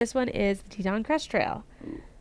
This one is the Teton Crest Trail.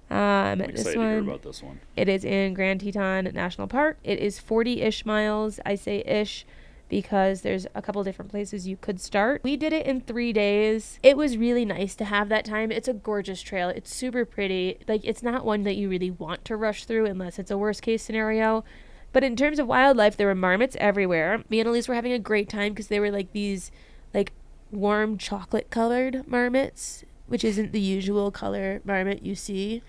I'm excited to hear about this one. It is in Grand Teton National Park. It is 40-ish miles. I say ish because there's a couple different places you could start. We did it in 3 days. It was really nice to have that time. It's a gorgeous trail. It's super pretty. Like, it's not one that you really want to rush through unless it's a worst case scenario. But in terms of wildlife, there were marmots everywhere. Me and Elise were having a great time because they were like these like warm chocolate colored marmots, which isn't the usual color marmot you see,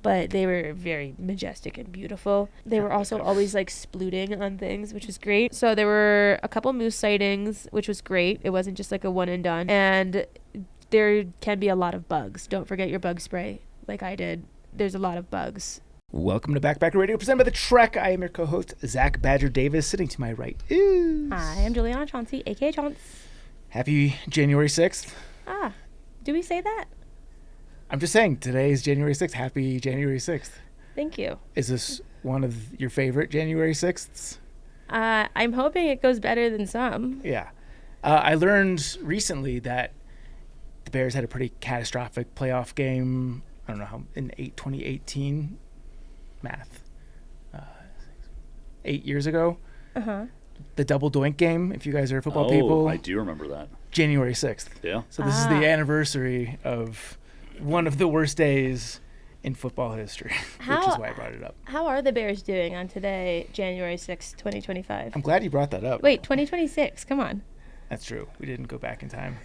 but they were very majestic and beautiful. They were also always like splooting on things, which was great. So there were a couple moose sightings, which was great. It wasn't just like a one and done. And there can be a lot of bugs. Don't forget your bug spray like I did. There's a lot of bugs. Welcome to Backpacker Radio, presented by The Trek. I am your co-host, Zach Badger Davis. Sitting to my right is... Hi, I'm Juliana Chauncey, a.k.a. Chaunce. Happy January 6th. Do we say that? I'm just saying, today is January 6th. Happy January 6th. Thank you. Is this one of your favorite January 6ths? I'm hoping it goes better than some. Yeah. I learned recently that the Bears had a pretty catastrophic playoff game, I don't know how, in 2018, math, 8 years ago. Uh-huh. The double doink game, if you guys are football people. I do remember that. January 6th. Yeah. So this is the anniversary of one of the worst days in football history, which is why I brought it up. How are the Bears doing on today, January 6th, 2025? I'm glad you brought that up. Wait, 2026. Come on. That's true. We didn't go back in time.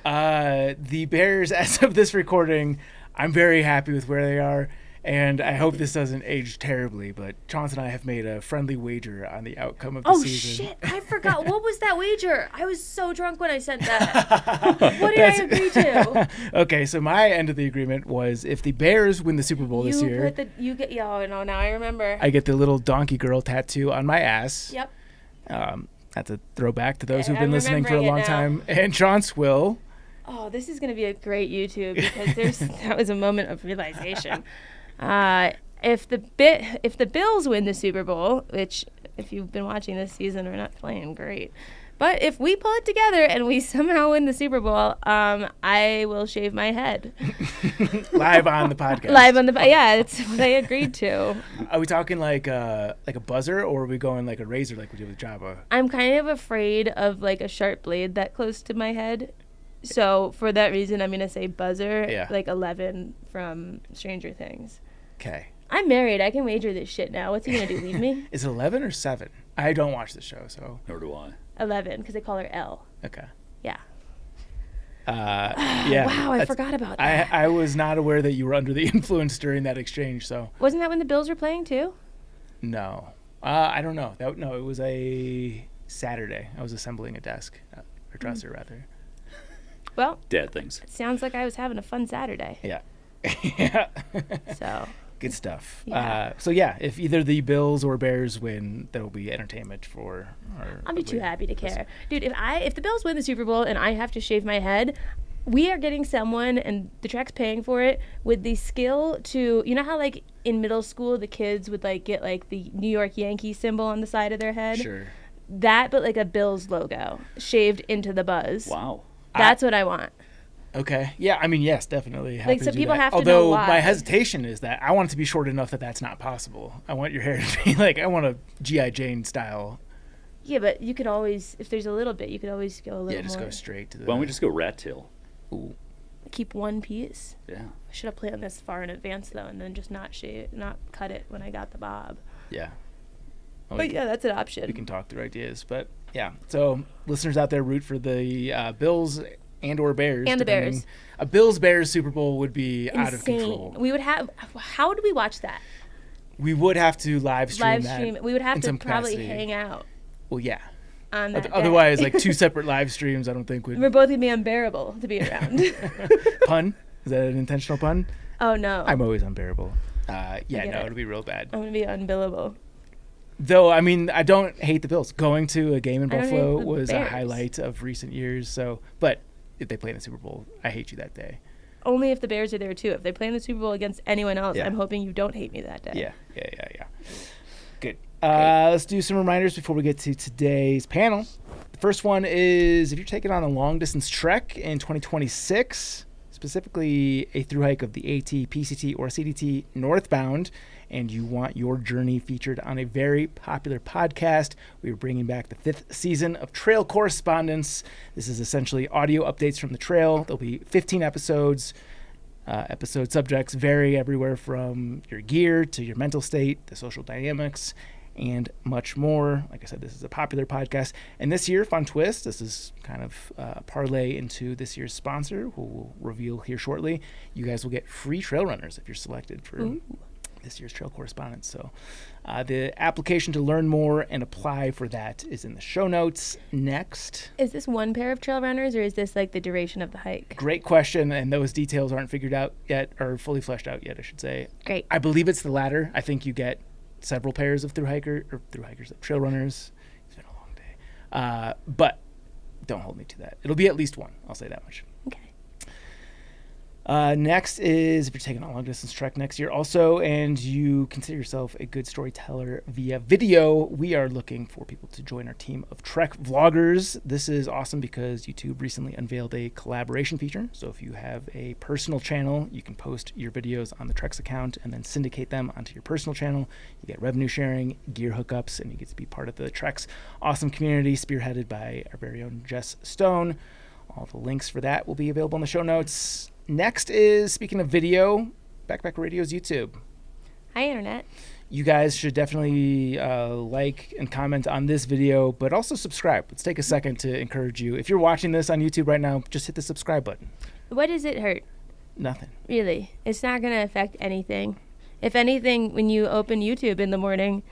The Bears, as of this recording, I'm very happy with where they are. And I hope this doesn't age terribly, but Chauncey and I have made a friendly wager on the outcome of the season. Oh, shit. I forgot. What was that wager? I was so drunk when I sent that. What did I agree to? Okay, so my end of the agreement was if the Bears win the Super Bowl this year, now I remember. I get the little donkey girl tattoo on my ass. Yep. That's a throwback to those who've been listening for a long time. And Chauncey will. Oh, this is going to be a great YouTube because that was a moment of realization. If the Bills win the Super Bowl, which if you've been watching this season, we're not playing great, but if we pull it together and we somehow win the Super Bowl, I will shave my head. Live on the podcast. Yeah, it's what I agreed to. Are we talking like a buzzer, or are we going like a razor like we did with Jabba? I'm kind of afraid of like a sharp blade that close to my head. So for that reason, I'm going to say buzzer, like 11 from Stranger Things. Okay. I'm married. I can wager this shit now. What's he going to do, leave me? Is it 11 or 7? I don't watch the show, so. Nor do I. 11, because they call her Elle. Okay. Yeah. Yeah. Wow, I forgot about that. I was not aware that you were under the influence during that exchange, so. Wasn't that when the Bills were playing, too? No. I don't know. No, it was a Saturday. I was assembling a desk, or dresser, rather. Well, dad things. It sounds like I was having a fun Saturday. Yeah. Yeah. So. Good stuff. Yeah. So, if either the Bills or Bears win, there will be entertainment for our... I'll be too happy to care. Dude, if the Bills win the Super Bowl and I have to shave my head, we are getting someone, and the Trek's paying for it, with the skill to... You know how, like, in middle school, the kids would, like, get, like, the New York Yankee symbol on the side of their head? Sure. That, but, like, a Bills logo shaved into the buzz. Wow. That's what I want. Okay. Yeah, I mean, yes, definitely. Happy Like, so to do people that. have to know why. Although my hesitation is that I want it to be short enough that that's not possible. I want your hair to be like, I want a G.I. Jane style. Yeah, but you could always, if there's a little bit, you could always go a little more. Yeah, just go straight to the... Why don't we just go rat tail? Ooh. Keep one piece? Yeah. I should have planned this far in advance, though, and then just not cut it when I got the bob. Yeah. Well, but yeah, that's an option. We can talk through ideas, but yeah. So listeners out there, root for the Bills and or Bears. And the Bears. A Bills-Bears Super Bowl would be insane. Out of control. We would have... How do we watch that? We would have to live stream that. We would have to probably capacity. hang out. Well, yeah. On that Otherwise, day. like 2 separate live streams, I don't think would... We're both going to be unbearable to be around. Pun? Is that an intentional pun? Oh, no. I'm always unbearable. It'll be real bad. I'm going to be unbillable. Though, I mean, I don't hate the Bills. Going to a game in Buffalo was Bears. a highlight of recent years. So, but if they play in the Super Bowl, I hate you that day. Only if the Bears are there, too. If they play in the Super Bowl against anyone else, Yeah. I'm hoping you don't hate me that day. Yeah. Good. Let's do some reminders before we get to today's panel. The first one is if you're taking on a long-distance trek in 2026, specifically a through hike of the AT, PCT, or CDT northbound, and you want your journey featured on a very popular podcast, we are bringing back the 5th season of Trail Correspondence. This is essentially audio updates from the trail. There'll be 15 episodes. Episode subjects vary everywhere from your gear to your mental state, the social dynamics, and much more. Like I said, this is a popular podcast. And this year, fun twist, this is kind of a parlay into this year's sponsor, who we'll reveal here shortly. You guys will get free trail runners if you're selected for this year's Trail Correspondent. So the application to learn more and apply for that is in the show notes. Next. Is this one pair of trail runners, or is this like the duration of the hike? Great question, and those details aren't figured out yet, or fully fleshed out yet, I should say. Great. I believe it's the latter. I think you get several pairs of trail runners. It's been a long day. But don't hold me to that. It'll be at least one. I'll say that much. Okay. Next is if you're taking a long distance trek next year also, and you consider yourself a good storyteller via video, we are looking for people to join our team of trek vloggers. This is awesome because YouTube recently unveiled a collaboration feature. So if you have a personal channel, you can post your videos on the Treks account and then syndicate them onto your personal channel. You get revenue sharing, gear hookups, and you get to be part of the Treks awesome community spearheaded by our very own Jess Stone. All the links for that will be available in the show notes. Next is, speaking of video, Backpacker Radio's YouTube. Hi, Internet. You guys should definitely like and comment on this video, but also subscribe. Let's take a second to encourage you. If you're watching this on YouTube right now, just hit the subscribe button. What does it hurt? Nothing. Really. It's not going to affect anything. If anything, when you open YouTube in the morning,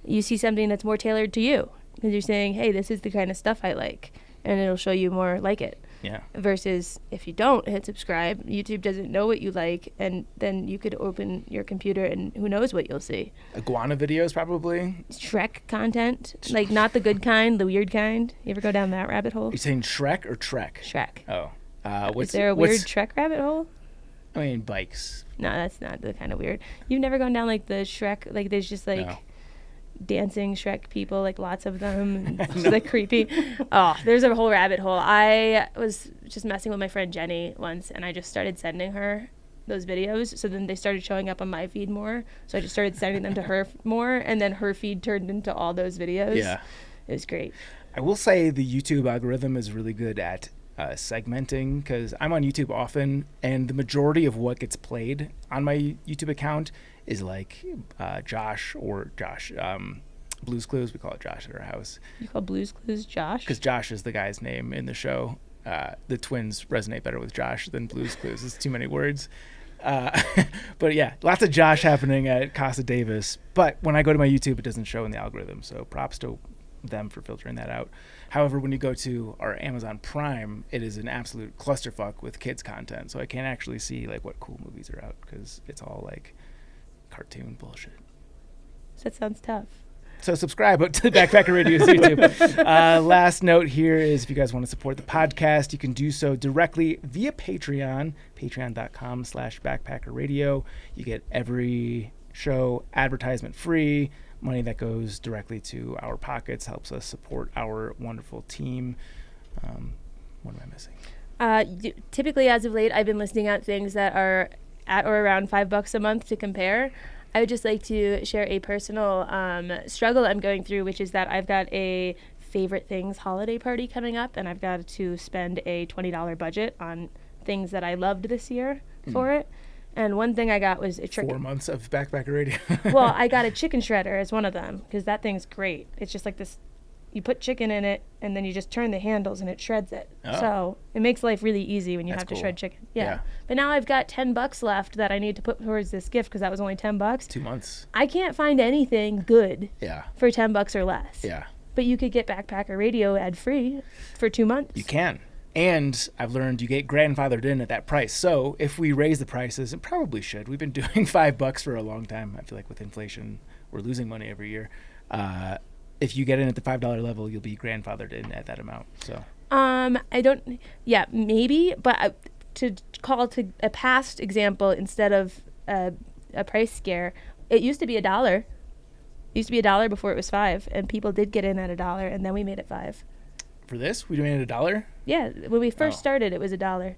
you see something that's more tailored to you. Because you're saying, hey, this is the kind of stuff I like. And it'll show you more like it. Yeah. Versus if you don't hit subscribe, YouTube doesn't know what you like, and then you could open your computer and who knows what you'll see. Iguana videos, probably. Shrek content, like not the good kind, the weird kind. You ever go down that rabbit hole? You're saying Shrek or Trek? Shrek. Oh. Is there a weird Shrek rabbit hole? I mean, bikes. No, that's not the kind of weird. You've never gone down like the Shrek, like there's just like... No. Dancing Shrek people, like lots of them. It's just like creepy. Oh, there's a whole rabbit hole. I was just messing with my friend Jenny once, and I just started sending her those videos. So then they started showing up on my feed more. So I just started sending them to her more, and then her feed turned into all those videos. Yeah. It was great. I will say the YouTube algorithm is really good at segmenting, because I'm on YouTube often, and the majority of what gets played on my YouTube account is like Josh, Blue's Clues. We call it Josh at our house. You call Blue's Clues Josh? Because Josh is the guy's name in the show. The twins resonate better with Josh than Blue's Clues. It's too many words. But yeah, lots of Josh happening at Casa Davis. But when I go to my YouTube, it doesn't show in the algorithm. So props to them for filtering that out. However, when you go to our Amazon Prime, it is an absolute clusterfuck with kids content. So I can't actually see like what cool movies are out because it's all like cartoon bullshit. That sounds tough. So subscribe to the Backpacker Radio's YouTube. Last note here is if you guys want to support the podcast, you can do so directly via Patreon, patreon.com/backpackerradio. You get every show advertisement free. Money that goes directly to our pockets helps us support our wonderful team. What am I missing? Typically, as of late, I've been listing out things that are at or around $5 a month to compare. I would just like to share a personal struggle I'm going through, which is that I've got a favorite things holiday party coming up, and I've got to spend a $20 budget on things that I loved this year for it. And one thing I got was a chicken. 4 months of Backpacker Radio. Well, I got a chicken shredder as one of them because that thing's great. It's just like this. You put chicken in it, and then you just turn the handles, and it shreds it. Oh. So it makes life really easy when you have to shred chicken. Yeah. But now I've got $10 left that I need to put towards this gift because that was only $10. 2 months. I can't find anything good for $10 or less. Yeah. But you could get Backpacker Radio ad-free for 2 months. You can. And I've learned you get grandfathered in at that price. So if we raise the prices, and probably should, we've been doing $5 for a long time. I feel like with inflation, we're losing money every year. If you get in at the $5 level, you'll be grandfathered in at that amount. So I don't. Yeah, maybe. But to call to a past example instead of a price scare, it used to be $1. It used to be $1 before it was $5, and people did get in at $1, and then we made it $5. For this, we made it $1. Yeah, when we first started, it was $1.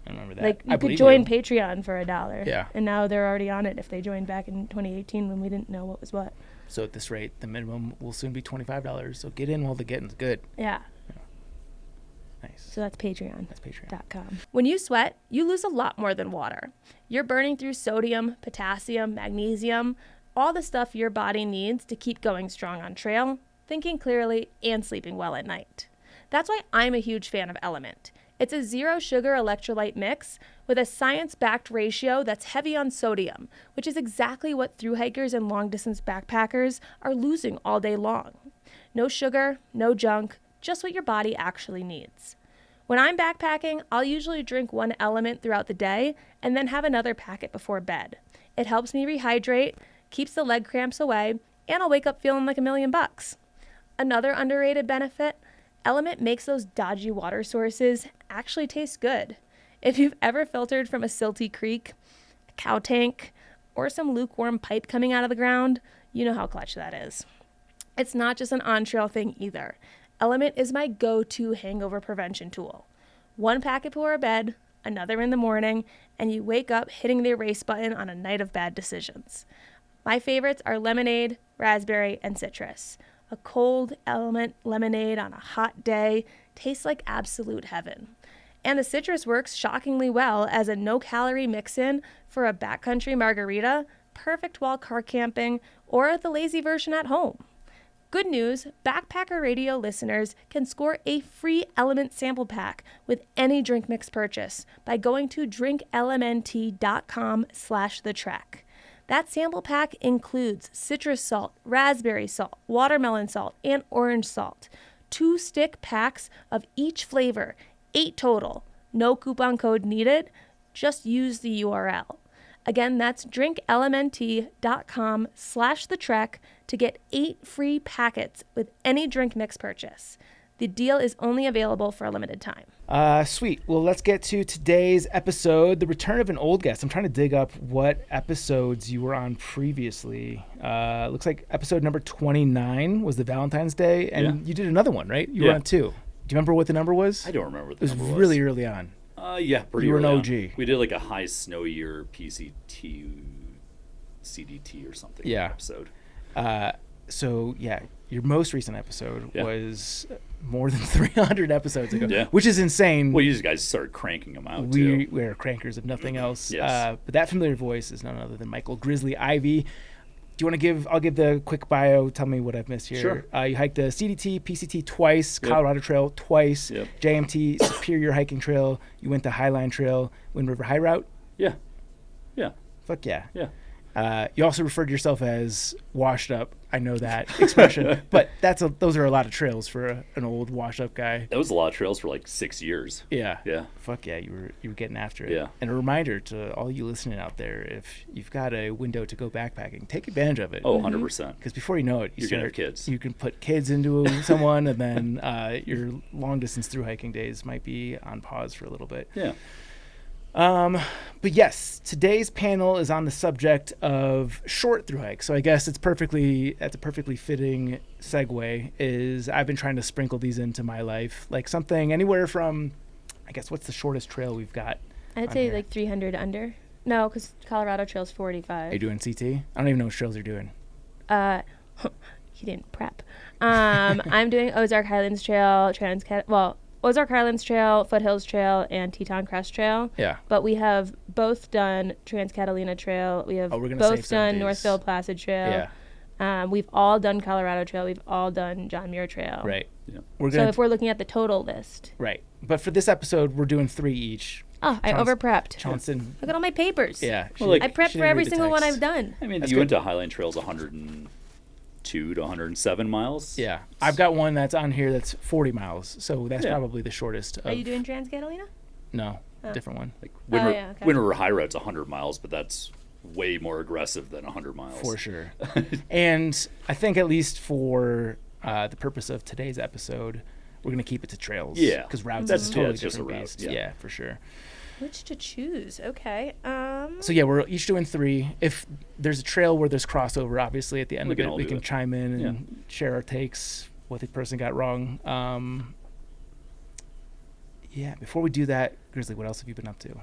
I remember that. Like, you I could believe join you. Patreon for $1. Yeah. And now they're already on it if they joined back in 2018 when we didn't know what was what. So at this rate, the minimum will soon be $25. So get in while the getting's good. Yeah. Nice. So that's Patreon. That's Patreon. .com. When you sweat, you lose a lot more than water. You're burning through sodium, potassium, magnesium, all the stuff your body needs to keep going strong on trail, thinking clearly, and sleeping well at night. That's why I'm a huge fan of Element. It's a zero-sugar electrolyte mix with a science-backed ratio that's heavy on sodium, which is exactly what thru-hikers and long-distance backpackers are losing all day long. No sugar, no junk, just what your body actually needs. When I'm backpacking, I'll usually drink one Element throughout the day and then have another packet before bed. It helps me rehydrate, keeps the leg cramps away, and I'll wake up feeling like $1,000,000. Another underrated benefit, Element makes those dodgy water sources actually taste good. If you've ever filtered from a silty creek, a cow tank, or some lukewarm pipe coming out of the ground, you know how clutch that is. It's not just an on-trail thing either. Element is my go-to hangover prevention tool. One packet before bed, another in the morning, and you wake up hitting the erase button on a night of bad decisions. My favorites are lemonade, raspberry, and citrus. A cold Element lemonade on a hot day tastes like absolute heaven. And the citrus works shockingly well as a no-calorie mix-in for a backcountry margarita, perfect while car camping, or the lazy version at home. Good news, Backpacker Radio listeners can score a free Element sample pack with any drink mix purchase by going to drinklmnt.com/thetrek. That sample pack includes citrus salt, raspberry salt, watermelon salt, and orange salt. 2 stick packs of each flavor, 8 total. No coupon code needed. Just use the URL. Again, that's drinklmnt.com/thetrek to get 8 free packets with any drink mix purchase. The deal is only available for a limited time. Sweet. Well, let's get to today's episode, the return of an old guest. I'm trying to dig up what episodes you were on previously. Looks like episode number 29 was the Valentine's Day, and you did another one, right? You were on 2. Do you remember what the number was? I don't remember what the number was. It was really early on. Yeah, pretty You were early an on. OG. We did like a high snow year PCT, CDT or something episode. So, your most recent episode was more than 300 episodes ago, which is insane. Well, you guys started cranking them out, too. We're crankers if nothing else. Yes. But that familiar voice is none other than Michael Grizzly Ivey. Do you want to give, I'll give the quick bio, tell me what I've missed here. Sure. You hiked the CDT, PCT twice, Colorado Trail twice, JMT, Superior Hiking Trail, Uinta Highline Trail, Wind River High Route. Yeah. Fuck yeah. Yeah. You also referred to yourself as washed up. I know that expression, but those are a lot of trails for an old washed up guy. That was a lot of trails for like 6 years. Yeah. Yeah. Fuck yeah, you were getting after it. Yeah. And a reminder to all you listening out there, if you've got a window to go backpacking, take advantage of it. Oh, 100%. Because before you know it, you're gonna have kids. You can put kids into someone, and then your long distance through hiking days might be on pause for a little bit. Yeah. But yes, today's panel is on the subject of short through hikes. So I guess that's a perfectly fitting segue. Is I've been trying to sprinkle these into my life, like something anywhere from, I guess, what's the shortest trail we've got? I'd say like 300 under. No, because Colorado Trail's 45. Are you doing CT? I don't even know what trails you're doing. He didn't prep. I'm doing Ozark Highlands Trail, Ozark Highlands Trail, Foothills Trail, and Teton Crest Trail. Yeah. But we have both done Trans-Catalina Trail. We have both done Northfield Placid Trail. Yeah. We've all done Colorado Trail. We've all done John Muir Trail. Right. Yeah. So if we're looking at the total list. Right. But for this episode, we're doing 3 each. Oh, I over-prepped. Johnson. Look at all my papers. Yeah. I prepped for every single one I've done. I mean, the Uinta Highline Trail is 102 to 107 miles. Yeah. I've got one that's on here that's 40 miles. So that's probably the shortest. Are you doing Trans-Catalina? No. Different one. Like Wind River High Route's 100 miles, but that's way more aggressive than 100 miles. For sure. And I think at least for the purpose of today's episode, we're going to keep it to trails. Yeah. Because routes is totally just different a route. beast. Yeah, for sure. Which to choose? Okay. So yeah, we're each doing 3. If there's a trail where there's crossover, obviously at the end of it, we can chime in and share our takes, what the person got wrong. Yeah. Before we do that, Grizzly, what else have you been up to?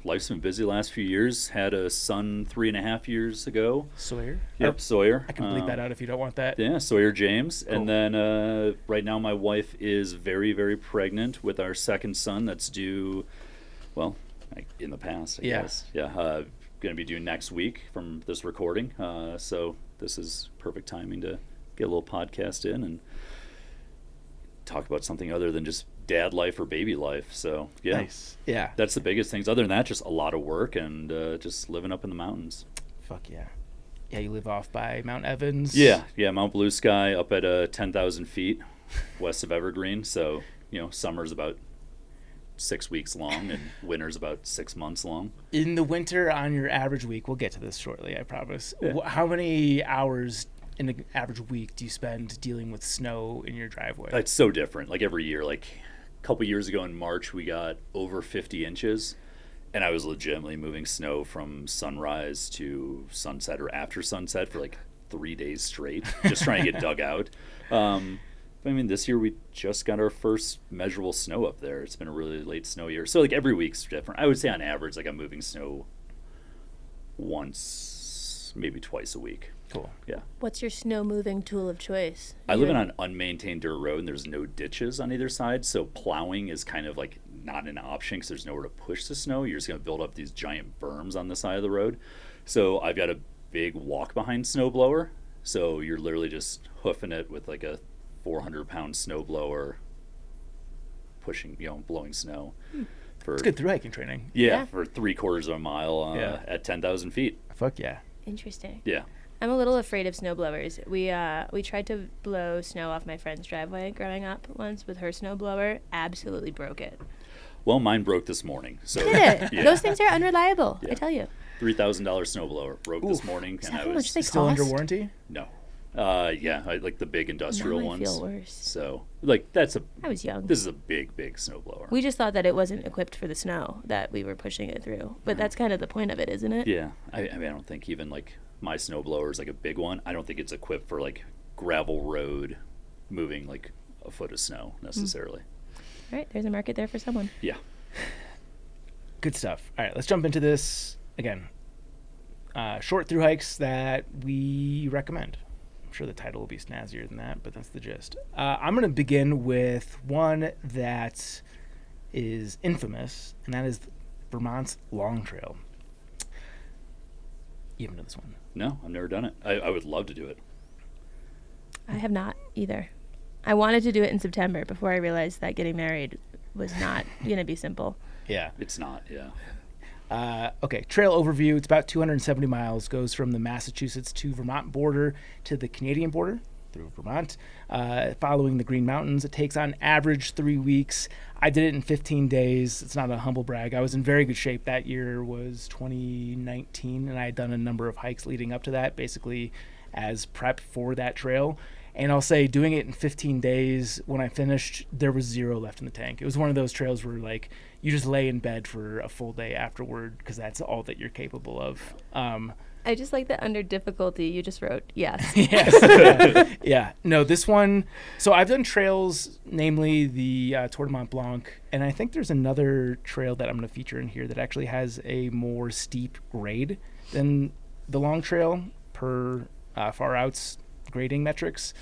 Life's been busy the last few years. Had a son 3.5 years ago. Sawyer? Yep, Sawyer. I can bleep that out if you don't want that. Yeah, Sawyer James. Cool. And then right now my wife is very, very pregnant with our second son that's due, well, in the past, I guess. Yeah, going to be due next week from this recording. So this is perfect timing to get a little podcast in and talk about something other than just dad life or baby life. So yeah, nice. Yeah, that's the biggest things. Other than that, just a lot of work and just living up in the mountains. Fuck yeah. Yeah, you live off by Mount Evans. Yeah, Mount Blue Sky up at 10,000 feet west of Evergreen. So summer's about 6 weeks long and winter's about 6 months long. In the winter, on your average week, we'll get to this shortly, I promise. Yeah. How many hours in an average week do you spend dealing with snow in your driveway? It's so different. Like every year, like a couple years ago in March, we got over 50 inches, and I was legitimately moving snow from sunrise to sunset or after sunset for like 3 days straight, just trying to get dug out. I mean, this year we just got our first measurable snow up there. It's been a really late snow year. So like every week's different. I would say on average, like I'm moving snow once, maybe twice a week. Cool. Yeah. What's your snow moving tool of choice? I live on an unmaintained dirt road and there's no ditches on either side. So plowing is kind of like not an option because there's nowhere to push the snow. You're just going to build up these giant berms on the side of the road. So I've got a big walk behind snowblower. So you're literally just hoofing it with like a 400-pound snowblower pushing, blowing snow. It's good through hiking training. Yeah, for 3/4 of a mile at 10,000 feet. Fuck yeah. Interesting. Yeah. I'm a little afraid of snowblowers. We tried to blow snow off my friend's driveway growing up once with her snowblower. Absolutely broke it. Well, mine broke this morning. So Did it? Yeah. Those things are unreliable. Yeah. I tell you. $3,000 snowblower broke this morning, Is and that I how was much they Still cost? under warranty? no. I like the big industrial Now I ones. feel worse. So like I was young. This is a big snowblower. We just thought that it wasn't equipped for the snow that we were pushing it through. But that's kind of the point of it, isn't it? Yeah. I mean, I don't think even like my snowblower is like a big one. I don't think it's equipped for like gravel road moving like a foot of snow necessarily. All right, there's a market there for someone. Yeah. Good stuff. All right, let's jump into this again. Short through hikes that we recommend. I'm sure the title will be snazzier than that, but that's the gist. I'm going to begin with one that is infamous, and that is Vermont's Long Trail. You haven't done this one? No, I've never done it. I would love to do it. I have not either. I wanted to do it in September before I realized that getting married was not going to be simple. Yeah. It's not, yeah. Okay, trail overview. It's about 270 miles. Goes from the Massachusetts to Vermont border to the Canadian border through Vermont, following the Green Mountains. It takes on average 3 weeks. I did it in 15 days. It's not a humble brag. I was in very good shape. That year was 2019, and I had done a number of hikes leading up to that, basically as prep for that trail. And I'll say, doing it in 15 days, when I finished, there was zero left in the tank. It was one of those trails where, like, you just lay in bed for a full day afterward because that's all that you're capable of. I just like that under difficulty, you just wrote yes. Yes. Yeah. No, this one. So I've done trails, namely the Tour de Mont Blanc, and I think there's another trail that I'm going to feature in here that actually has a more steep grade than the Long Trail per Far Out's grading metrics.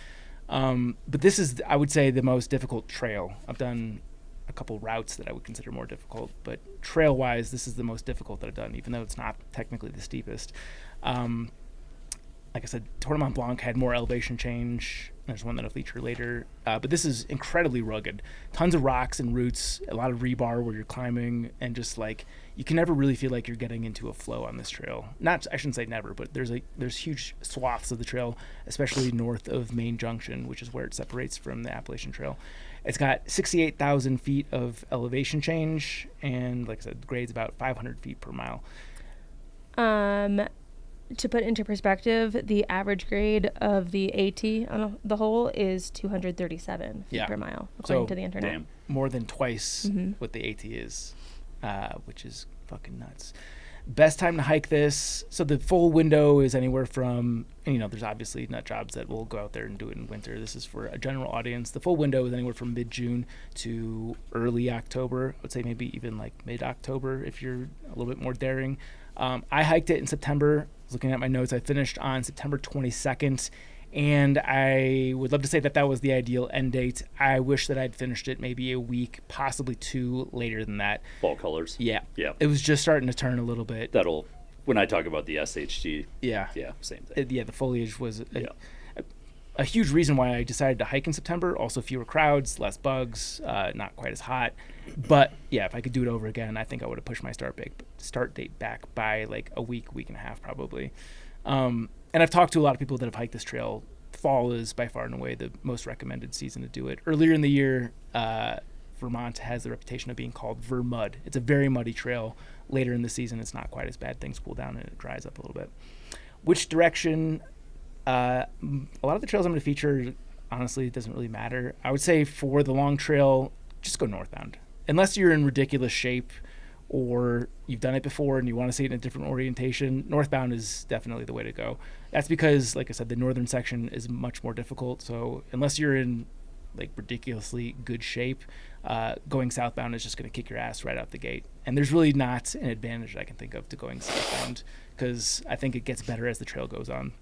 But this is, I would say, the most difficult trail. I've done a couple routes that I would consider more difficult, but trail-wise, this is the most difficult that I've done, even though it's not technically the steepest. Like I said, Tour de Mont Blanc had more elevation change. There's one that I'll feature later. But this is incredibly rugged. Tons of rocks and roots, a lot of rebar where you're climbing, and just like, you can never really feel like you're getting into a flow on this trail. I shouldn't say never, but there's huge swaths of the trail, especially north of Main Junction, which is where it separates from the Appalachian Trail. It's got 68,000 feet of elevation change, and like I said, the grade's about 500 feet per mile. To put into perspective, the average grade of the AT on the whole is 237 feet per mile, according to the internet. Damn. More than twice what the AT is, which is fucking nuts. Best time to hike this. So the full window is anywhere from, and, there's obviously nut jobs that will go out there and do it in winter. This is for a general audience. The full window is anywhere from mid-June to early October. I would say maybe even like mid-October if you're a little bit more daring. I hiked it in September. Looking at my notes, I finished on September 22nd. And I would love to say that was the ideal end date. I wish that I'd finished it maybe a week, possibly 2 later than that. Fall colors. Yeah. Yeah. It was just starting to turn a little bit. When I talk about the SHT. Yeah. Yeah, same thing. The foliage was a huge reason why I decided to hike in September. Also fewer crowds, less bugs, not quite as hot. But yeah, if I could do it over again, I think I would have pushed my start date back by like a week and a half probably. And I've talked to a lot of people that have hiked this trail. Fall is by far and away the most recommended season to do it. Earlier in the year, Vermont has the reputation of being called Vermud. It's a very muddy trail. Later in the season, it's not quite as bad. Things cool down and it dries up a little bit. Which direction? A lot of the trails I'm going to feature, honestly, it doesn't really matter. I would say for the long trail, just go northbound. Unless you're in ridiculous shape or you've done it before and you want to see it in a different orientation, northbound is definitely the way to go. That's because, like I said, the northern section is much more difficult. So unless you're in like ridiculously good shape, going southbound is just going to kick your ass right out the gate. And there's really not an advantage I can think of to going southbound because I think it gets better as the trail goes on.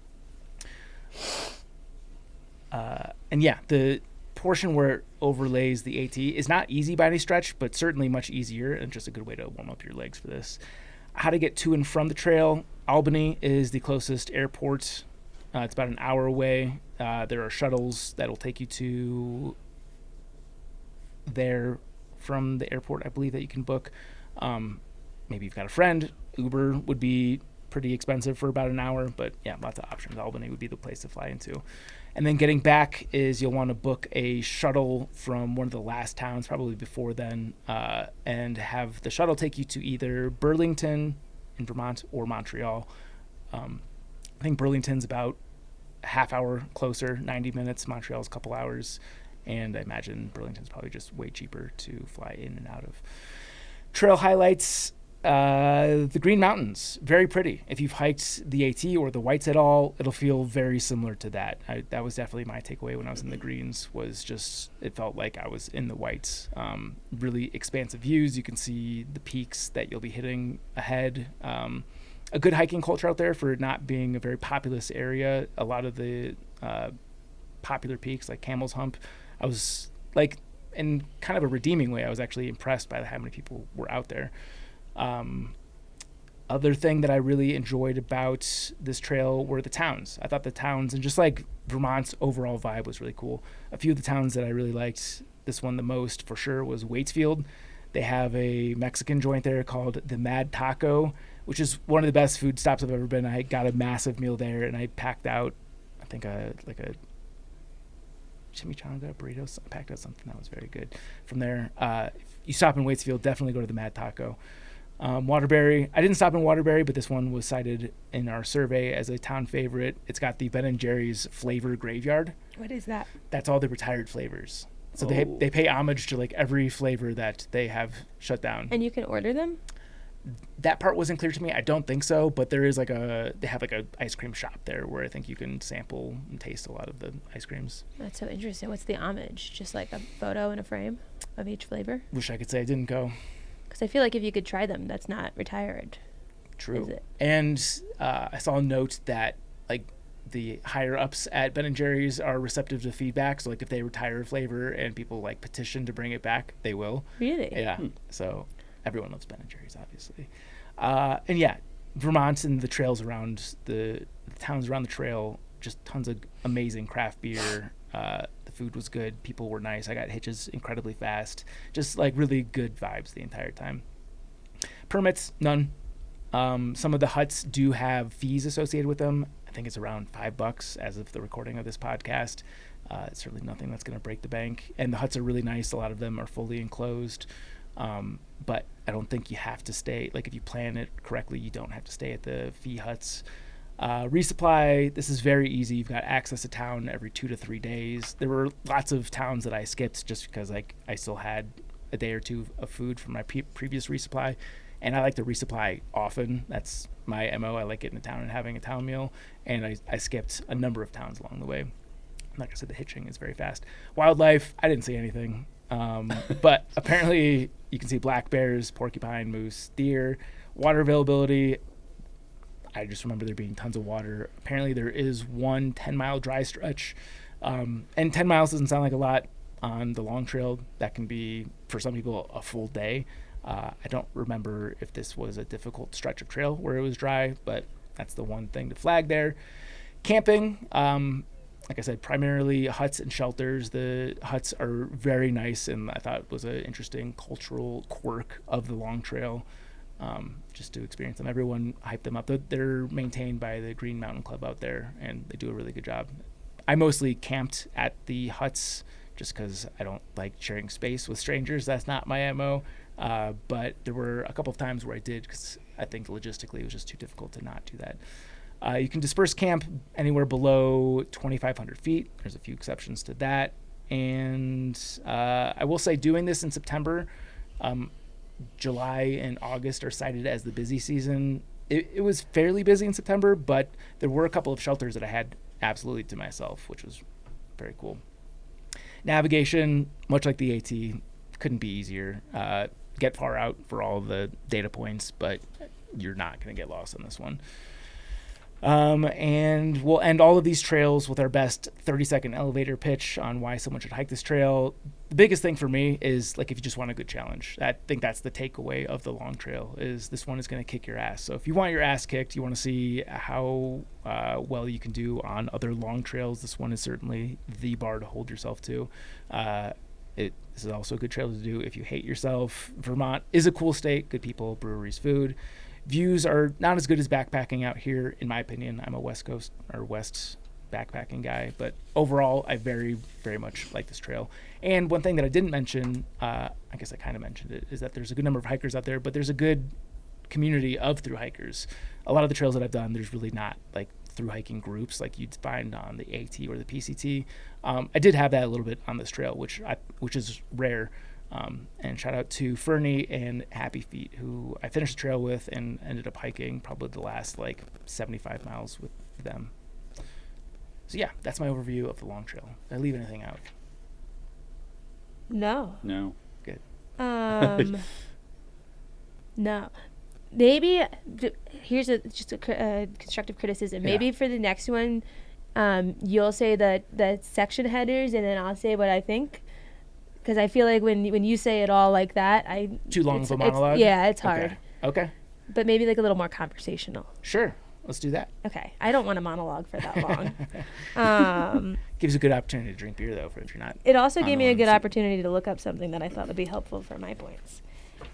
And yeah, the portion where it overlays the AT is not easy by any stretch, but certainly much easier and just a good way to warm up your legs for this. How to get to and from the trail. Albany is the closest airport. It's about an hour away. There are shuttles that'll take you to there from the airport, I believe, that you can book. Maybe you've got a friend. Uber would be pretty expensive for about an hour, but yeah, lots of options. Albany would be the place to fly into. And then getting back is you'll want to book a shuttle from one of the last towns, probably before then, and have the shuttle take you to either Burlington in Vermont or Montreal. I think Burlington's about a half hour closer, 90 minutes. Montreal's a couple hours. And I imagine Burlington's probably just way cheaper to fly in and out of. Trail highlights. The Green Mountains, very pretty. If you've hiked the AT or the Whites at all, it'll feel very similar to that. That was definitely my takeaway when I was in the Greens, was just it felt like I was in the Whites. Really expansive views. You can see the peaks that you'll be hitting ahead. A good hiking culture out there for it not being a very populous area. A lot of the popular peaks like Camel's Hump, I was like, in kind of a redeeming way, I was actually impressed by how many people were out there. Other thing that I really enjoyed about this trail were the towns. I thought the towns and just like Vermont's overall vibe was really cool. A few of the towns that I really liked, this one the most for sure, was Waitsfield. They have a Mexican joint there called the Mad Taco, which is one of the best food stops I've ever been. I got a massive meal there and I packed out, I think a chimichanga burrito. I packed out something that was very good. From there, if you stop in Waitsfield, definitely go to the Mad Taco. Waterbury. I didn't stop in Waterbury, but this one was cited in our survey as a town favorite. It's got the Ben & Jerry's flavor graveyard. What is that? That's all the retired flavors. So they pay homage to like every flavor that they have shut down. And you can order them? That part wasn't clear to me. I don't think so, but there is they have like a ice cream shop there where I think you can sample and taste a lot of the ice creams. That's so interesting. What's the homage? Just like a photo and a frame of each flavor? Wish I could say I didn't go. Because I feel like if you could try them, that's not retired. True. Is it? And I saw a note that like the higher ups at Ben & Jerry's are receptive to feedback. So like if they retire a flavor and people like petition to bring it back, they will. Really? Yeah. So everyone loves Ben & Jerry's, obviously. And yeah, Vermont and the trails around the towns around the trail, just tons of amazing craft beer. The food was good. People were nice. I got hitches incredibly fast. Just like really good vibes the entire time. Permits, none. Some of the huts do have fees associated with them. I think it's around $5 as of the recording of this podcast. It's certainly nothing that's going to break the bank. And the huts are really nice. A lot of them are fully enclosed. But I don't think you have to stay. Like if you plan it correctly, you don't have to stay at the fee huts. Resupply, this is very easy. You've got access to town every 2 to 3 days. There were lots of towns that I skipped just because I still had a day or two of food from my previous resupply. And I like to resupply often. That's my MO. I like getting to town and having a town meal. And I skipped a number of towns along the way. Like I said, the hitching is very fast. Wildlife, I didn't see anything. But apparently you can see black bears, porcupine, moose, deer. Water availability, I just remember there being tons of water. Apparently there is one 10-mile dry stretch. And 10 miles doesn't sound like a lot on the long trail. That can be, for some people, a full day. I don't remember if this was a difficult stretch of trail where it was dry, but that's the one thing to flag there. Camping, like I said, primarily huts and shelters. The huts are very nice, and I thought it was an interesting cultural quirk of the long trail, just to experience them. Everyone hyped them up. They're maintained by the Green Mountain Club out there, and they do a really good job. I mostly camped at the huts just because I don't like sharing space with strangers. That's not my MO. But there were a couple of times where I did because I think logistically it was just too difficult to not do that. You can disperse camp anywhere below 2,500 feet. There's a few exceptions to that. And I will say doing this in September, July and August are cited as the busy season. It was fairly busy in September, but there were a couple of shelters that I had absolutely to myself, which was very cool. Navigation, much like the AT, couldn't be easier. Get far out for all the data points, but you're not going to get lost on this one. And we'll end all of these trails with our best 30-second elevator pitch on why someone should hike this trail. The biggest thing for me is, like, if you just want a good challenge. I think that's the takeaway of the long trail, is this one is going to kick your ass. So if you want your ass kicked, you want to see how well you can do on other long trails, this one is certainly the bar to hold yourself to. This is also a good trail to do if you hate yourself. Vermont is a cool state, good people, breweries, food. Views are not as good as backpacking out here, in my opinion. I'm a West Coast or West backpacking guy, but overall, I very, very much like this trail. And one thing that I didn't mention, I guess I kind of mentioned it, is that there's a good number of hikers out there, but there's a good community of through-hikers. A lot of the trails that I've done, there's really not like through-hiking groups like you'd find on the AT or the PCT. I did have that a little bit on this trail, which is rare. And shout out to Fernie and Happy Feet, who I finished the trail with and ended up hiking probably the last 75 miles with them. So yeah, that's my overview of the long trail. Did I leave anything out? No. Good. No. Maybe here's just a constructive criticism. Yeah. Maybe for the next one, you'll say the section headers, and then I'll say what I think. Because I feel like when you say it all like that, Too long of a monologue? It's hard. Okay. But maybe a little more conversational. Sure. Let's do that. Okay. I don't want a monologue for that long. Gives a good opportunity to drink beer, though, if you're not. It also on gave the me a long good seat. opportunity to look up something that I thought would be helpful for my points.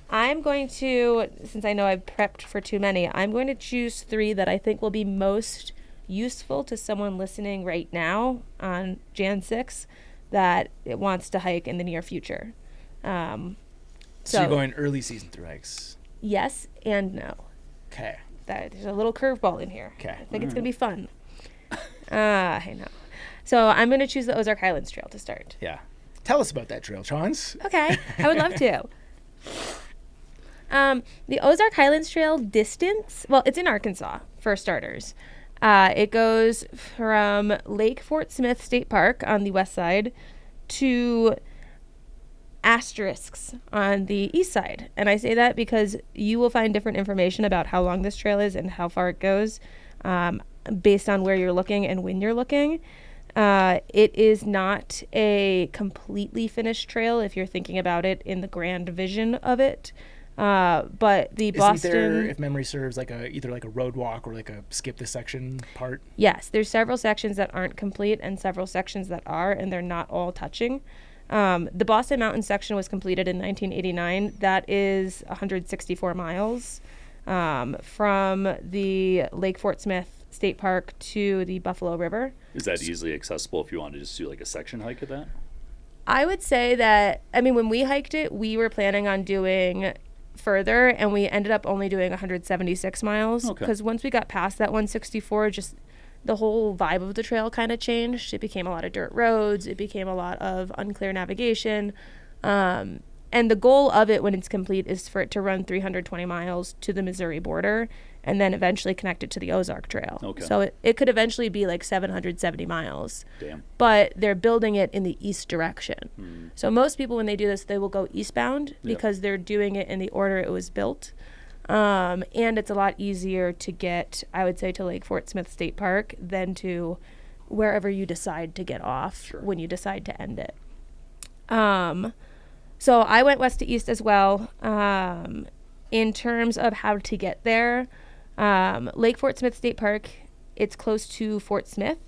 I'm going to, since I know I've prepped for too many, I'm going to choose 3 that I think will be most useful to someone listening right now on Jan 6 that it wants to hike in the near future. So you're going early season through hikes. Yes and no. Okay. There's a little curveball in here. Okay. I think it's going to be fun. I know. So I'm going to choose the Ozark Highlands Trail to start. Yeah. Tell us about that trail, Chance. Okay. I would love to. The Ozark Highlands Trail distance, well, it's in Arkansas, for starters. It goes from Lake Fort Smith State Park on the west side to Asterisks on the east side. And I say that because you will find different information about how long this trail is and how far it goes based on where you're looking and when you're looking. It is not a completely finished trail if you're thinking about it in the grand vision of it. But the Boston, Isn't there, if memory serves, either a road walk or a skip this section part? Yes, there's several sections that aren't complete and several sections that are, and they're not all touching. The Boston Mountain section was completed in 1989. That is 164 miles from the Lake Fort Smith State Park to the Buffalo River. Is that easily accessible if you want to just do a section hike of that? I would say that, when we hiked it, we were planning on doing further, and we ended up only doing 176 miles because once we got past that 164, just the whole vibe of the trail kind of changed. It became a lot of dirt roads. It became a lot of unclear navigation. And the goal of it when it's complete is for it to run 320 miles to the Missouri border and then eventually connect it to the Ozark Trail. Okay. So it could eventually be like 770 miles. Damn. But they're building it in the east direction. So most people, when they do this, they will go eastbound because they're doing it in the order it was built. And it's a lot easier to get, I would say, to Lake Fort Smith State Park than to wherever you decide to get off when you decide to end it. So I went west to east as well. In terms of how to get there, Lake Fort Smith State Park, it's close to Fort Smith.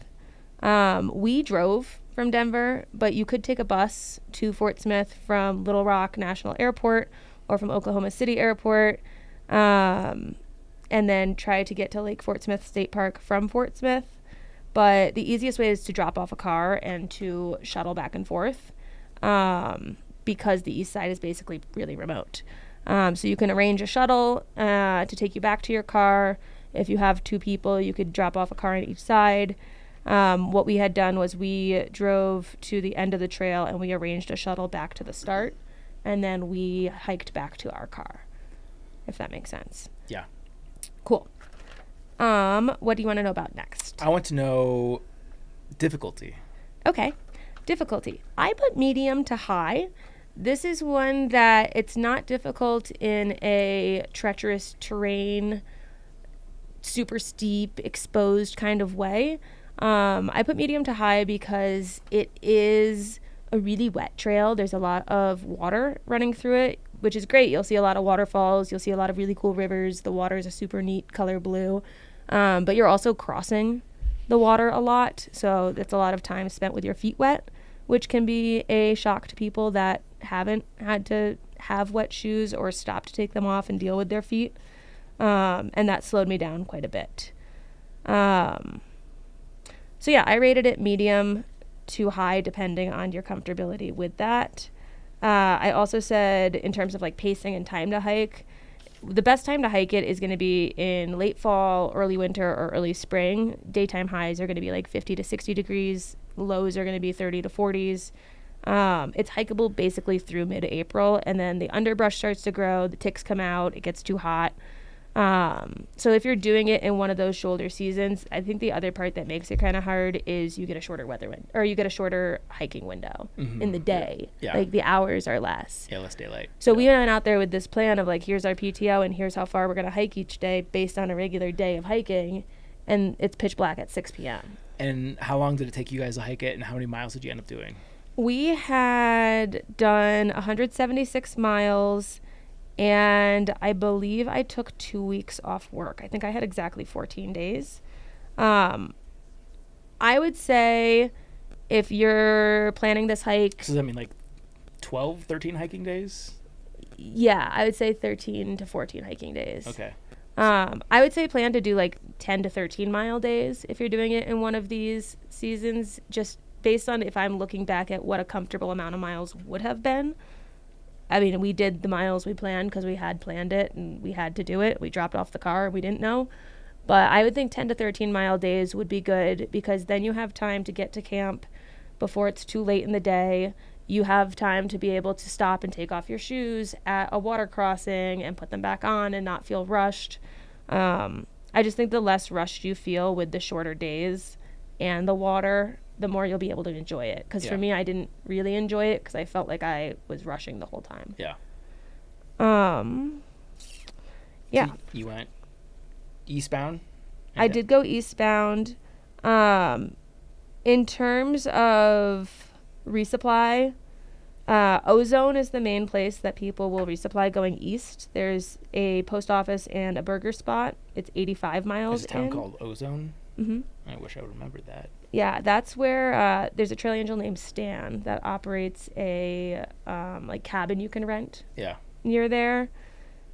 We drove from Denver, but you could take a bus to Fort Smith from Little Rock National Airport or from Oklahoma City Airport, and then try to get to Lake Fort Smith State Park from Fort Smith. But the easiest way is to drop off a car and to shuttle back and forth, because the east side is basically really remote. So you can arrange a shuttle to take you back to your car. If you have two people, you could drop off a car on each side. What we had done was we drove to the end of the trail and we arranged a shuttle back to the start, and then we hiked back to our car, if that makes sense. Yeah. Cool. What do you want to know about next? I want to know difficulty. Okay. Difficulty. I put medium to high. This is one that it's not difficult in a treacherous terrain, super steep, exposed kind of way. I put medium to high because it is a really wet trail. There's a lot of water running through it, which is great. You'll see a lot of waterfalls. You'll see a lot of really cool rivers. The water is a super neat color blue. But you're also crossing the water a lot. So it's a lot of time spent with your feet wet, which can be a shock to people that haven't had to have wet shoes or stop to take them off and deal with their feet. And that slowed me down quite a bit. So yeah, I rated it medium to high depending on your comfortability with that. I also said in terms of like pacing and time to hike, the best time to hike it is going to be in late fall, early winter, or early spring. Daytime highs are going to be like 50 to 60 degrees. Lows are going to be 30 to 40s. It's hikeable basically through mid-April, and then the underbrush starts to grow, the ticks come out, it gets too hot. So if you're doing it in one of those shoulder seasons, I think the other part that makes it kind of hard is you get a shorter weather window, or you get a shorter hiking window in the day. Yeah. Like the hours are less. Yeah, less daylight. So we went out there with this plan of like, here's our PTO and here's how far we're going to hike each day based on a regular day of hiking, and it's pitch black at 6 p.m. And how long did it take you guys to hike it, and how many miles did you end up doing? We had done 176 miles, and I believe I took 2 weeks off work. I think I had exactly 14 days. I would say if you're planning this hike... So does that mean like 12, 13 hiking days? Yeah, I would say 13 to 14 hiking days. Okay. I would say plan to do like 10 to 13 mile days if you're doing it in one of these seasons, just based on if I'm looking back at what a comfortable amount of miles would have been. I mean, we did the miles we planned because we had planned it and we had to do it. We dropped off the car. We didn't know. But I would think 10 to 13 mile days would be good, because then you have time to get to camp before it's too late in the day. You have time to be able to stop and take off your shoes at a water crossing and put them back on and not feel rushed. I just think the less rushed you feel with the shorter days and the water, the more you'll be able to enjoy it. Because for me, I didn't really enjoy it because I felt like I was rushing the whole time. Yeah. Yeah. So you went eastbound? I did go eastbound. In terms of resupply, Ozone is the main place that people will resupply going east. There's a post office and a burger spot. It's 85 miles There's a town in. called Ozone? Mm-hmm. I wish I remembered that. Yeah, that's where there's a trail angel named Stan that operates a like cabin you can rent Yeah. near there.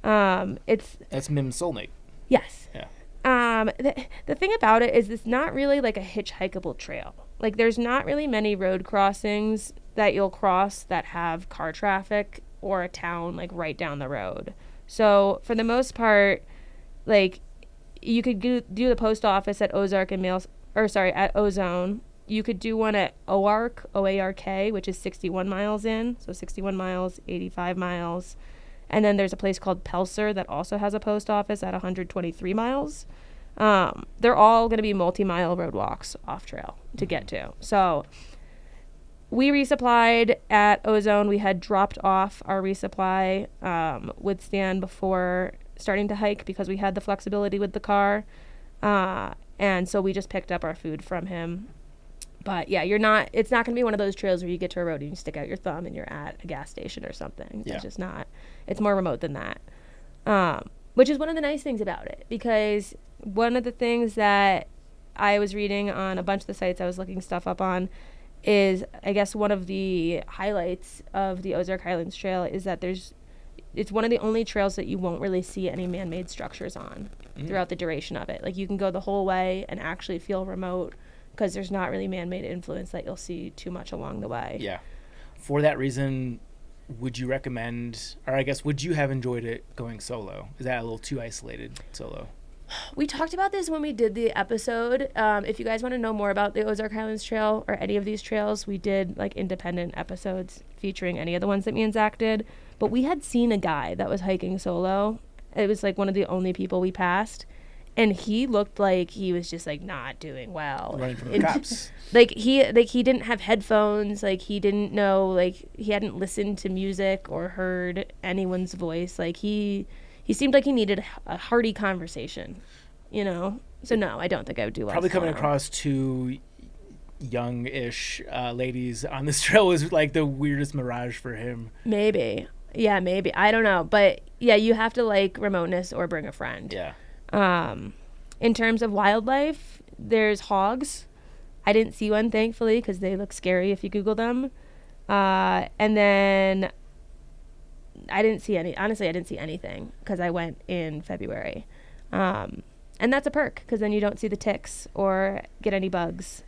That's Mim's soulmate. Yes. Yeah. The thing about it is it's not really like a hitchhikeable trail. Like there's not really many road crossings that you'll cross that have car traffic or a town like right down the road. So for the most part, like you could do the post office at Ozark and at Ozone, You could do one at Oark, O-A-R-K, which is 61 miles in. So 61 miles, 85 miles. And then there's a place called Pelser that also has a post office at 123 miles. They're all going to be multi-mile road walks off trail to get to. So we resupplied at Ozone. We had dropped off our resupply with Stan before starting to hike because we had the flexibility with the car. And so we just picked up our food from him. But yeah, it's not going to be one of those trails where you get to a road and you stick out your thumb and you're at a gas station or something. Yeah. It's just not. It's more remote than that. Which is one of the nice things about it, because one of the things that I was reading on a bunch of the sites I was looking stuff up on is, I guess, one of the highlights of the Ozark Highlands Trail is that it's one of the only trails that you won't really see any man-made structures on throughout the duration of it. Like, you can go the whole way and actually feel remote because there's not really man-made influence that you'll see too much along the way. Yeah. For that reason, would you recommend, or I guess, would you have enjoyed it going solo? Is that a little too isolated solo? We talked about this when we did the episode. If you guys want to know more about the Ozark Highlands Trail or any of these trails, we did like independent episodes featuring any of the ones that me and Zach did. But we had seen a guy that was hiking solo. It was like one of the only people we passed. And he looked like he was just like not doing well. Running from the cops. He didn't have headphones. Like, he didn't know, like, he hadn't listened to music or heard anyone's voice. Like, he seemed like he needed a hearty conversation, you know? So no, I don't think I would do well. Probably coming across two young-ish ladies on this trail was like the weirdest mirage for him. Maybe. Yeah, maybe. I don't know. But yeah, you have to like remoteness or bring a friend. Yeah. In terms of wildlife, there's hogs. I didn't see one, thankfully, because they look scary if you Google them. And then I didn't see any. Honestly, I didn't see anything because I went in February. And that's a perk because then you don't see the ticks or get any bugs.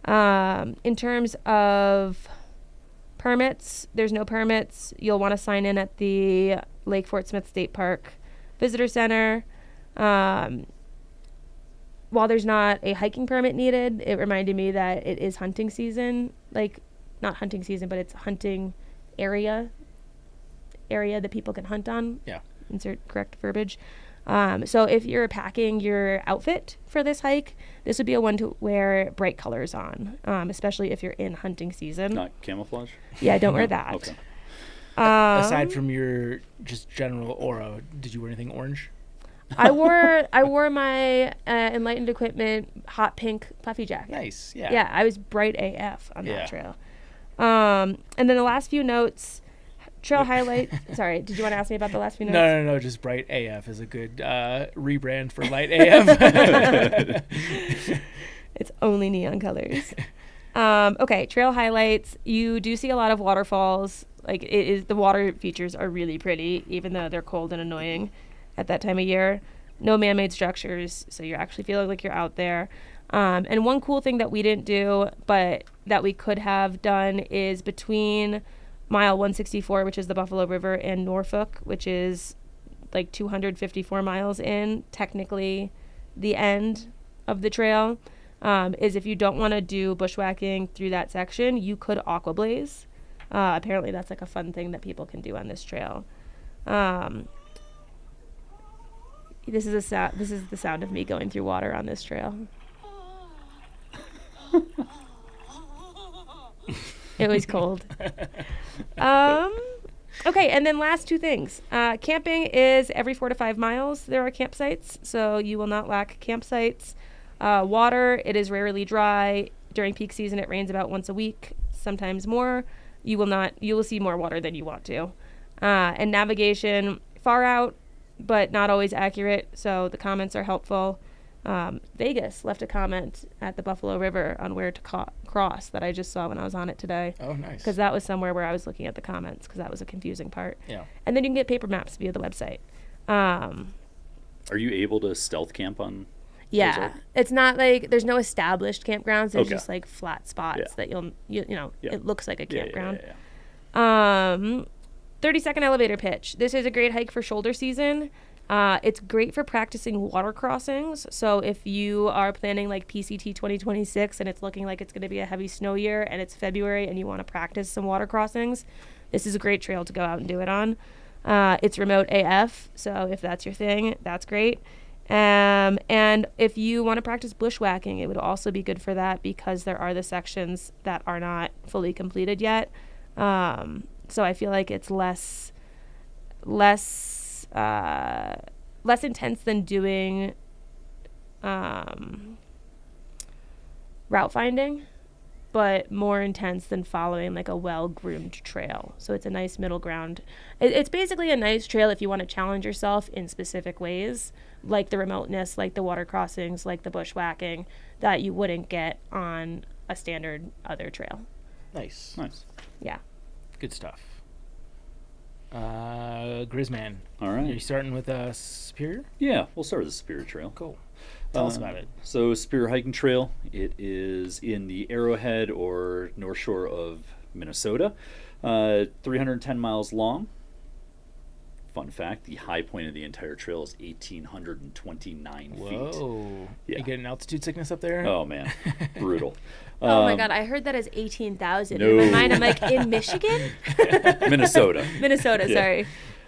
In terms of permits, there's no permits. You'll want to sign in at the Lake Fort Smith State Park Visitor Center. While there's not a hiking permit needed, it reminded me that it is hunting season. Like, not hunting season, but it's hunting area that people can hunt on. Yeah. Insert correct verbiage. So if you're packing your outfit for this hike, this would be a one to wear bright colors on, especially if you're in hunting season. Not camouflage? Yeah, don't wear that. Okay. Aside from your just general aura, did you wear anything orange? I wore my Enlightened Equipment hot pink puffy jacket. Nice, yeah. Yeah, I was bright AF on that trail. And then the last few notes, trail highlight. Sorry, did you want to ask me about the last few notes? No. Just bright AF is a good rebrand for light AF. It's only neon colors. Okay, trail highlights. You do see a lot of waterfalls. Like, the water features are really pretty, even though they're cold and annoying at that time of year. No man-made structures, so you're actually feeling like you're out there. And one cool thing that we didn't do, but that we could have done, is between mile 164, which is the Buffalo River, and Norfolk, which is like 254 miles in, technically the end of the trail, is if you don't want to do bushwhacking through that section, you could aquablaze. Apparently that's like a fun thing that people can do on this trail. This is the sound of me going through water on this trail. It was cold. Okay, and then last two things. Camping is every 4 to 5 miles there are campsites, so you will not lack campsites. Water, it is rarely dry. During peak season, it rains about once a week, sometimes more. You will see more water than you want to. And navigation, far out, but not always accurate, so the comments are helpful. Vegas left a comment at the Buffalo River on where to cross that I just saw when I was on it today. Oh, nice. Because that was somewhere where I was looking at the comments, because that was a confusing part. Yeah. And then you can get paper maps via the website. Are you able to stealth camp on Yeah. Ozark? It's not like there's no established campgrounds. There's Okay. just like flat spots that you know, Yeah. it looks like a campground. Yeah. 30-second elevator pitch. This is a great hike for shoulder season. It's great for practicing water crossings. So if you are planning like PCT 2026 and it's looking like it's going to be a heavy snow year and it's February and you want to practice some water crossings, this is a great trail to go out and do it on. It's remote AF, so if that's your thing, that's great. And if you want to practice bushwhacking, it would also be good for that because there are the sections that are not fully completed yet. So I feel like it's less intense than doing route finding, but more intense than following like a well-groomed trail. So it's a nice middle ground. It's basically a nice trail if you want to challenge yourself in specific ways, like the remoteness, like the water crossings, like the bushwhacking, that you wouldn't get on a standard other trail. Nice. Yeah. Good stuff. Grizzman. All right. Are you starting with Superior? Yeah, we'll start with the Superior Trail. Cool. Tell us about it. So Superior Hiking Trail, it is in the Arrowhead or North Shore of Minnesota, 310 miles long. Fun fact, the high point of the entire trail is 1,829 feet. Whoa. Yeah. You getting altitude sickness up there? Oh, man. Brutal. Oh my God, I heard that as 18,000. No. In my mind, I'm like, in Michigan? Minnesota. Minnesota, Yeah.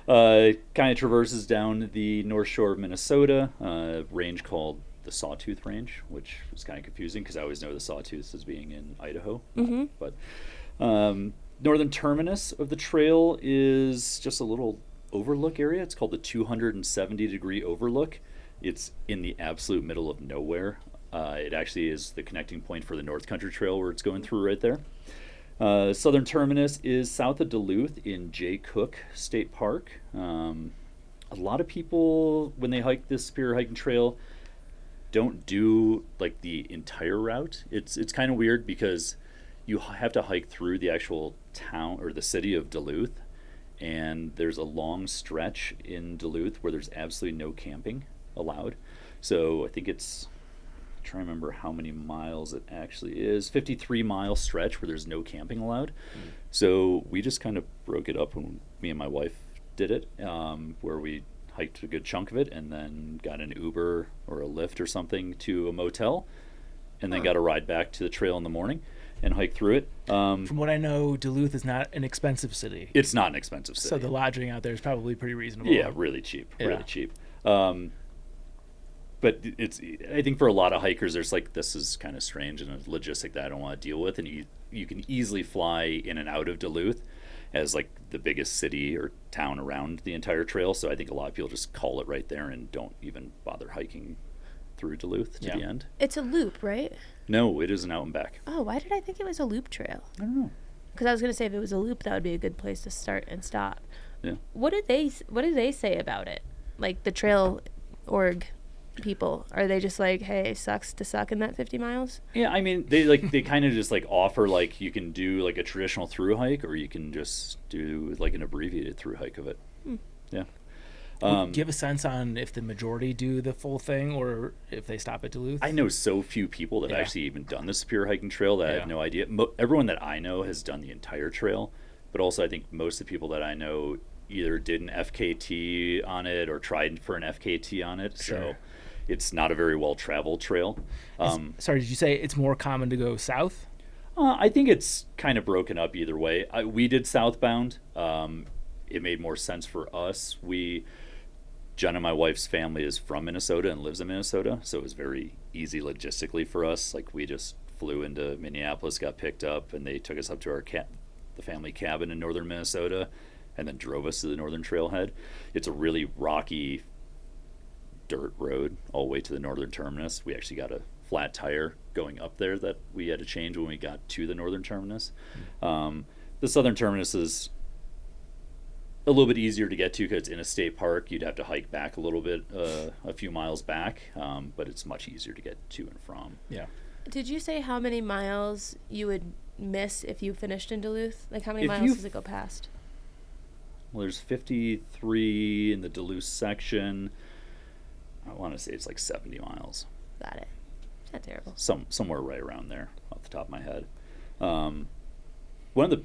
sorry. Kind of traverses down the North Shore of Minnesota, range called the Sawtooth Range, which was kind of confusing because I always know the Sawtooth as being in Idaho. Mm-hmm. But northern terminus of the trail is just a little overlook area. It's called the 270-degree overlook. It's in the absolute middle of nowhere. It actually is the connecting point for the North Country Trail where it's going through right there. Southern terminus is south of Duluth in Jay Cook State Park. A lot of people, when they hike this Superior Hiking Trail, don't do like the entire route. It's kind of weird because you have to hike through the actual town or the city of Duluth, and there's a long stretch in Duluth where there's absolutely no camping allowed. So I think it's, I'm trying to remember how many miles it actually is, 53-mile stretch where there's no camping allowed. So we just kind of broke it up when me and my wife did it, where we hiked a good chunk of it and then got an Uber or a Lyft or something to a motel and then got a ride back to the trail in the morning and hike through it. From what I know, Duluth is not an expensive city. It's not an expensive city. So the lodging out there is probably pretty reasonable. Yeah, really cheap. Yeah. Really cheap. But it's, I think for a lot of hikers, there's like, this is kind of strange and a logistic that I don't want to deal with. And you can easily fly in and out of Duluth as like the biggest city or town around the entire trail. So I think a lot of people just call it right there and don't even bother hiking through Duluth to the end. It's a loop, right? No, it is an out and back. Oh, why did I think it was a loop trail? I don't know. Because I was going to say if it was a loop, that would be a good place to start and stop. Yeah. What do they say about it? Like the trail org people, are they just like, hey, it sucks to suck in that 50 miles? Yeah, I mean, they kind of just like offer like you can do like a traditional through hike or you can just do like an abbreviated through hike of it. Yeah. Do you have a sense on if the majority do the full thing or if they stop at Duluth? I know so few people that have actually even done the Superior Hiking Trail that I have no idea. Everyone that I know has done the entire trail, but also I think most of the people that I know either did an FKT on it or tried for an FKT on it. Sure. So it's not a very well-traveled trail. Sorry, did you say it's more common to go south? I think it's kind of broken up either way. We did southbound. It made more sense for us. Jen and my wife's family is from Minnesota and lives in Minnesota, so it was very easy logistically for us. Like we just flew into Minneapolis, got picked up, and they took us up to our the family cabin in northern Minnesota, and then drove us to the northern trailhead. It's a really rocky dirt road all the way to the northern terminus. We actually got a flat tire going up there that we had to change when we got to the northern terminus. The southern terminus is a little bit easier to get to because it's in a state park. You'd have to hike back a little bit, a few miles back, but it's much easier to get to and from. Yeah. Did you say how many miles you would miss if you finished in Duluth? Like how many miles does it go past? Well, there's 53 in the Duluth section. I want to say it's like 70 miles. Got it. It's not terrible. Somewhere right around there off the top of my head. One of the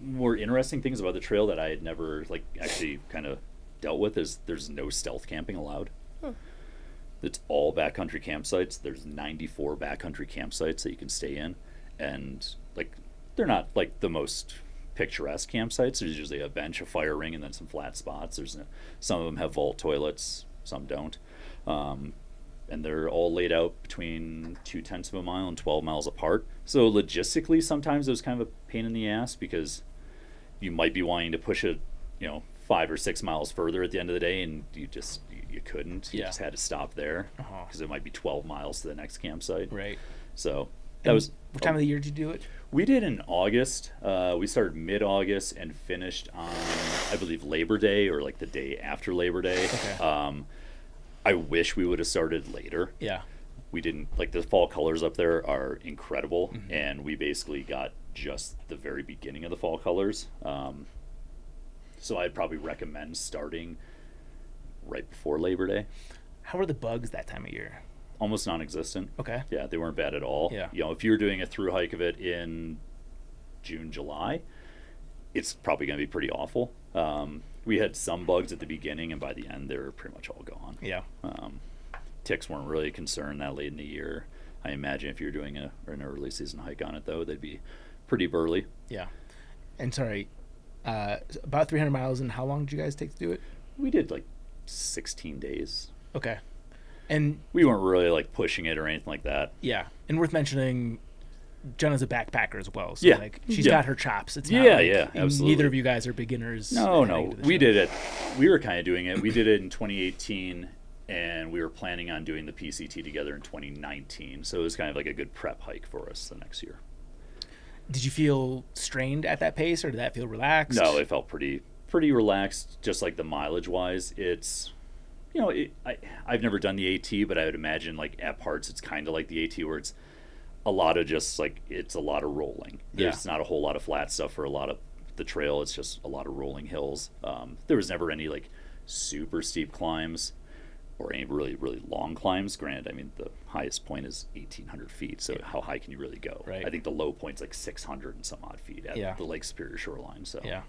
more interesting things about the trail that I had never like actually kind of dealt with is there's no stealth camping allowed. It's all backcountry campsites. There's 94 backcountry campsites that you can stay in, and like they're not like the most picturesque campsites. There's usually a bench, a fire ring, and then some flat spots. Some of them have vault toilets, some don't, and they're all laid out between 0.2 of a mile and 12 miles apart. So logistically, sometimes it was kind of a pain in the ass because you might be wanting to push it, 5 or 6 miles further at the end of the day, and you couldn't. You just had to stop there because it might be 12 miles to the next campsite. Right. So that was what time of the year did you do it? We did in August. We started mid-August and finished on, I believe, Labor Day or like the day after Labor Day. Okay. I wish we would have started later. Yeah. We didn't. Like, the fall colors up there are incredible, and we basically got just the very beginning of the fall colors. So I'd probably recommend starting right before Labor Day. How are the bugs that time of year? Almost non-existent. Okay. Yeah, they weren't bad at all. Yeah. If you're doing a through hike of it in June, July, it's probably going to be pretty awful. We had some bugs at the beginning, and by the end, they were pretty much all gone. Yeah. Ticks weren't really a concern that late in the year. I imagine if you're doing an early season hike on it, though, they'd be pretty burly. Yeah. And sorry, about 300 miles, and how long did you guys take to do it? We did like 16 days. Okay. And we weren't really like pushing it or anything like that. Yeah. And worth mentioning, Jenna's a backpacker as well. So she's got her chops. It's not absolutely. Neither of you guys are beginners. No. We did it. We were kind of doing it. We did it in 2018, and we were planning on doing the PCT together in 2019. So it was kind of like a good prep hike for us the next year. Did you feel strained at that pace, or did that feel relaxed? No, it felt pretty relaxed, just like the mileage-wise. It's, I've never done the AT, but I would imagine like at parts it's kind of like the AT where it's a lot of just like, it's a lot of rolling. There's not a whole lot of flat stuff for a lot of the trail. It's just a lot of rolling hills. There was never any like super steep climbs or any really, really long climbs. Granted, I mean, the highest point is 1,800 feet, so how high can you really go? Right. I think the low point's like 600 and some odd feet at the Lake Superior shoreline. So yeah.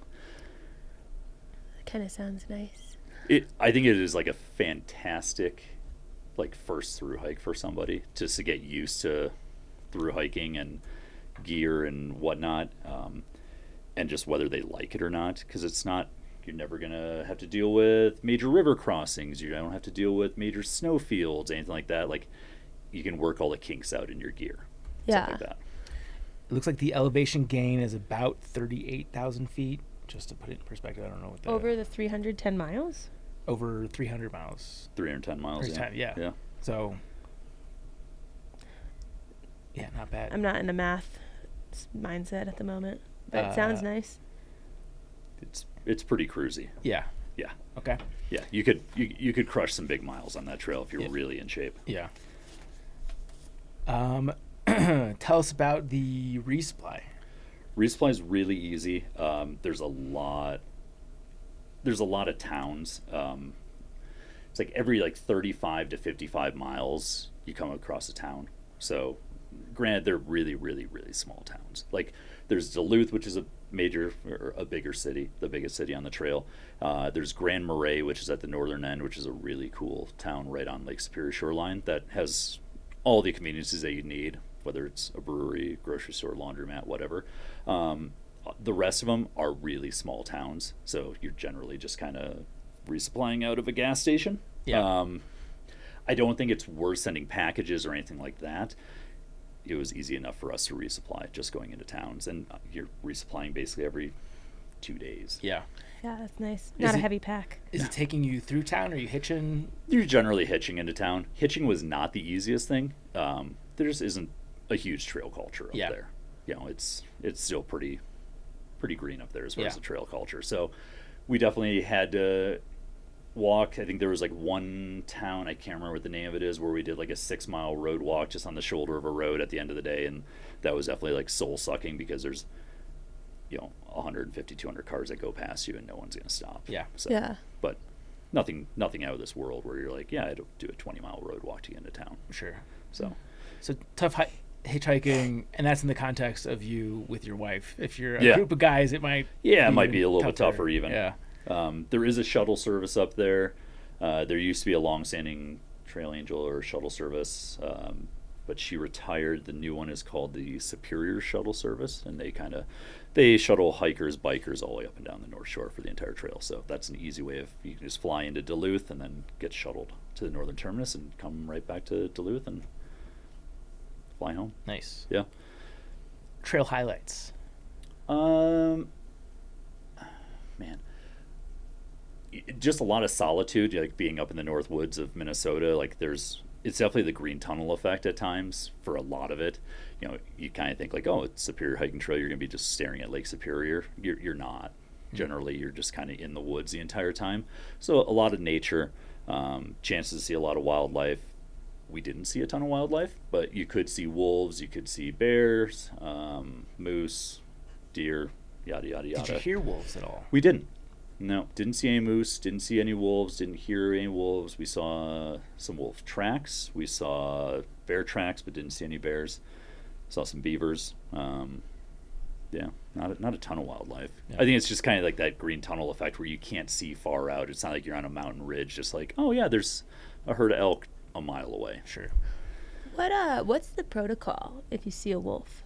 That kind of sounds nice. I think it is like a fantastic like first through hike for somebody just to get used to through hiking and gear and whatnot, and just whether they like it or not, because it's not, you're never gonna have to deal with major river crossings, you don't have to deal with major snow fields, anything like that. Like, you can work all the kinks out in your gear, stuff like that. It looks like the elevation gain is about 38,000 feet. Just to put it in perspective, I don't know what the... Over the 310 miles? Over 300 miles. 310 miles, yeah. So, yeah, not bad. I'm not in a math mindset at the moment, but it sounds nice. It's pretty cruisy. Yeah. Yeah. Okay. Yeah, you could crush some big miles on that trail if you're really in shape. Yeah. Tell us about the resupply. Resupply is really easy. There's a lot of towns. It's like every like 35 to 55 miles you come across a town. So granted, they're really, really, really small towns. Like, there's Duluth, which is a bigger city, the biggest city on the trail. There's Grand Marais, which is at the northern end, which is a really cool town right on Lake Superior shoreline that has all the conveniences that you need, whether it's a brewery, grocery store, laundromat, whatever. The rest of them are really small towns, so you're generally just kind of resupplying out of a gas station. Yeah. I don't think it's worth sending packages or anything like that. It was easy enough for us to resupply just going into towns, and you're resupplying basically every 2 days. Yeah. Yeah, that's nice. Not a heavy pack. Is it taking you through town? Are you hitching? You're generally hitching into town. Hitching was not the easiest thing. There just isn't a huge trail culture up there. It's still pretty green up there as far as the trail culture. So we definitely had to walk. I think there was like one town, I can't remember what the name of it is, where we did like a 6-mile road walk just on the shoulder of a road at the end of the day, and that was definitely like soul sucking because there's 150, 200 cars that go past you and no one's gonna stop. But nothing out of this world where you're like, I'd do a 20-mile road walk to get into town. Sure. So tough hitchhiking, and that's in the context of you with your wife. If you're a group of guys, it might it might be a little bit tougher even. There is a shuttle service up there. There used to be a long-standing Trail Angel or shuttle service, but she retired. The new one is called the Superior Shuttle Service, and they shuttle hikers, bikers all the way up and down the North Shore for the entire trail. So that's an easy way of, you can just fly into Duluth and then get shuttled to the northern terminus and come right back to Duluth and fly home. Nice. Yeah. Trail highlights. Man, just a lot of solitude, like being up in the north woods of Minnesota. Like it's definitely the green tunnel effect at times for a lot of it. You know, you kind of think like, oh, it's Superior Hiking Trail, you're going to be just staring at Lake Superior. You're not. Generally, you're just kind of in the woods the entire time. So a lot of nature, chances to see a lot of wildlife. We didn't see a ton of wildlife, but you could see wolves, you could see bears, moose, deer, yada, yada, yada. Did you hear wolves at all? We didn't. No, didn't see any moose, didn't see any wolves, didn't hear any wolves. We saw some wolf tracks. We saw bear tracks, but didn't see any bears. Saw some beavers. Yeah, not a ton of wildlife. Yeah. I think it's just kind of like that green tunnel effect where you can't see far out. It's not like you're on a mountain ridge, just like, oh yeah, there's a herd of elk a mile away. Sure. What's the protocol if you see a wolf?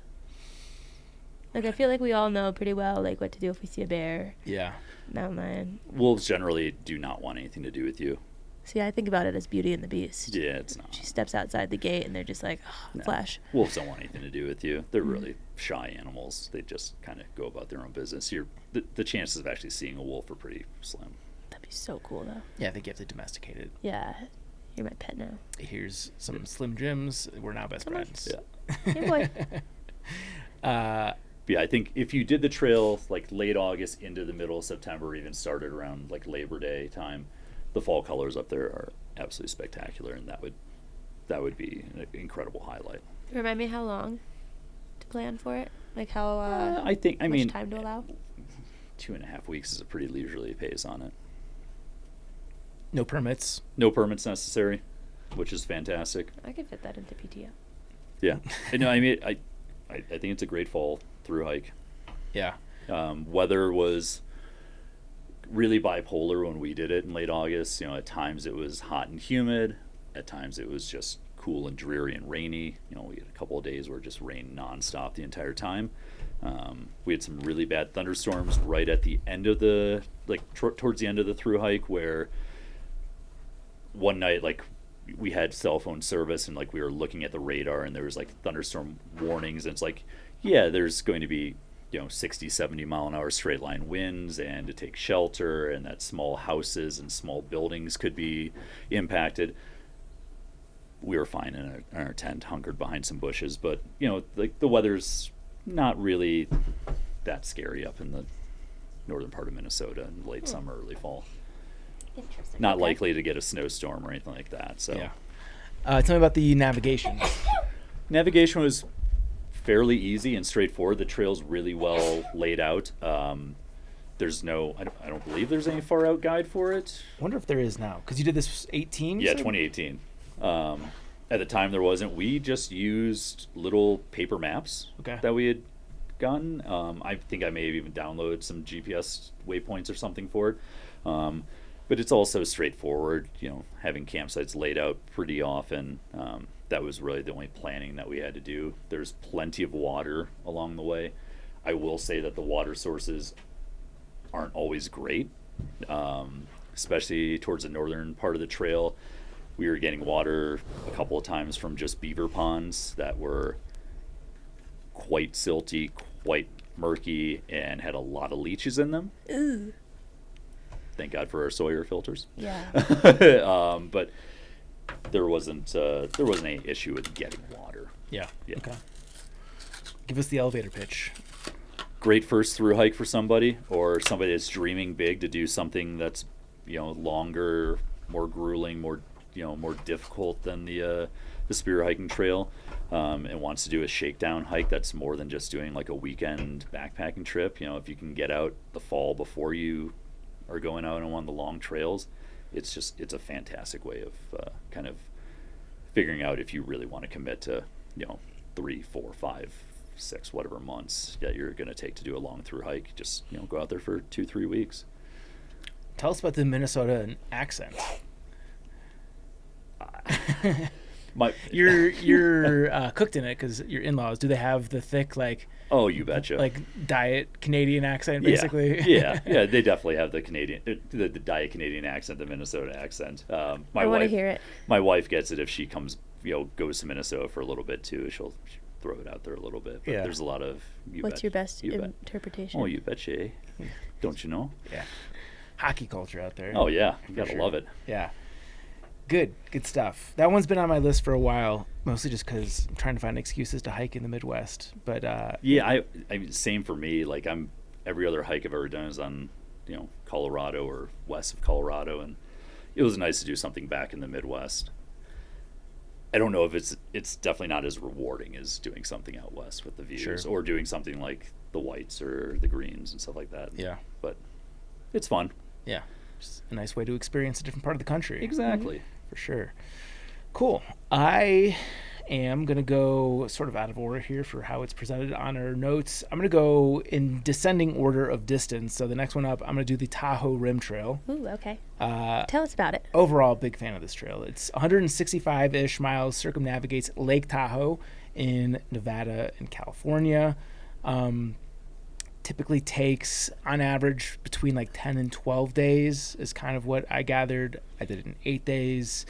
Like, I feel like we all know pretty well, like, what to do if we see a bear. Yeah. Mountain lion. Wolves generally do not want anything to do with you. See, I think about it as Beauty and the Beast. Yeah, it's not. She steps outside the gate, and they're just like, oh, No. flash. Wolves don't want anything to do with you. They're really shy animals. They just kind of go about their own business. The chances of actually seeing a wolf are pretty slim. That'd be so cool, though. Yeah, I think you have to domesticate it. Yeah. You're my pet now. Here's some Slim Jims. We're now best friends. Yeah. Hey, boy. Yeah, I think if you did the trail like late August into the middle of September, or even started around like Labor Day time, the fall colors up there are absolutely spectacular, and that would be an incredible highlight. Remind me how long to plan for it? Like how I mean, much time to allow? 2.5 weeks is a pretty leisurely pace on it. No permits. No permits necessary, which is fantastic. I could fit that into PTO. Yeah, no, I mean, I think it's a great fall through hike. Yeah. Weather was really bipolar when we did it in late August. You know, at times it was hot and humid. At times it was just cool and dreary and rainy. You know, we had a couple of days where it just rained nonstop the entire time. We had some really bad thunderstorms right at the end of the, towards the end of the through hike, where one night, like, we had cell phone service and like we were looking at the radar and there was like thunderstorm warnings, and it's like, yeah, there's going to be, 60, 70 mile an hour straight line winds, and to take shelter, and that small houses and small buildings could be impacted. We were fine in our tent, hunkered behind some bushes, but like the weather's not really that scary up in the northern part of Minnesota in late summer, early fall. Interesting. Not Okay. likely to get a snowstorm or anything like that. So yeah. Tell me about the navigation. Navigation was fairly easy and straightforward. The trail's really well laid out. There's no, I don't believe there's any far out guide for it. I wonder if there is now, because you did this 18. Yeah, 2018. At the time there wasn't. We just used little paper maps that we had gotten. I think I may have even downloaded some GPS waypoints or something for it. But it's also straightforward, having campsites laid out pretty often. That was really the only planning that we had to do. There's plenty of water along the way. I will say that the water sources aren't always great, especially towards the northern part of the trail. We were getting water a couple of times from just beaver ponds that were quite silty, quite murky, and had a lot of leeches in them. Ooh. Thank God for our Sawyer filters. Yeah. But there wasn't any issue with getting water. Yeah. Yeah. Okay. Give us the elevator pitch. Great first through hike for somebody, or somebody that's dreaming big to do something that's longer, more grueling, more difficult than the spear hiking trail, and wants to do a shakedown hike that's more than just doing like a weekend backpacking trip. If you can get out the fall before you are going out on one of the long trails, it's a fantastic way of kind of figuring out if you really want to commit to 3, 4, 5, 6 whatever months that you're going to take to do a long through hike. Just go out there for 2-3 weeks. Tell us about the Minnesota accent. You're cooked in it because your in-laws, do they have the thick, like, oh, you betcha, like diet Canadian accent, basically? Yeah, they definitely have the Canadian, the diet Canadian accent, the Minnesota accent. I want to hear it. My wife gets it if she comes, goes to Minnesota for a little bit too. She'll throw it out there a little bit. But there's a lot of. What's your best interpretation? Oh, you betcha. Don't you know? Yeah. Hockey culture out there. Oh yeah, you gotta love it. Yeah. Good stuff. That one's been on my list for a while, mostly just because I'm trying to find excuses to hike in the Midwest. But yeah, I mean, same for me. Like every other hike I've ever done is on, Colorado or west of Colorado, and it was nice to do something back in the Midwest. I don't know if it's definitely not as rewarding as doing something out west with the views, or doing something like the whites or the greens and stuff like that. Yeah, but it's fun. Yeah, just a nice way to experience a different part of the country. Exactly. Mm-hmm. For sure. Cool. I am going to go sort of out of order here for how it's presented on our notes. I'm going to go in descending order of distance. So the next one up, I'm going to do the Tahoe Rim Trail. Ooh, okay. Tell us about it. Overall, big fan of this trail. It's 165-ish miles, circumnavigates Lake Tahoe in Nevada and California. Typically takes, on average, between like 10 and 12 days is kind of what I gathered. I did it in 8 days.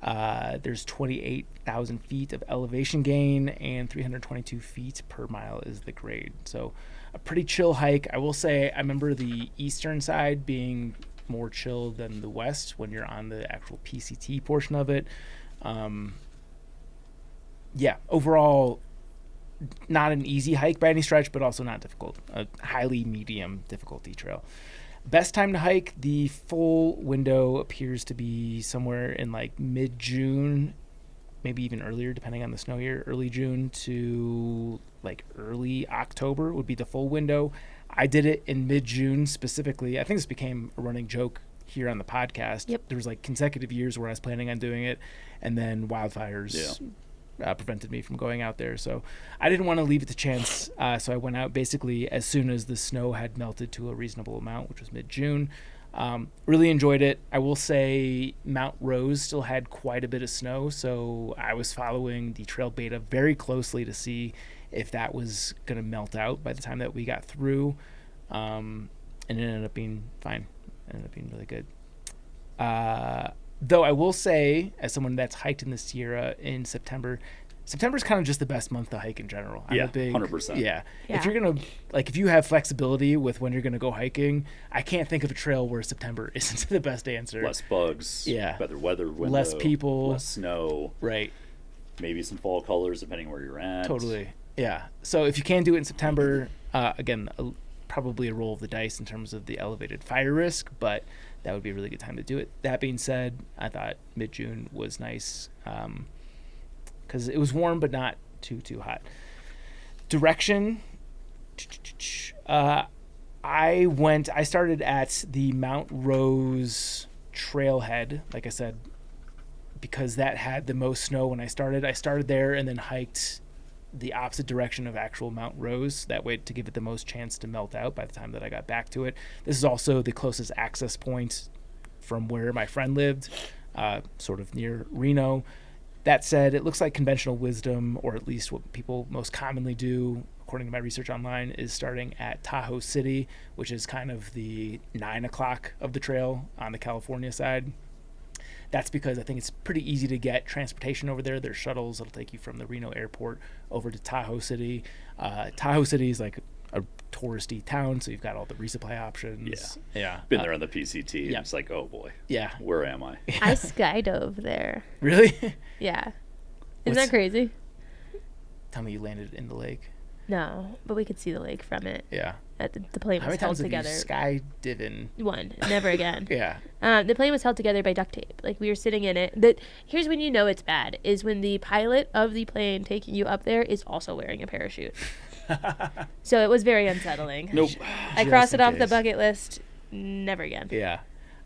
There's 28,000 feet of elevation gain, and 322 feet per mile is the grade. So a pretty chill hike. I will say I remember the eastern side being more chill than the west when you're on the actual PCT portion of it. Yeah, overall, not an easy hike by any stretch, but also not difficult. A highly medium difficulty trail. Best time to hike, the full window appears to be somewhere in like mid-June, maybe even earlier depending on the snow year. Early June to like early October would be the full window. I did it in mid-June specifically. I think this became a running joke here on the podcast. Yep. There was like consecutive years where I was planning on doing it, and then wildfires prevented me from going out there. So I didn't want to leave it to chance. So I went out basically as soon as the snow had melted to a reasonable amount, which was mid-June. Really enjoyed it. I will say Mount Rose still had quite a bit of snow, so I was following the trail beta very closely to see if that was going to melt out by the time that we got through. And it ended up being fine. It ended up being really good. Though I will say, as someone that's hiked in the Sierra in September's kind of just the best month to hike in general. I'm 100%. Yeah. If you're going to, like, if you have flexibility with when you're going to go hiking, I can't think of a trail where September isn't the best answer. Less bugs. Yeah. Better weather window. Less people. Less snow. Right. Maybe some fall colors depending where you're at. Totally. Yeah. So if you can do it in September, again, probably a roll of the dice in terms of the elevated fire risk, but that would be a really good time to do it. That being said, I thought mid-June was nice because it was warm but not too hot. Direction, I started at the Mount Rose trailhead, like I said, because that had the most snow when I started. I started there and then hiked the opposite direction of actual Mount Rose, that way to give it the most chance to melt out by the time that I got back to it. This is also the closest access point from where my friend lived, sort of near Reno. That said, it looks like conventional wisdom, or at least what people most commonly do, according to my research online, is starting at Tahoe City, which is kind of the 9 o'clock of the trail on the California side. That's because I think it's pretty easy to get transportation over there. There's shuttles that'll take you from the Reno airport over to Tahoe City. Tahoe City is like a touristy town, so you've got all the resupply options. Yeah. Been there on the PCT. Yeah. It's like, oh boy. Yeah. Where am I? I skydove there. Really? Yeah. Isn't that crazy? Tell me you landed in the lake. No, but we could see the lake from it. Yeah. The plane was held together. How many times have you skydiving? One. Never again. Yeah. The plane was held together by duct tape. Like, we were sitting in it. Here's when you know it's bad, is when the pilot of the plane taking you up there is also wearing a parachute. So it was very unsettling. Nope. I crossed it off the bucket list. Never again. Yeah.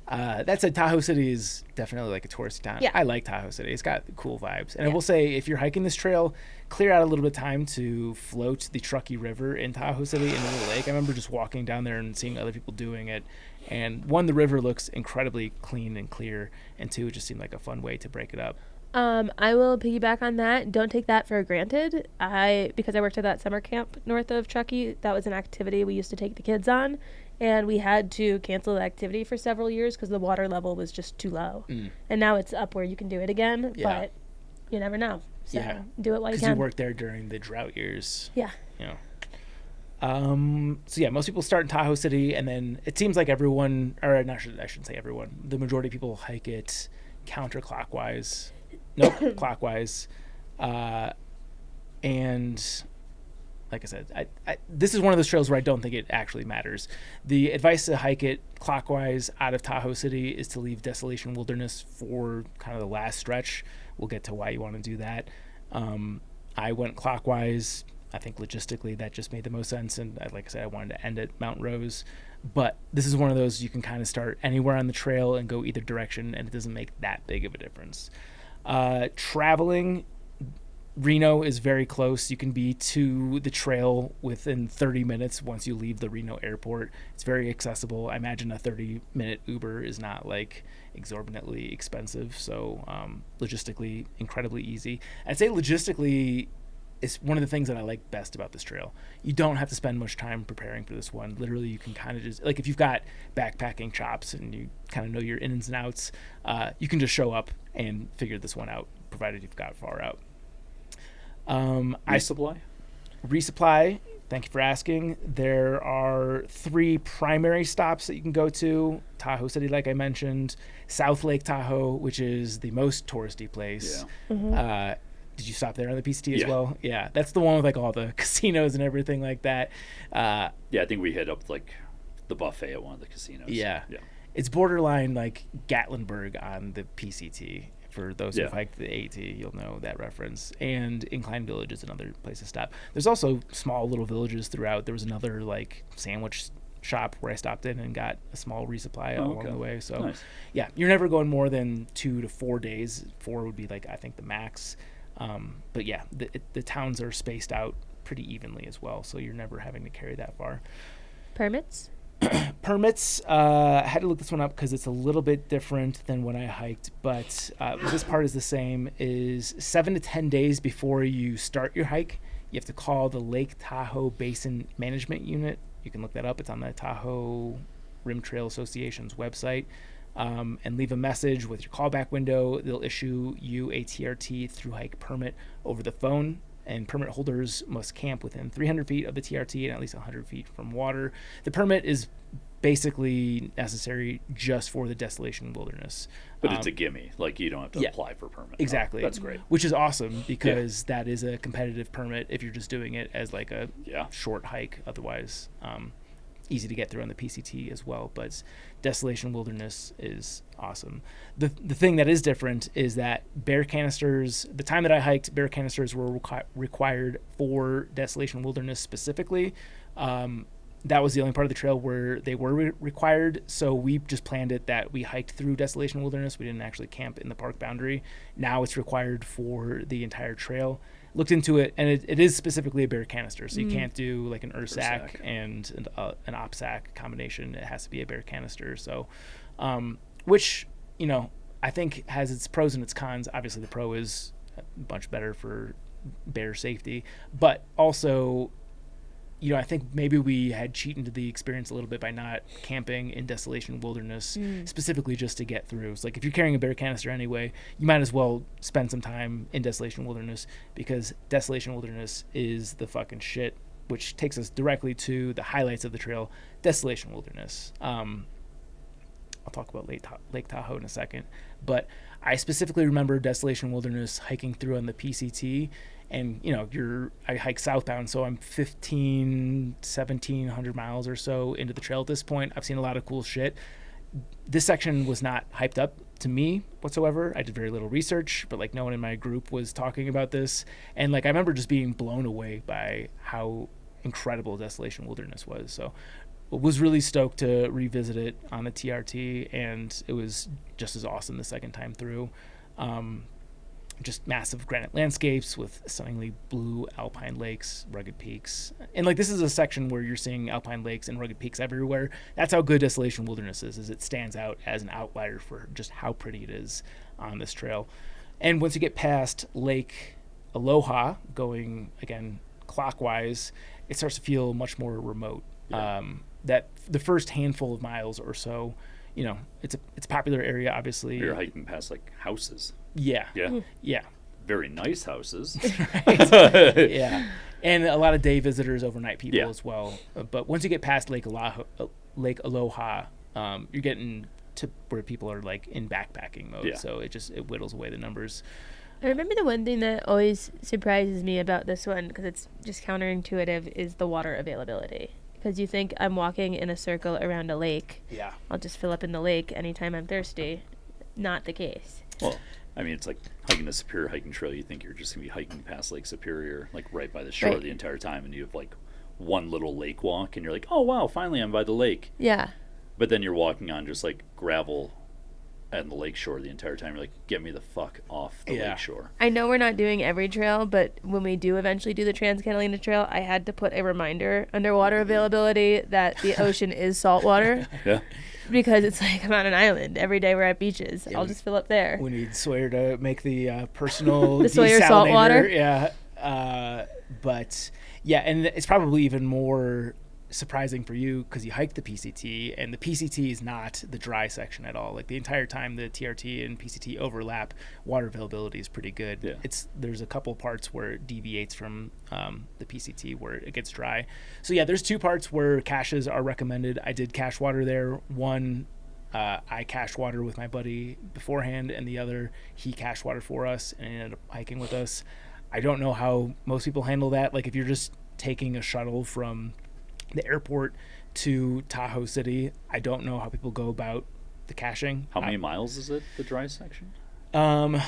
That said, Tahoe City is definitely like a tourist town. Yeah. I like Tahoe City. It's got cool vibes. And I Yeah. will say, if you're hiking this trail, clear out a little bit of time to float the Truckee River in Tahoe City into the lake. I remember just walking down there and seeing other people doing it And one, the river looks incredibly clean and clear, and two, it just seemed like a fun way to break it up. I will piggyback on that. Don't take that for granted. Because I worked at that summer camp north of Truckee, that was an activity we used to take the kids on, and we had to cancel the activity for several years because the water level was just too low. And now it's up where you can do it again, but you never know. So do it while you can. Because you worked there during the drought years. Yeah. You know. So yeah, most people start in Tahoe City, and then it seems like everyone, or I shouldn't say everyone, the majority of people hike it counterclockwise. Nope, clockwise. And like I said, this is one of those trails where I don't think it actually matters. The advice to hike it clockwise out of Tahoe City is to leave Desolation Wilderness for kind of the last stretch. We'll get to why you want to do that. I went clockwise. I think logistically that just made the most sense. And like I said, I wanted to end at Mount Rose. But this is one of those you can kind of start anywhere on the trail and go either direction, and it doesn't make that big of a difference. Traveling, Reno is very close. You can be to the trail within 30 minutes once you leave the Reno airport. It's very accessible. I imagine a 30-minute Uber is not like exorbitantly expensive. So logistically, incredibly easy. I'd say logistically, it's one of the things that I like best about this trail. You don't have to spend much time preparing for this one. Literally, you can kind of just, like if you've got backpacking chops and you kind of know your ins and outs, you can just show up and figure this one out, provided you've got far out. Resupply, thank you for asking. There are 3 primary stops that you can go to. Tahoe City, like I mentioned. South Lake Tahoe, which is the most touristy place. Yeah. Mm-hmm. Did you stop there on the PCT as well? Yeah, that's the one with like all the casinos and everything like that. I think we hit up like the buffet at one of the casinos. Yeah. It's borderline like Gatlinburg on the PCT. For those who've hiked the AT, you'll know that reference. And Incline Village is another place to stop. There's also small little villages throughout. There was another like sandwich shop where I stopped in and got a small resupply along the way. So yeah, you're never going more than 2 to 4 days. 4 would be like I think the max. But yeah, the towns are spaced out pretty evenly as well, so you're never having to carry that far. Permits? Permits, I had to look this one up because it's a little bit different than when I hiked, but this part is the same, is 7 to 10 days before you start your hike, you have to call the Lake Tahoe Basin Management Unit. You can look that up. It's on the Tahoe Rim Trail Association's website. And leave a message with your callback window. They'll issue you a TRT Thru-Hike permit over the phone, and permit holders must camp within 300 feet of the TRT and at least 100 feet from water. The permit is basically necessary just for the Desolation Wilderness. But it's a gimme. Like, you don't have to apply for a permit. Exactly. That's great. Which is awesome because that is a competitive permit if you're just doing it as like a short hike. Otherwise, easy to get through on the PCT as well, but Desolation Wilderness is awesome. The thing that is different is that bear canisters, the time that I hiked, bear canisters were required for Desolation Wilderness specifically. That was the only part of the trail where they were required, so we just planned it that we hiked through Desolation Wilderness. We didn't actually camp in the park boundary. Now it's required for the entire trail. Looked into it, and it is specifically a bear canister, so you can't do like an Ursack and an OPSAC combination. It has to be a bear canister. So, which, you know, I think has its pros and its cons. Obviously, the pro is much better for bear safety, but also, you know, I think maybe we had cheated into the experience a little bit by not camping in Desolation Wilderness specifically just to get through. So, like, if you're carrying a bear canister anyway, you might as well spend some time in Desolation Wilderness, because Desolation Wilderness is the fucking shit, which takes us directly to the highlights of the trail, Desolation Wilderness. I'll talk about Lake Tahoe in a second, but I specifically remember Desolation Wilderness hiking through on the PCT. And, you know, I hike southbound, so I'm 1,700 miles or so into the trail at this point. I've seen a lot of cool shit. This section was not hyped up to me whatsoever. I did very little research, but, like, no one in my group was talking about this. And, like, I remember just being blown away by how incredible Desolation Wilderness was. So I was really stoked to revisit it on the TRT, and it was just as awesome the second time through. just massive granite landscapes with stunningly blue alpine lakes, rugged peaks. And like this is a section where you're seeing alpine lakes and rugged peaks everywhere. That's how good Desolation Wilderness is it stands out as an outlier for just how pretty it is on this trail. And once you get past Lake Aloha, going again clockwise, it starts to feel much more remote. Yeah. That the first handful of miles or so, it's a popular area, obviously. You're hiking past like houses. Yeah. Yeah. Very nice houses. Right. Yeah. And a lot of day visitors, overnight people Yeah. as well. But once you get past Lake Aloha, you're getting to where people are like in backpacking mode. Yeah. So it whittles away the numbers. I remember the one thing that always surprises me about this one, because it's just counterintuitive, is the water availability. Because you think I'm walking in a circle around a lake. Yeah. I'll just fill up in the lake anytime I'm thirsty. Not the case. Well, I mean, it's like hiking the Superior Hiking Trail. You think you're just going to be hiking past Lake Superior, like right by the shore Right. the entire time, and you have like one little lake walk, and you're like, oh, wow, finally I'm by the lake. Yeah. But then you're walking on just like gravel and the lake shore the entire time. You're like, get me the fuck off the Yeah. lake shore. I know we're not doing every trail, but when we do eventually do the Trans-Catalina Trail, I had to put a reminder under water availability that the ocean is salt water. Yeah. Because it's like I'm on an island. Every day we're at beaches. Yeah, I'll just fill up there. We need Sawyer to make the personal The Sawyer salt desalinator. water? Yeah. But yeah, and it's probably even more surprising for you because you hike the PCT, and the PCT is not the dry section at all. Like the entire time the TRT and PCT overlap, water availability is pretty good. Yeah. There's a couple parts where it deviates from the PCT where it gets dry. So yeah, there's two parts where caches are recommended. I did cache water there. One, I cached water with my buddy beforehand, and the other, he cached water for us and ended up hiking with us. I don't know how most people handle that. Like if you're just taking a shuttle from the airport to Tahoe City, I don't know how people go about the caching. How many miles is it, the dry section? I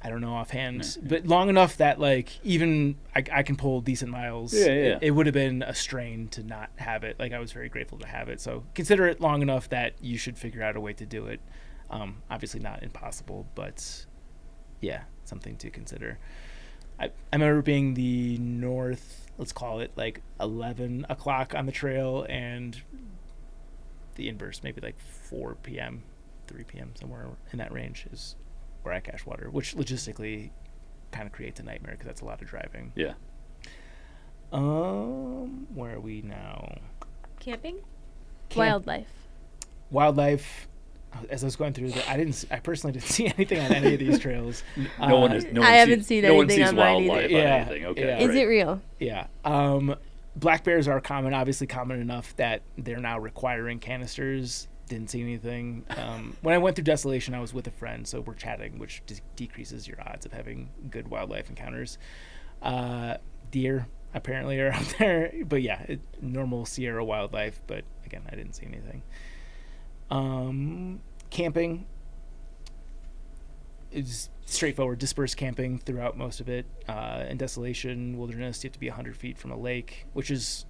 don't know offhand, but long enough that like even I can pull decent miles. Yeah. It would have been a strain to not have it. Like I was very grateful to have it. So consider it long enough that you should figure out a way to do it. Obviously not impossible, but yeah, something to consider. I remember being the north, let's call it like 11 o'clock on the trail, and the inverse, maybe like 4 p.m., 3 p.m., somewhere in that range is where I cache water, which logistically kind of creates a nightmare because that's a lot of driving. Yeah. Where are we now? Camping? Wildlife. Wildlife. As I was going through, I personally didn't see anything on any of these trails. No one I haven't seen no one anything sees on mine wildlife either. on Yeah, anything. Okay. yeah. Is right. it real? Yeah. Black bears are common, obviously common enough that they're now requiring canisters. Didn't see anything. When I went through Desolation, I was with a friend, so we're chatting, which decreases your odds of having good wildlife encounters. Deer apparently are out there, but yeah, normal Sierra wildlife, but again, I didn't see anything. Camping is straightforward, dispersed camping throughout most of it. In Desolation Wilderness, you have to be 100 feet from a lake, which is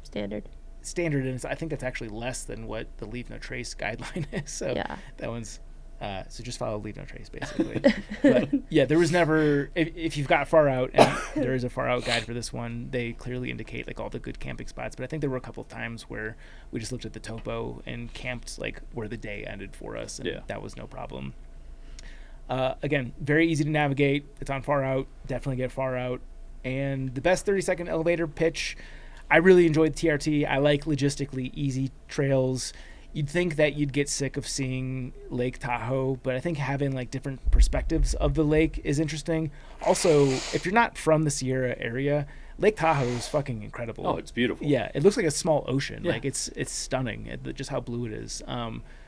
Standard. standard, and I think that's actually less than what the Leave No Trace guideline is. So Yeah. that one's so just follow Leave No Trace basically. But yeah, there was never, if you've got far out, and there is a far out guide for this one, they clearly indicate like all the good camping spots. But I think there were a couple of times where we just looked at the topo and camped like where the day ended for us, and that was no problem. Again, very easy to navigate. It's on far out. Definitely get far out. And the best 30-second elevator pitch, I really enjoyed TRT. I like logistically easy trails. You'd think that you'd get sick of seeing Lake Tahoe, but I think having like different perspectives of the lake is interesting. Also, if you're not from the Sierra area, Lake Tahoe is fucking incredible. Oh, it's beautiful. Yeah, it looks like a small ocean. Yeah. Like it's stunning, just how blue it is.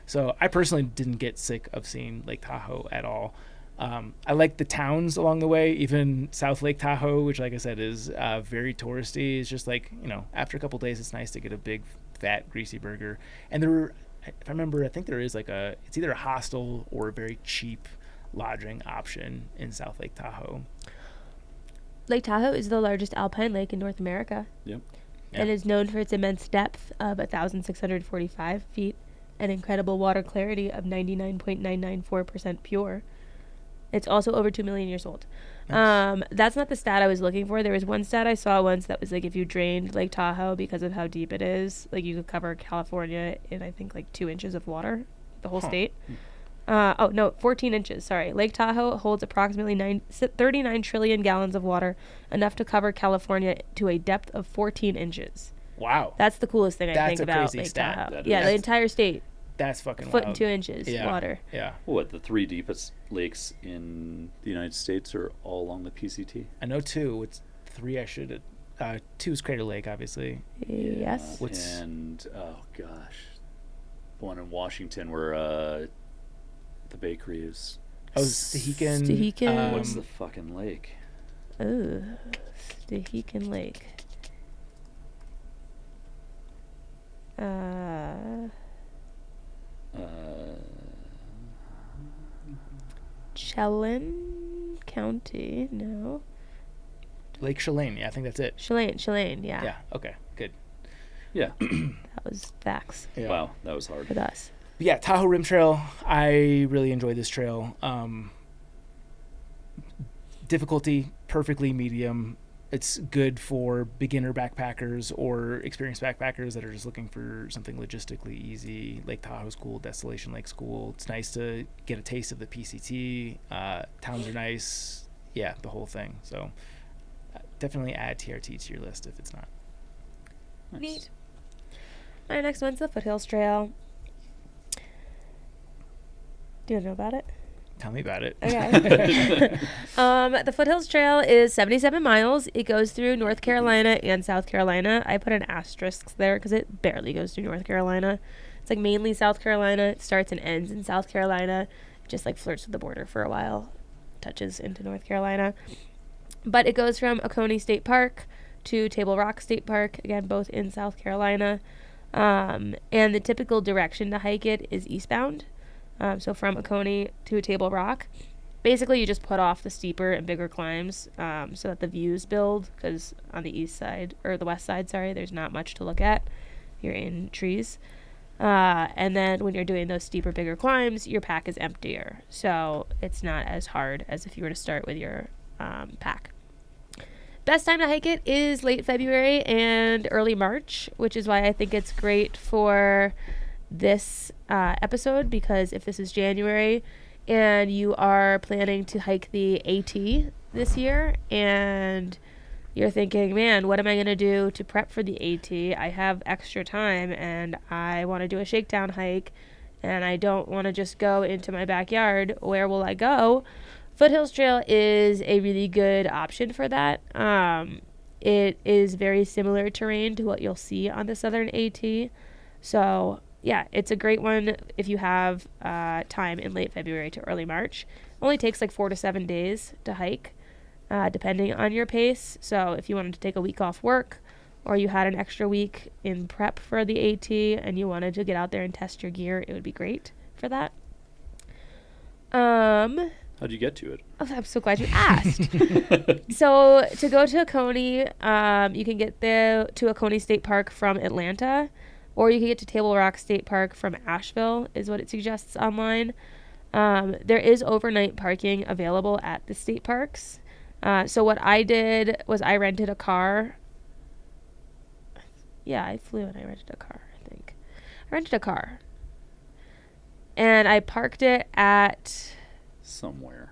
So I personally didn't get sick of seeing Lake Tahoe at all. I like the towns along the way, even South Lake Tahoe, which, like I said, is very touristy. It's just like, after a couple days, it's nice to get a big, fat, greasy burger. And if I remember, I think there is it's either a hostel or a very cheap lodging option in South Lake Tahoe. Lake Tahoe is the largest alpine lake in North America. Yep. And is known for its immense depth of 1,645 feet and incredible water clarity of 99.994% pure. It's also over 2 million years old. Nice. That's not the stat I was looking for. There was one stat I saw once that was like if you drained Lake Tahoe because of how deep it is, like you could cover California in I think like 2 inches of water, the whole state. 14 inches. Sorry. Lake Tahoe holds approximately 39 trillion gallons of water, enough to cover California to a depth of 14 inches. Wow. That's the coolest thing I That's think a about crazy Lake stat. Tahoe. That Yeah, is. the entire state, That's fucking foot wild. and 2 inches water. Yeah. What, the 3 deepest lakes in the United States are all along the PCT? I know 2. It's 3 I should have. 2 is Crater Lake, obviously. Yes. What's- And, oh gosh, the one in Washington where the bakery is. Oh, Stehekin. Stehekin. What's the fucking lake? Ooh, Stehekin Lake. Chelan County. No. Lake Chelan. Yeah, I think that's it. Chelan. Yeah. Yeah. Okay. Good. Yeah. That was facts Yeah. Wow, that was hard. with us. Yeah, Tahoe Rim Trail. I really enjoyed this trail. Difficulty, perfectly medium. It's good for beginner backpackers or experienced backpackers that are just looking for something logistically easy. Lake Tahoe's cool, Desolation Lake's cool. It's nice to get a taste of the PCT. Towns are nice. Yeah, the whole thing. So definitely add TRT to your list if it's not. Nice. Neat. Our next one's the Foothills Trail. Do you know about it? Tell me about it. Okay. The Foothills Trail is 77 miles. It goes through North Carolina and South Carolina. I put an asterisk there because it barely goes through North Carolina. It's like mainly South Carolina. It starts and ends in South Carolina. It just like flirts with the border for a while. Touches into North Carolina. But it goes from Oconee State Park to Table Rock State Park. Again, both in South Carolina. And the typical direction to hike it is eastbound. So from Oconee to Table Rock, basically you just put off the steeper and bigger climbs so that the views build, because on the east side, or the west side, sorry, there's not much to look at. You're in trees. And then when you're doing those steeper, bigger climbs, your pack is emptier. So it's not as hard as if you were to start with your pack. Best time to hike it is late February and early March, which is why I think it's great for this episode, because if this is January and you are planning to hike the AT this year and you're thinking, man, what am I going to do to prep for the AT? I have extra time and I want to do a shakedown hike and I don't want to just go into my backyard. Where will I go? Foothills Trail is a really good option for that. It is very similar terrain to what you'll see on the Southern AT. So yeah, it's a great one if you have time in late February to early March. Only takes like 4 to 7 days to hike, depending on your pace. So if you wanted to take a week off work, or you had an extra week in prep for the AT and you wanted to get out there and test your gear, it would be great for that. How'd you get to it? Oh, I'm so glad you asked. So to go to Oconee, you can get there to Oconee State Park from Atlanta, or you can get to Table Rock State Park from Asheville, is what it suggests online. There is overnight parking available at the state parks. So what I did was I rented a car. Yeah, I flew and I rented a car, I think. I rented a car. And I parked it at Somewhere.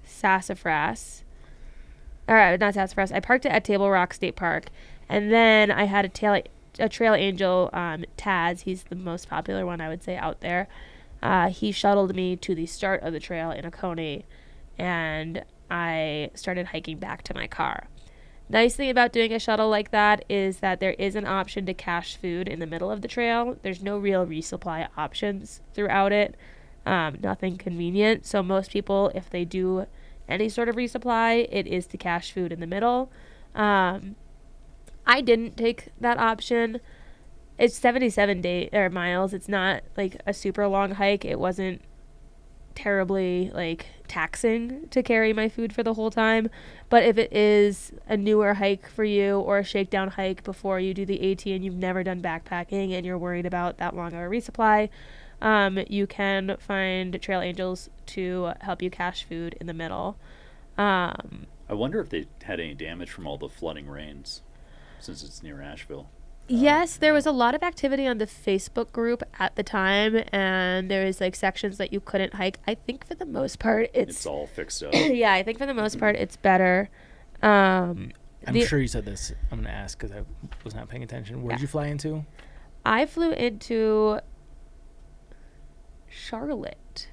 Sassafras. All right, not Sassafras. I parked it at Table Rock State Park. And then I had a Trail Angel, Taz. He's the most popular one, I would say, out there. He shuttled me to the start of the trail in Oconee, and I started hiking back to my car. Nice thing about doing a shuttle like that is that there is an option to cache food in the middle of the trail. There's no real resupply options throughout it. Nothing convenient. So most people, if they do any sort of resupply, it is to cache food in the middle. I didn't take that option. It's 77 miles. It's not like a super long hike. It wasn't terribly like taxing to carry my food for the whole time. But if it is a newer hike for you, or a shakedown hike before you do the AT and you've never done backpacking and you're worried about that long of a resupply, you can find trail angels to help you cache food in the middle. I wonder if they had any damage from all the flooding rains, since it's near Asheville. Yes, there was a lot of activity on the Facebook group at the time, and there was like sections that you couldn't hike. I think for the most part, It's all fixed up. yeah, I think for the most part, it's better. I'm sure you said this. I'm going to ask because I was not paying attention. Where did you fly into? I flew into Charlotte,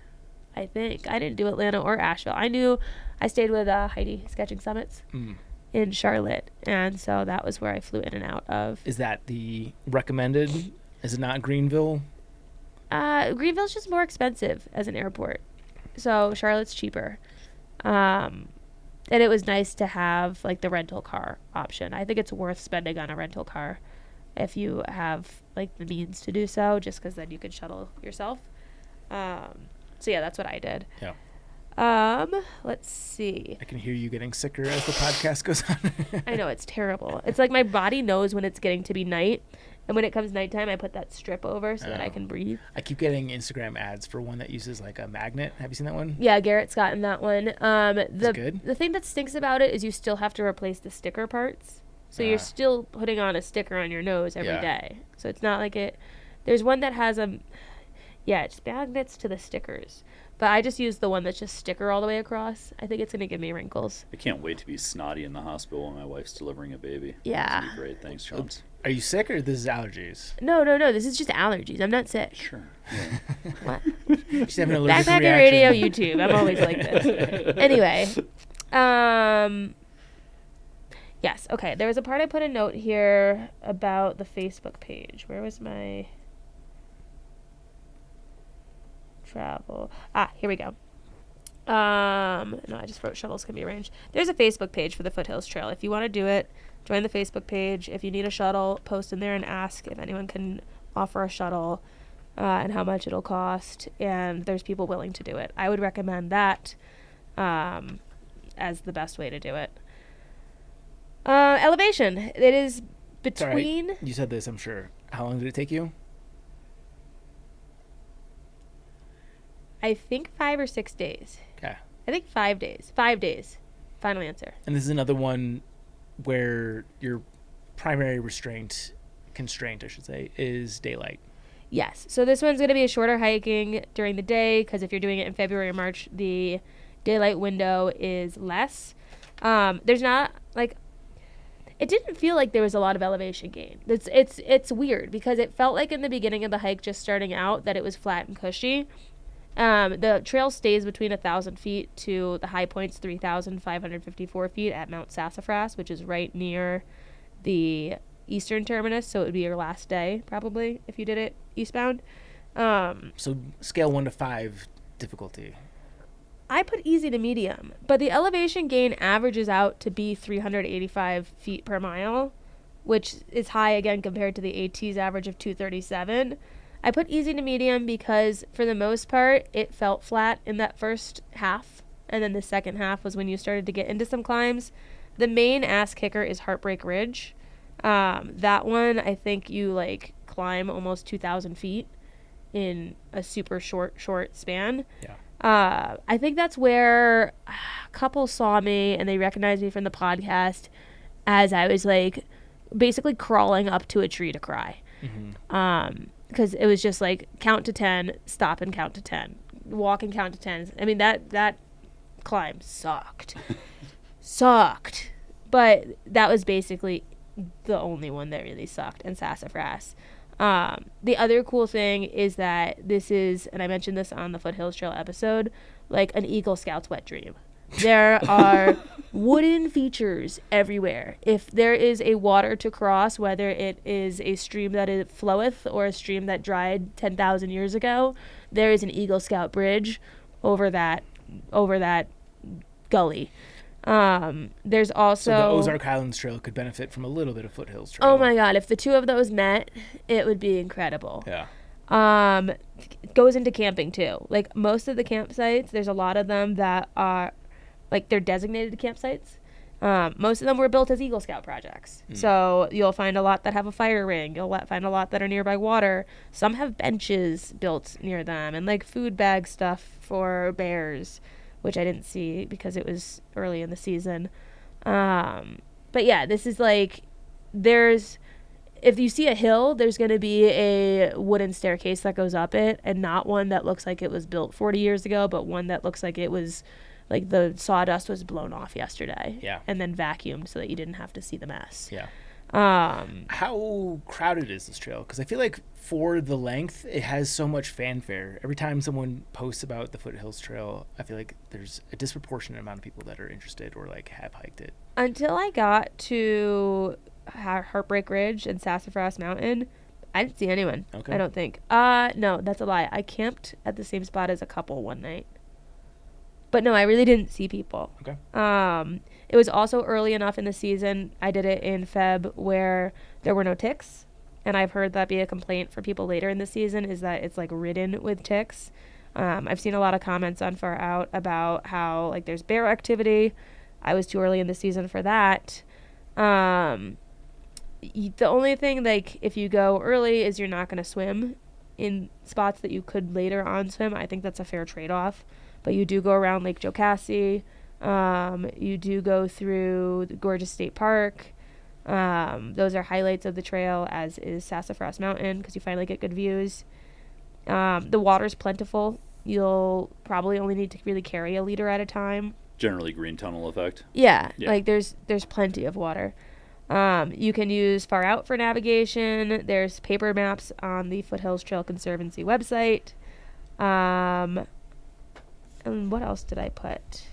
I think. I didn't do Atlanta or Asheville. I stayed with Heidi Sketching Summits in Charlotte, and so that was where I flew in and out of. Is that the recommended? Is it not Greenville? Greenville's just more expensive as an airport, so Charlotte's cheaper. And it was nice to have like the rental car option. I think it's worth spending on a rental car if you have like the means to do so, just because then you can shuttle yourself. So yeah, that's what I did. Yeah. Let's see. I can hear you getting sicker as the podcast goes on. I know, it's terrible. It's like my body knows when it's getting to be night, and when it comes nighttime, I put that strip over so that I can breathe. I keep getting Instagram ads for one that uses like a magnet. Have you seen that one? Yeah, Garrett's gotten that one. Is it good? The thing that stinks about it is you still have to replace the sticker parts. So you're still putting on a sticker on your nose every day. So it's not like it. There's one that has it's magnets to the stickers. But I just use the one that's just sticker all the way across. I think it's going to give me wrinkles. I can't wait to be snotty in the hospital when my wife's delivering a baby. Yeah. That's great. Thanks, Chance. Are you sick or this is allergies? No. This is just allergies. I'm not sick. Sure. Yeah. What? She's having an allergic Backpacker reaction. Radio YouTube. I'm always like this. Anyway. Yes. Okay. There was a part I put a note here about the Facebook page. Where was my travel? Here we go. No, I just wrote shuttles can be arranged. There's a Facebook page for the Foothills Trail. If you want to do it, join the Facebook page. If you need a shuttle, post in there and ask if anyone can offer a shuttle and how much it'll cost. And there's people willing to do it. I would recommend that as the best way to do it. Elevation. It is between... Sorry, you said this, I'm sure. How long did it take you? I think 5 or 6 days. Okay. I think 5 days. 5 days. Final answer. And this is another one where your primary constraint, I should say, is daylight. Yes. So this one's going to be a shorter hiking during the day because if you're doing it in February or March, the daylight window is less. There's not like... It didn't feel like there was a lot of elevation gain. It's weird because it felt like in the beginning of the hike, just starting out, that it was flat and cushy. The trail stays between 1,000 feet to the high points 3,554 feet at Mount Sassafras, which is right near the eastern terminus. So it would be your last day probably if you did it eastbound. So scale 1 to 5 difficulty. I put easy to medium, but the elevation gain averages out to be 385 feet per mile, which is high again compared to the AT's average of 237. I put easy to medium because for the most part, it felt flat in that first half. And then the second half was when you started to get into some climbs. The main ass kicker is Heartbreak Ridge. That one, I think you like climb almost 2,000 feet in a super short span. Yeah. I think that's where a couple saw me and they recognized me from the podcast as I was like basically crawling up to a tree to cry. Mm-hmm. Because it was just like count to 10, stop and count to 10, walk and count to 10. I mean, that climb sucked. But that was basically the only one that really sucked, and Sassafras. The other cool thing is that this is, and I mentioned this on the Foothills Trail episode, like an Eagle Scout's wet dream. There are wooden features everywhere. If there is a water to cross, whether it is a stream that it floweth or a stream that dried 10,000 years ago, there is an Eagle Scout bridge over that gully. There's also... So the Ozark Highlands Trail could benefit from a little bit of Foothills Trail. Oh my God, if the two of those met, it would be incredible. Yeah. Goes into camping too. Like most of the campsites, there's a lot of them that are... like they're designated campsites, Most of them were built as Eagle Scout projects. So you'll find a lot that have a fire ring. You'll find a lot that are nearby water. Some have benches built near them and like food bag stuff for bears, which I didn't see because it was early in the season. But yeah, this is like, if you see a hill, there's going to be a wooden staircase that goes up it, and not one that looks like it was built 40 years ago, but one that looks like it was, like the sawdust was blown off yesterday. Yeah. And then vacuumed so that you didn't have to see the mess. Yeah. How crowded is this trail? Because I feel like for the length, it has so much fanfare. Every time someone posts about the Foothills Trail, I feel like there's a disproportionate amount of people that are interested or like have hiked it. Until I got to Heartbreak Ridge and Sassafras Mountain, I didn't see anyone. Okay. I don't think. No, that's a lie. I camped at the same spot as a couple one night. But no, I really didn't see people. Okay. It was also early enough in the season. I did it in Feb where there were no ticks. And I've heard that be a complaint for people later in the season is that it's like ridden with ticks. I've seen a lot of comments on Far Out about how like there's bear activity. I was too early in the season for that. The only thing, like, if you go early is you're not going to swim in spots that you could later on swim. I think that's a fair trade-off. But you do go around Lake Jocassee. You do go through the gorgeous state park. Those are highlights of the trail, as is Sassafras Mountain, because you finally get good views. The water's plentiful. You'll probably only need to really carry a liter at a time. Generally green tunnel effect. Yeah. Yeah. Like there's plenty of water. You can use Far Out for navigation. There's paper maps on the Foothills Trail Conservancy website. And what else did I put?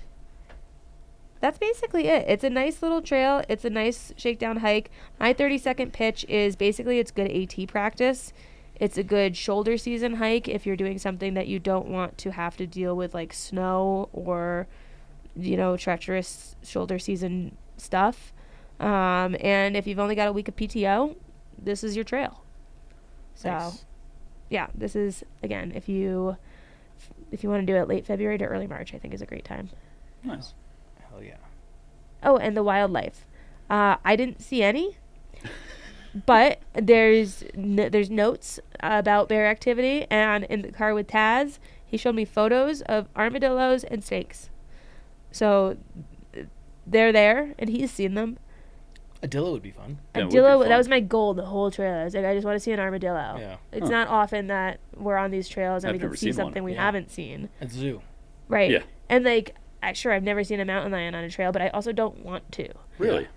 That's basically it. It's a nice little trail. It's a nice shakedown hike. My 30-second pitch is basically it's good AT practice. It's a good shoulder season hike if you're doing something that you don't want to have to deal with like snow or, treacherous shoulder season stuff. And if you've only got a week of PTO, this is your trail. So, Nice. Yeah, this is, again, if you want to do it late February to early March, I think is a great time. Nice. Hell yeah. Oh, and the wildlife. I didn't see any, but there's notes about bear activity, and in the car with Taz, he showed me photos of armadillos and snakes. So they're there, and he's seen them. Adilla would be fun. Yeah, it would be Armadillo, fun. that was my goal the whole trail. I was like, I just want to see an armadillo. Yeah. It's not often that we're on these trails and I've we can never see seen one. something we Yeah. haven't seen. At the zoo. Right. Yeah. And like, I've never seen a mountain lion on a trail, but I also don't want to. Really?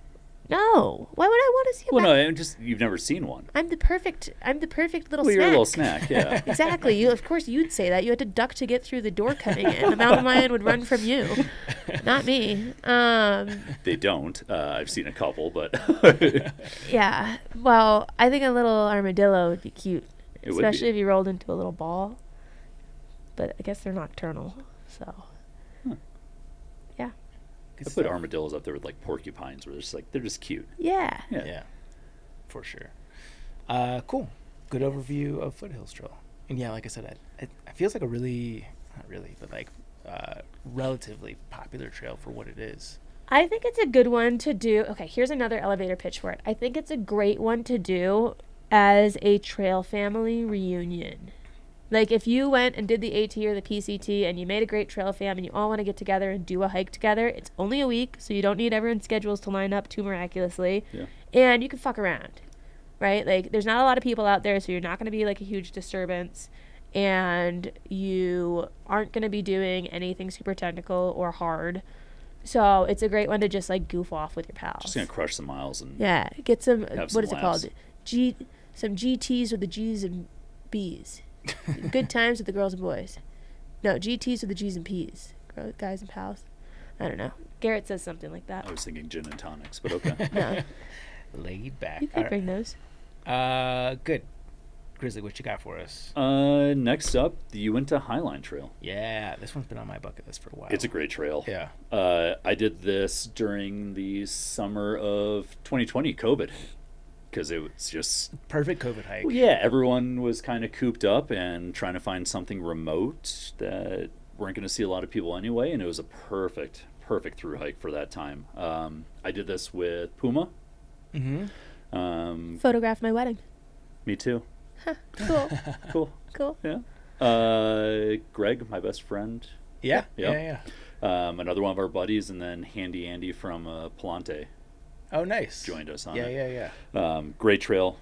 No. Why would I want to see a Well, no, mountain? you've never seen one. I'm the perfect little Well, snack. you're a little snack, yeah. Exactly. Of course you'd say that. You had to duck to get through the door coming in. The mountain lion would run from you, not me. They don't. I've seen a couple, but Yeah. Well, I think a little armadillo would be cute, It would be. especially if you rolled into a little ball. But I guess they're nocturnal, so. Yeah. Good I put stuff. armadillos up there with like porcupines, where they're just cute. Yeah. Yeah. Yeah, for sure. Cool. Good overview of Foothills Trail. And yeah, like I said, it feels like a really, not really, but like relatively popular trail for what it is. I think it's a good one to do. Okay, here's another elevator pitch for it. I think it's a great one to do as a trail family reunion. Like if you went and did the AT or the PCT and you made a great trail fam and you all want to get together and do a hike together, it's only a week, so you don't need everyone's schedules to line up too miraculously. Yeah. And you can fuck around, right? Like there's not a lot of people out there, so you're not going to be like a huge disturbance, and you aren't going to be doing anything super technical or hard. So it's a great one to just like goof off with your pals. Just gonna crush some miles and Yeah, get some, Have what some is it laughs. called? Some GTs with the G's and B's. Good times with the girls and boys. No, GTs with the G's and P's. Guys and pals. I don't know. Garrett says something like that. I was thinking gin and tonics, but okay. No, Laid back. you could bring those. Good. Grizzly, what you got for us? Next up, the Uinta Highline Trail. Yeah, this one's been on my bucket list for a while. It's a great trail. Yeah. I did this during the summer of 2020, COVID, because it was just Perfect COVID hike. well, yeah, everyone was kind of cooped up and trying to find something remote that weren't going to see a lot of people anyway, and it was a perfect perfect through hike for that time. I did this with Puma. Mm-hmm. Photographed my wedding. Me too. Cool. Cool. Cool. Yeah. Greg, my best friend. Yeah. Yeah. Another one of our buddies, and then Handy Andy from Palante Oh, nice. joined us on Yeah, it. yeah. Great trail.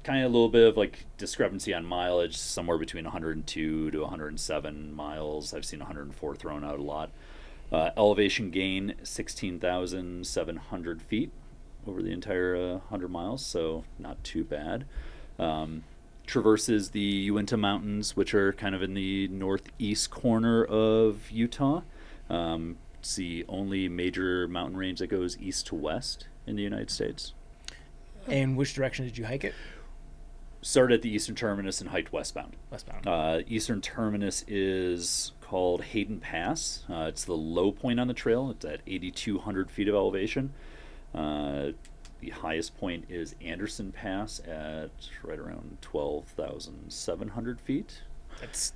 Kind of a little bit of like discrepancy on mileage, somewhere between 102 to 107 miles. I've seen 104 thrown out a lot. Elevation gain 16,700 feet over the entire 100 miles, so not too bad. Traverses the Uinta Mountains, which are kind of in the northeast corner of Utah. It's the only major mountain range that goes east to west in the United States. And which direction did you hike it? Started at the eastern terminus and hiked westbound. Westbound. Eastern terminus is called Hayden Pass. It's the low point on the trail. It's at 8,200 feet of elevation. The highest point is Anderson Pass at right around 12,700 feet. That's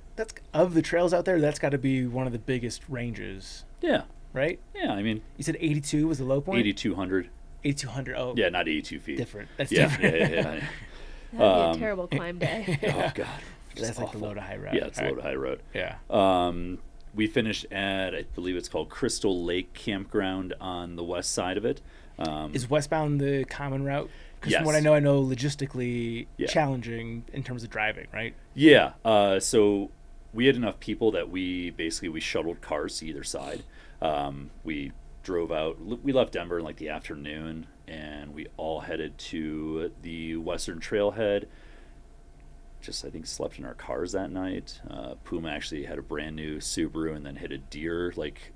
of the trails out there. That's got to be one of the biggest ranges, Yeah. right? Yeah, I mean, You said 82 was the low point. 8,200. 8,200. Oh, Yeah, not 82 feet. different. That's Yeah, different. yeah. That'd be a terrible climb day. Oh God, That's like the low to high road. Yeah, it's low to high road. Yeah. We finished at, I believe it's called Crystal Lake Campground on the west side of it. Is westbound the common route? Because from what Yes. I know logistically Yeah. challenging in terms of driving, right? Yeah. So we had enough people that we shuttled cars to either side. We drove out. We left Denver in like the afternoon, and we all headed to the Western Trailhead. Just I think slept in our cars that night. Puma actually had a brand new Subaru, and then hit a deer like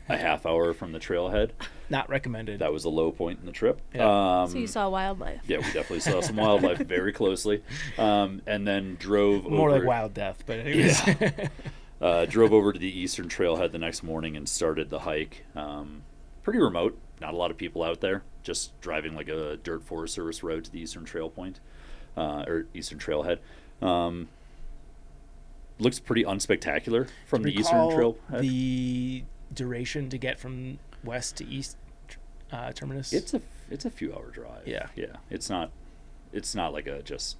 a half hour from the trailhead. Not recommended. That was a low point in the trip. Yeah. So you saw wildlife. Yeah, we definitely saw some wildlife very closely, and then drove More over, like wild death, but anyways. drove over to the Eastern Trailhead the next morning and started the hike. Pretty remote, not a lot of people out there. Just driving like a dirt Forest Service road to the Eastern Trail Point, or Eastern Trailhead. Looks pretty unspectacular from the Eastern Trailhead. The duration to get from west to east terminus. It's a few hour drive. Yeah. It's not like a just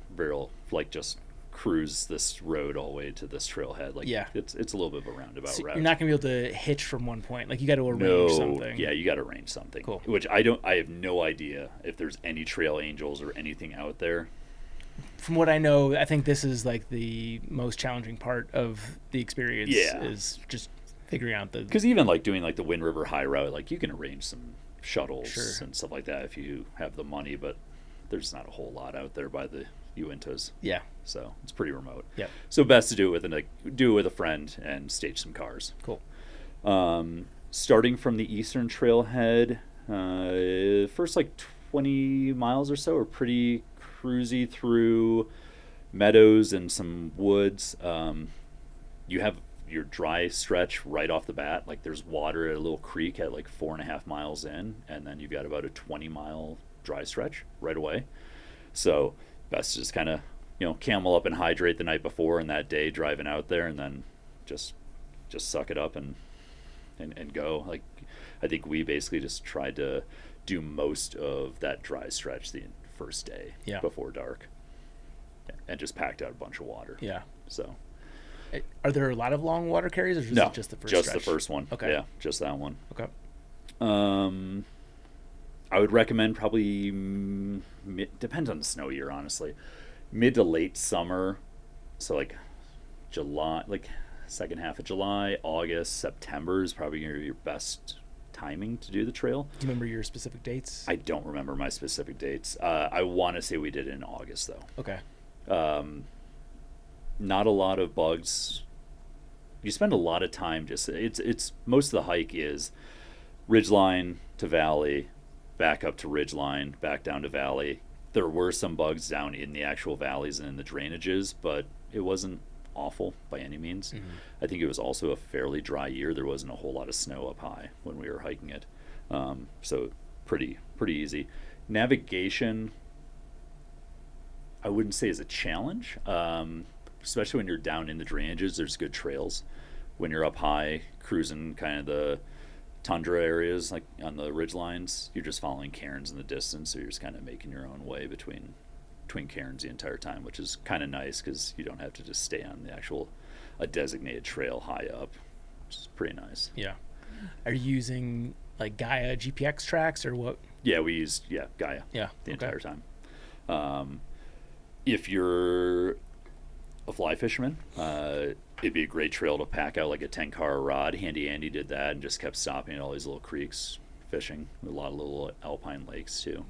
just cruise this road all the way to this trailhead. Like Yeah. it's a little bit of a roundabout So route. you're not gonna be able to hitch from one point. Like you got to arrange something. Yeah, you got to arrange something. Cool. Which I have no idea if there's any trail angels or anything out there. From what I know, I think this is like the most challenging part of the experience. Yeah. Is just figuring out the. Because even like doing like the Wind River High Route, like you can arrange some shuttles Sure. and stuff like that if you have the money, but there's not a whole lot out there by the Uintas. Yeah. So it's pretty remote. Yep. So best to do it with a friend and stage some cars. Cool. Starting from the Eastern Trailhead, first like 20 miles or so are pretty cruisy through meadows and some woods. You have your dry stretch right off the bat. Like there's water at a little creek at like 4.5 miles in, and then you've got about a 20-mile dry stretch right away. So best to just kind of camel up and hydrate the night before and that day driving out there, and then just suck it up and go. Like I think we basically just tried to do most of that dry stretch the first day before dark, and just packed out a bunch of water. Yeah. So Are there a lot of long water carries, or is no, it just the first just stretch? the first one. Okay. Yeah, just that one. Okay. I would recommend probably depends on the snow year, honestly. Mid to late summer, so like July, like second half of July, August, September is probably your best timing to do the trail. Do you remember your specific dates? I don't remember my specific dates. I want to say we did it in August though. Okay. Not a lot of bugs. You spend a lot of time it's most of the hike is ridgeline to valley, back up to ridgeline, back down to valley. There were some bugs down in the actual valleys and in the drainages, but it wasn't awful by any means. Mm-hmm. I think it was also a fairly dry year. There wasn't a whole lot of snow up high when we were hiking it, so pretty easy. Navigation, I wouldn't say is a challenge, especially when you're down in the drainages. There's good trails. When you're up high, cruising kind of tundra areas, like on the ridge lines, you're just following cairns in the distance, so you're just kind of making your own way between cairns the entire time, which is kind of nice because you don't have to just stay on a designated trail high up, which is pretty nice. Yeah. Are you using like Gaia GPX tracks or what? Yeah, we used Gaia. Yeah. The entire time. If you're a fly fisherman, it'd be a great trail to pack out like a 10-car rod. Handy Andy did that and just kept stopping at all these little creeks fishing. A lot of little alpine lakes too.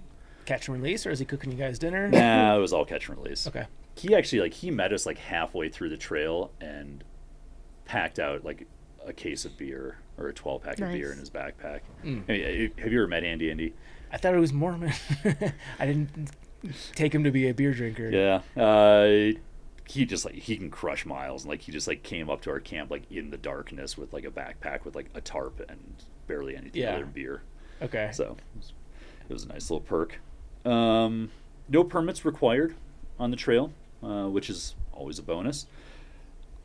Catch and release, or is he cooking you guys dinner? Nah, it was all catch and release. Okay. He actually he met us like halfway through the trail and packed out like a case of beer or a 12-pack of beer in his backpack. I mean, have you ever met Andy? I thought it was Mormon. I didn't take him to be a beer drinker. Yeah. He just he can crush miles, and he just came up to our camp in the darkness with a backpack with a tarp and barely anything other than beer. Okay. So it was a nice little perk. No permits required on the trail, which is always a bonus.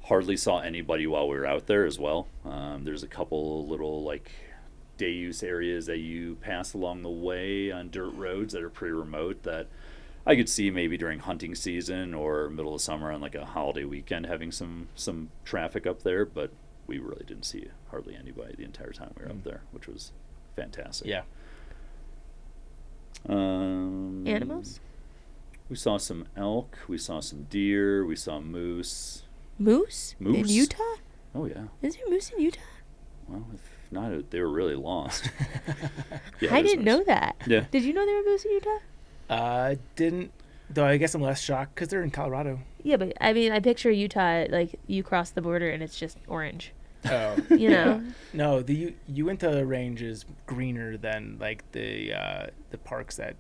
Hardly saw anybody while we were out there as well. There's a couple little day use areas that you pass along the way on dirt roads that are pretty remote that I could see maybe during hunting season or middle of summer on a holiday weekend having some traffic up there, but we really didn't see hardly anybody the entire time we were up there, which was fantastic. Yeah. Animals? We saw some elk, we saw some deer, we saw moose. Moose? In Utah? Oh, yeah. Is there moose in Utah? Well, if not, they were really lost. I didn't know that. Yeah. Did you know there were moose in Utah? Didn't, though I guess I'm less shocked because they're in Colorado. Yeah, but I mean, I picture Utah, you cross the border and it's just orange. Oh. You know? No, the Uinta range is greener than the parks that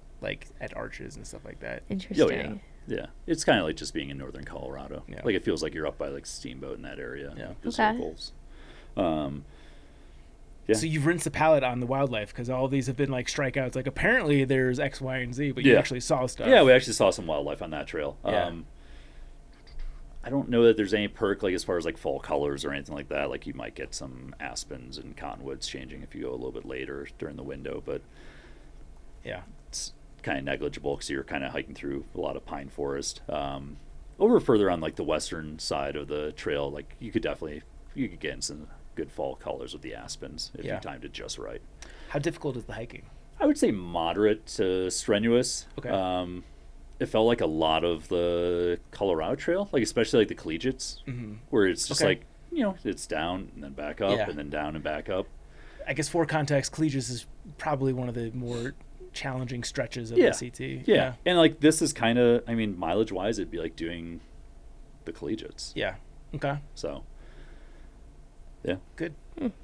at Arches and stuff like that. Interesting. Oh, yeah. Yeah, it's kind of like just being in northern Colorado. Yeah. It feels like you're up by Steamboat in that area. Yeah. The Okay. circles. Yeah. So you've rinsed the palette on the wildlife because all these have been strikeouts. Apparently there's X, Y, and Z, but you actually saw stuff. Yeah, we actually saw some wildlife on that trail. Yeah. I don't know that there's any perk as far as fall colors or anything like that. You might get some aspens and cottonwoods changing if you go a little bit later during the window, but Yeah. it's kind of negligible because you're kind of hiking through a lot of pine forest. Over further on the western side of the trail, you could get in some good fall colors with the aspens if you timed it just right. How difficult is the hiking? I would say moderate to strenuous. Okay. It felt like a lot of the Colorado Trail, especially the collegiates, where it's just it's down and then back up and then down and back up. I guess for context, collegiates is probably one of the more challenging stretches of the CT. Yeah. And this is kind of, mileage wise, it'd be doing the collegiates. Yeah. Okay. So, yeah. Good.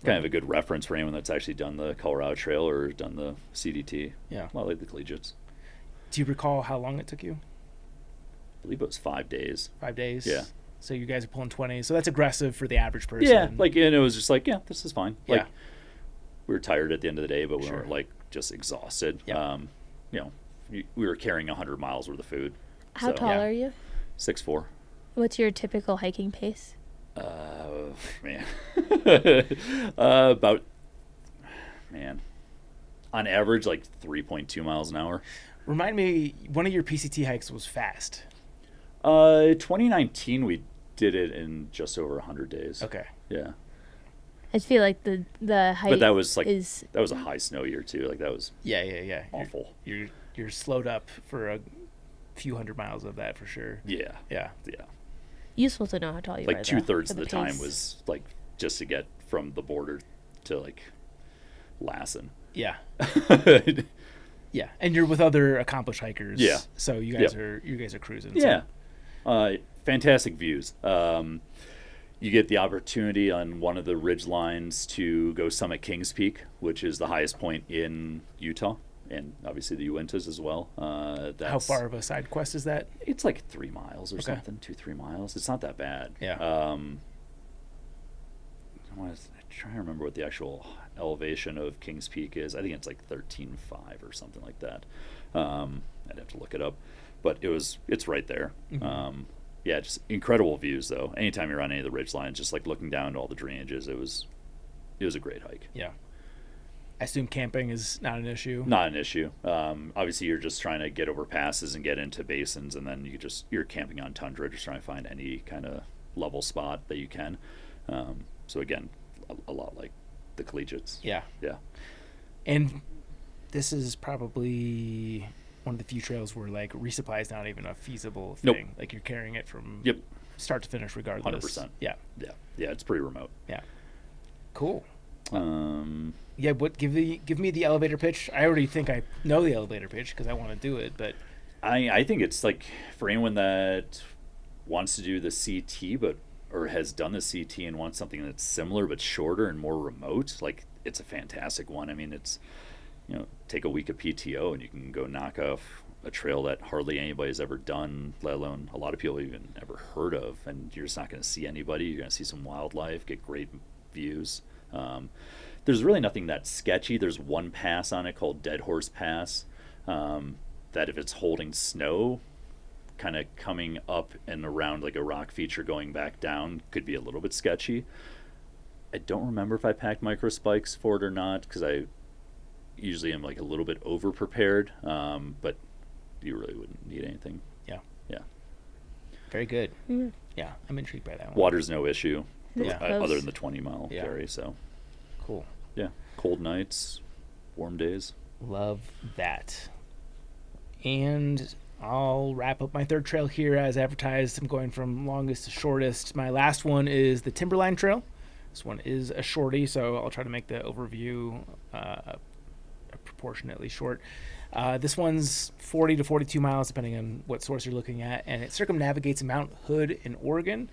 Kind of a good reference for anyone that's actually done the Colorado Trail or done the CDT. Yeah. A lot like the collegiates. Do you recall how long it took you? I believe it was 5 days. 5 days? Yeah. So you guys are pulling 20. So that's aggressive for the average person. Yeah. And it was just this is fine. Yeah. We were tired at the end of the day, but we Sure. weren't just exhausted. Yeah. We were carrying 100 miles worth of food. How tall are you? 6'4". What's your typical hiking pace? Man. On average, 3.2 miles an hour. Remind me, one of your PCT hikes was fast. 2019, we did it in just over 100 days. Okay. Yeah. I just feel like the height But that was is that was a high snow year too. That was Yeah. awful. You're slowed up for a few hundred miles of that for sure. Yeah. Yeah. useful to know how tall you are. 2/3 of the time was just to get from the border to Lassen. Yeah. Yeah, and you're with other accomplished hikers. Yeah. So you guys are cruising. Yeah. Fantastic views. You get the opportunity on one of the ridge lines to go summit Kings Peak, which is the highest point in Utah, and obviously the Uintas as well. How far of a side quest is that? It's 3 miles or something, 2-3 miles. It's not that bad. Yeah. I'm trying to remember what the actual elevation of Kings Peak is. I think it's 13.5 or something like that. I'd have to look it up, but it's right there. Mm-hmm. Yeah, just incredible views though. Anytime you're on any of the ridge lines, just looking down to all the drainages, it was a great hike. Yeah. I assume camping is not an issue. Not an issue. Obviously, you're just trying to get over passes and get into basins, and then you're camping on tundra, just trying to find any kind of level spot that you can. So again, a lot like the collegiates. Yeah. Yeah. And this is probably one of the few trails where like resupply is not even a feasible thing. Nope. Like you're carrying it from Yep. start to finish regardless. 100%. Yeah. Yeah. Yeah. It's pretty remote. Yeah. Cool. Um, Yeah, give me the elevator pitch. I already think I know the elevator pitch because I want to do it, but I think it's like for anyone that wants to do the CT or has done the CT and wants something that's similar but shorter and more remote, like it's a fantastic one. I mean, it's, take a week of PTO and you can go knock off a trail that hardly anybody's ever done, let alone a lot of people even ever heard of, and you're just not going to see anybody. You're going to see some wildlife, get great views. There's really nothing that sketchy. There's one pass on it called Dead Horse Pass, that if it's holding snow, kind of coming up and around like a rock feature going back down could be a little bit sketchy. I don't remember if I packed micro spikes for it or not, because I usually am like a little bit over prepared, but you really wouldn't need anything. yeah. Yeah. Very good. Mm. Yeah, I'm intrigued by that one. Water's no issue, It's close. other than the 20-mile Yeah. carry. So Cool. yeah, cold nights, warm days. Love that. And I'll wrap up my third trail here as advertised. I'm going from longest to shortest. My last one is the Timberline Trail. This one is a shorty, so I'll try to make the overview proportionately short. This one's 40 to 42 miles, depending on what source you're looking at, and it circumnavigates Mount Hood in Oregon.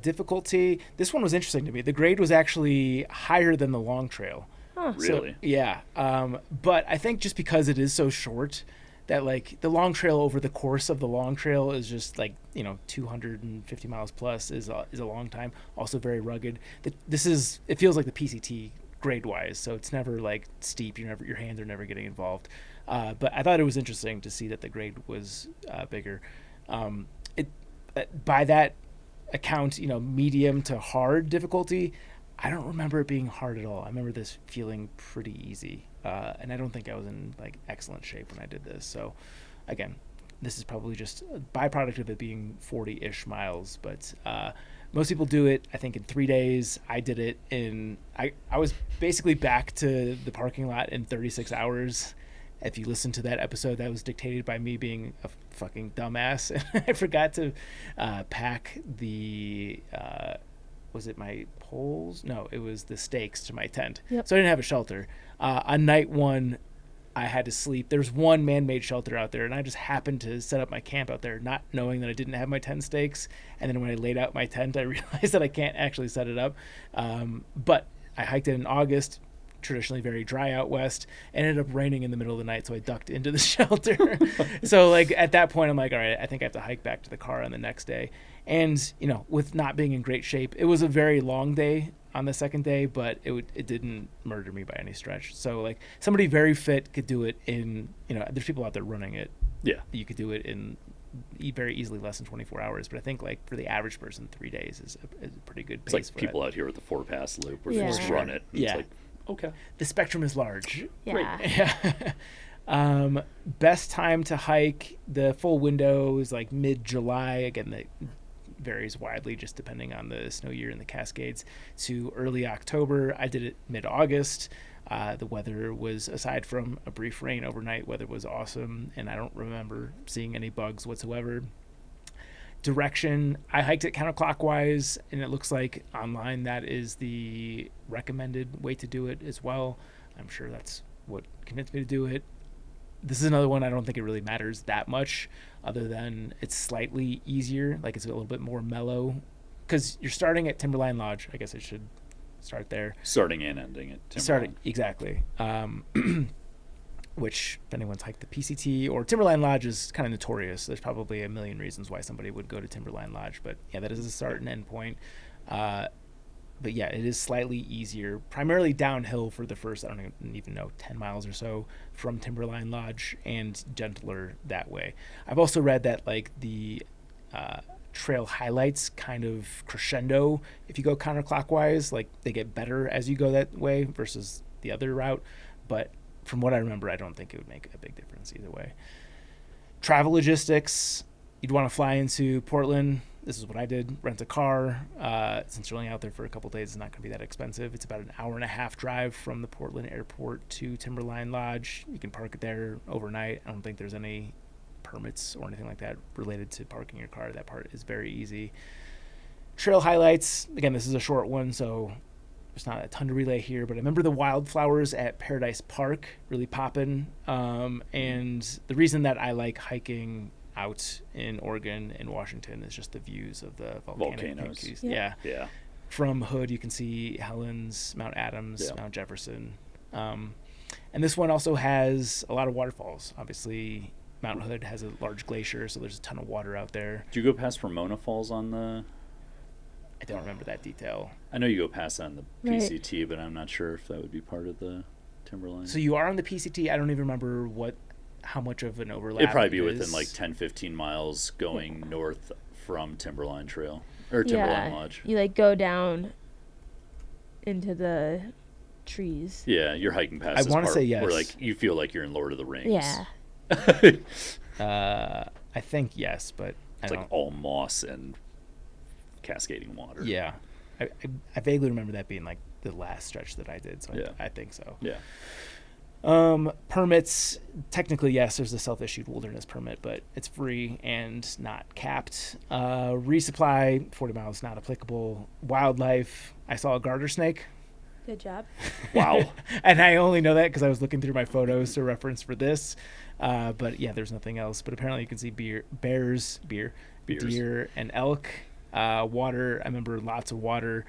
Difficulty, this one was interesting to me. The grade was actually higher than the long trail. Huh. Really? So, yeah. But I think just because it is so short, that like the long trail over the course of the long trail is just like 250 miles plus is a long time. Also very rugged. It feels like the PCT grade wise, so it's never like steep. Your hands are never getting involved. But I thought it was interesting to see that the grade was bigger. By that account, medium to hard difficulty, I don't remember it being hard at all. I remember this feeling pretty easy, and I don't think I was in like excellent shape when I did this. So again, this is probably just a byproduct of it being 40-ish miles, but most people do it, I think, in 3 days. I did it I was basically back to the parking lot in 36 hours. If you listen to that episode, that was dictated by me being a fucking dumbass. I forgot to pack the, was it my poles? No, it was the stakes to my tent. Yep. So I didn't have a shelter. On night one, I had to sleep. There's one man-made shelter out there, and I just happened to set up my camp out there, not knowing that I didn't have my tent stakes. And then when I laid out my tent, I realized that I can't actually set it up. But I hiked it in August, traditionally very dry out west. It ended up raining in the middle of the night, so I ducked into the shelter. So like at that point, I'm like, all right, I think I have to hike back to the car on the next day. And with not being in great shape, it was a very long day on the second day, but it didn't murder me by any stretch. So like somebody very fit could do it in, there's people out there running it. Yeah. You could do it in very easily less than 24 hours. But I think like for the average person, 3 days is a pretty good pace. It's like for people that. out here with the 4-pass loop where Yeah. they just run it. Yeah. It's like, okay. The spectrum is large. Yeah. Yeah. Best time to hike, the full window is like mid-July. Again, that varies widely just depending on the snow year in the Cascades, to early October. I did it mid-August. The weather was, aside from a brief rain overnight, weather was awesome, and I don't remember seeing any bugs whatsoever. Direction, I hiked it counterclockwise, and it looks like online that is the recommended way to do it as well. I'm sure that's what convinced me to do it. This is another one I don't think it really matters that much, other than it's slightly easier, like it's a little bit more mellow, because you're starting at Timberline Lodge. I guess I should start there. Starting and ending at Timberline. Starting, exactly. Which, if anyone's hiked the PCT or Timberline Lodge, is kind of notorious. There's probably a million reasons why somebody would go to Timberline Lodge, but yeah, that is a start and end point. But yeah, it is slightly easier, primarily downhill for the first, I don't even know, 10 miles or so from Timberline Lodge, and gentler that way. I've also read that like the trail highlights kind of crescendo if you go counterclockwise, like they get better as you go that way versus the other route. But from what I remember, I don't think it would make a big difference either way. Travel logistics, you'd want to fly into Portland. This is what I did. Rent a car. Since you're only out there for a couple days, it's not going to be that expensive. It's about an hour and a half drive from the Portland airport to Timberline Lodge. You can park it there overnight. I don't think there's any permits or anything like that related to parking your car. That part is very easy. Trail highlights. Again, this is a short one, so there's not a ton to relay here, but I remember the wildflowers at Paradise Park really popping. And the reason that I like hiking out in Oregon and Washington is just the views of the volcanoes. Peaks. Yeah. From Hood, you can see Helens, Mount Adams, Mount Jefferson. And this one also has a lot of waterfalls. Obviously, Mount Hood has a large glacier, so there's a ton of water out there. Do you go past Ramona Falls on the... I don't remember that detail. I know you go past on the PCT, but I'm not sure if that would be part of the Timberline. So you are on the PCT. I don't even remember how much of an overlap It'd probably be within like 10, 15 miles going north from Timberline Trail or Timberline Lodge. You like go down into the trees. Yeah, you're hiking past this want to part say yes. where like you feel like you're in Lord of the Rings. Yeah. I think yes, but it's like all moss and cascading water. Yeah. I vaguely remember that being like the last stretch that I did, so I think so. Yeah. Permits, technically, yes, there's a self-issued wilderness permit, but it's free and not capped. Resupply, 40 miles, not applicable. Wildlife, I saw a garter snake. Good job. Wow. And I only know that because I was looking through my photos to reference for this. But yeah, there's nothing else. But apparently you can see bears, deer, and elk. Water, I remember lots of water.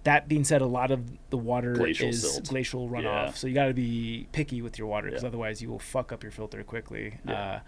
That being said, a lot of the water is glacial runoff, so you got to be picky with your water because otherwise you will fuck up your filter quickly. When I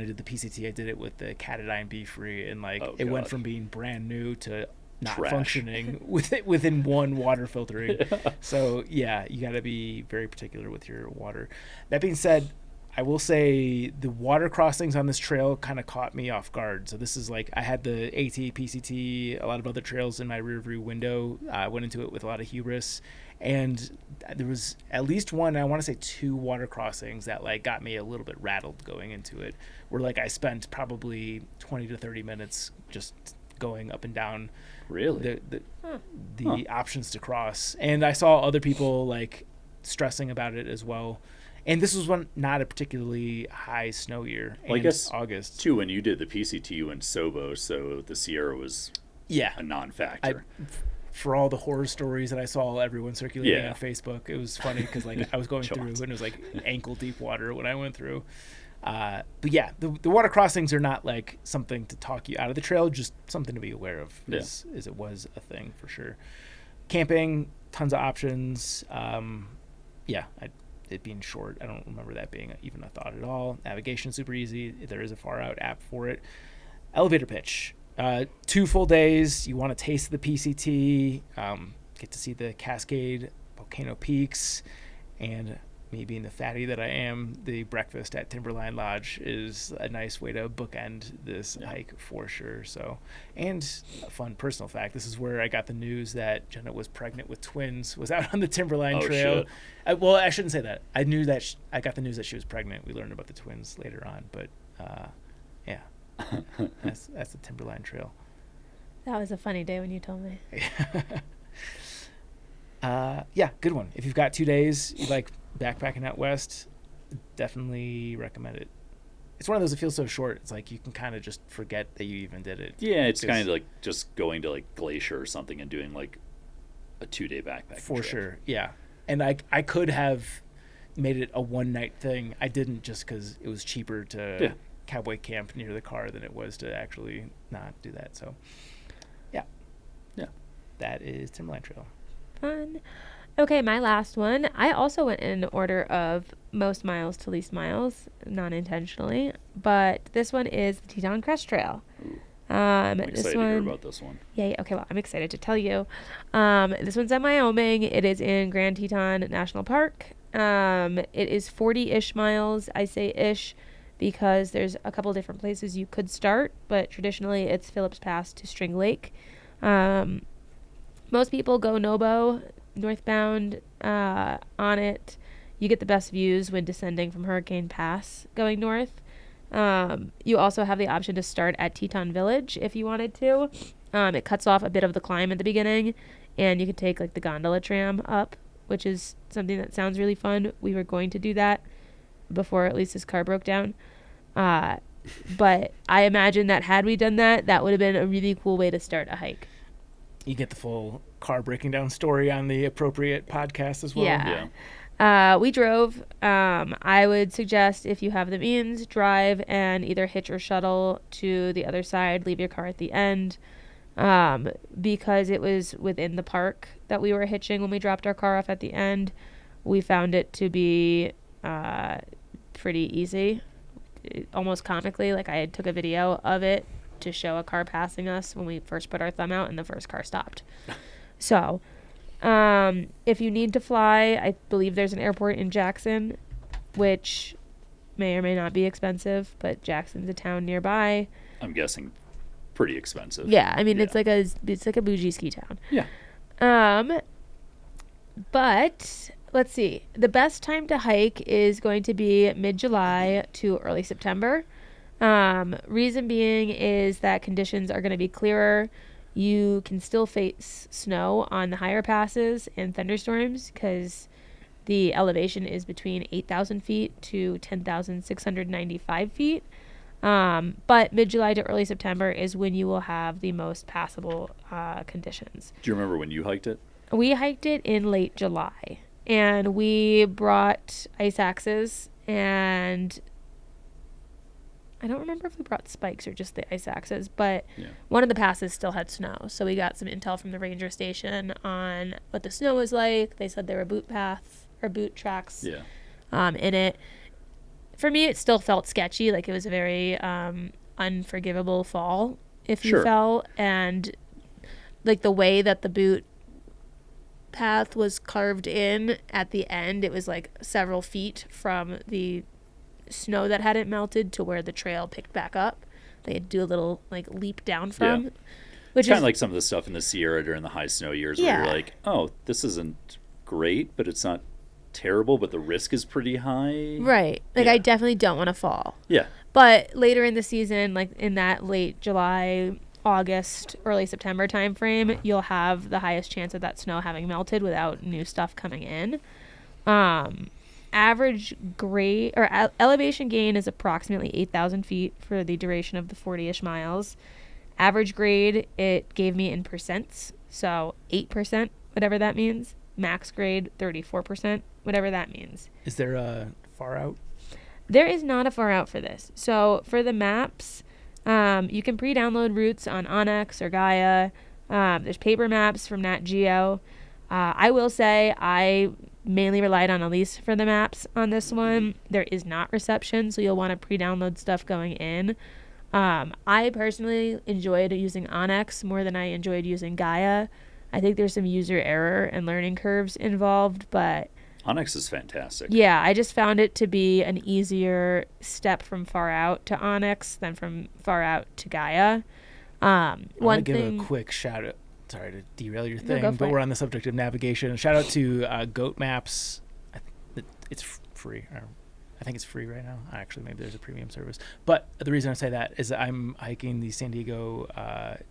did the PCT, I did it with the Catadine Be Free, and it went from being brand new to not functioning within one water filtering. So yeah, you got to be very particular with your water. That being said, I will say the water crossings on this trail kind of caught me off guard. So this is I had the AT, PCT, a lot of other trails in my rear view window. I went into it with a lot of hubris. And there was at least one, I want to say 2 water crossings that got me a little bit rattled going into it. Where I spent probably 20 to 30 minutes just going up and down the options to cross. And I saw other people stressing about it as well. And this was not a particularly high snow year. Well, I guess August too. When you did the PCT, you went Sobo, so the Sierra was a non-factor. For all the horror stories that I saw everyone circulating on Facebook, it was funny because I was going through and it was ankle deep water when I went through. But yeah, the water crossings are not something to talk you out of the trail, just something to be aware of. As it was a thing for sure. Camping, tons of options. It being short, I don't remember that being even a thought at all. Navigation super easy. There is a far out app for it. Elevator pitch. 2 full days. You want to taste the PCT, get to see the Cascade volcano peaks, and me being the fatty that I am, the breakfast at Timberline Lodge is a nice way to bookend this hike for sure. So, and a fun personal fact, this is where I got the news that Jenna was pregnant with twins, was out on the Timberline Trail. Well, I shouldn't say that. I knew that I got the news that she was pregnant. We learned about the twins later on, but that's the Timberline Trail. That was a funny day when you told me. Good one. If you've got 2 days, you like backpacking out west, definitely recommend it. It's one of those that feels so short. It's you can kind of just forget that you even did it. Yeah, it's kind of just going to Glacier or something and doing a 2-day backpacking for trip. sure. Yeah, and I could have made it a one-night thing. I didn't, just because it was cheaper to cowboy camp near the car than it was to actually not do that. So yeah, that is Timberline Trail. Fun. Okay, my last one. I also went in order of most miles to least miles, non-intentionally, but this one is the Teton Crest Trail. I'm excited to hear about this one. Yay. Okay, well, I'm excited to tell you. This one's in Wyoming. It is in Grand Teton National Park. It is 40-ish miles. I say ish because there's a couple different places you could start, but traditionally it's Phillips Pass to String Lake. Most people go Nobo northbound on it. You get the best views when descending from Hurricane Pass going north. You also have the option to start at Teton Village if you wanted to. It cuts off a bit of the climb at the beginning, and you could take like the gondola tram up, which is something that sounds really fun. We were going to do that before at least his car broke down. But I imagine that had we done that, that would have been a really cool way to start a hike. You get the full car breaking down story on the appropriate podcast as well. Yeah. We drove. I would suggest if you have the means, drive and either hitch or shuttle to the other side, leave your car at the end. Because it was within the park that we were hitching when we dropped our car off at the end, we found it to be pretty easy. Almost comically, like I took a video of it to show a car passing us when we first put our thumb out and the first car stopped. So if you need to fly, I believe there's an airport in Jackson, which may or may not be expensive, but Jackson's a town nearby. I'm guessing pretty expensive. Yeah, I mean it's like a bougie ski town. Yeah. But let's see. The best time to hike is going to be mid-July to early September. Reason being is that conditions are going to be clearer. You can still face snow on the higher passes and thunderstorms because the elevation is between 8,000 feet to 10,695 feet. But mid-July to early September is when you will have the most passable conditions. Do you remember when you hiked it? We hiked it in late July, and we brought ice axes, and I don't remember if we brought spikes or just the ice axes, but one of the passes still had snow. So we got some intel from the ranger station on what the snow was like. They said there were boot paths or boot tracks in it. For me, it still felt sketchy. Like it was a very unforgivable fall if you fell. And like the way that the boot path was carved in at the end, it was like several feet from the snow that hadn't melted to where the trail picked back up. They had to do a little like leap down from. Which kind of like some of the stuff in the Sierra during the high snow years where you're like, oh, this isn't great, but it's not terrible, but the risk is pretty high. Right. Like I definitely don't want to fall. Yeah. But later in the season, like in that late July, August, early September time frame, you'll have the highest chance of that snow having melted without new stuff coming in. Average grade or elevation gain is approximately 8,000 feet for the duration of the 40-ish miles. Average grade, it gave me in percents, so 8%, whatever that means. Max grade, 34%, whatever that means. Is there a far out? There is not a far out for this. So for the maps, you can pre-download routes on Onyx or Gaia. There's paper maps from Nat Geo. I will say I mainly relied on Elise for the maps on this one. There is not reception, so you'll want to pre-download stuff going in. I personally enjoyed using Onyx more than I enjoyed using Gaia. I think there's some user error and learning curves involved, but Onyx is fantastic. Yeah, I just found it to be an easier step from far out to Onyx than from far out to Gaia. I want to give a quick shout out. Sorry to derail your thing, but we're on the subject of navigation. Shout out to Goat Maps. It's free. I think it's free right now. Actually, maybe there's a premium service. But the reason I say that is that I'm hiking the San Diego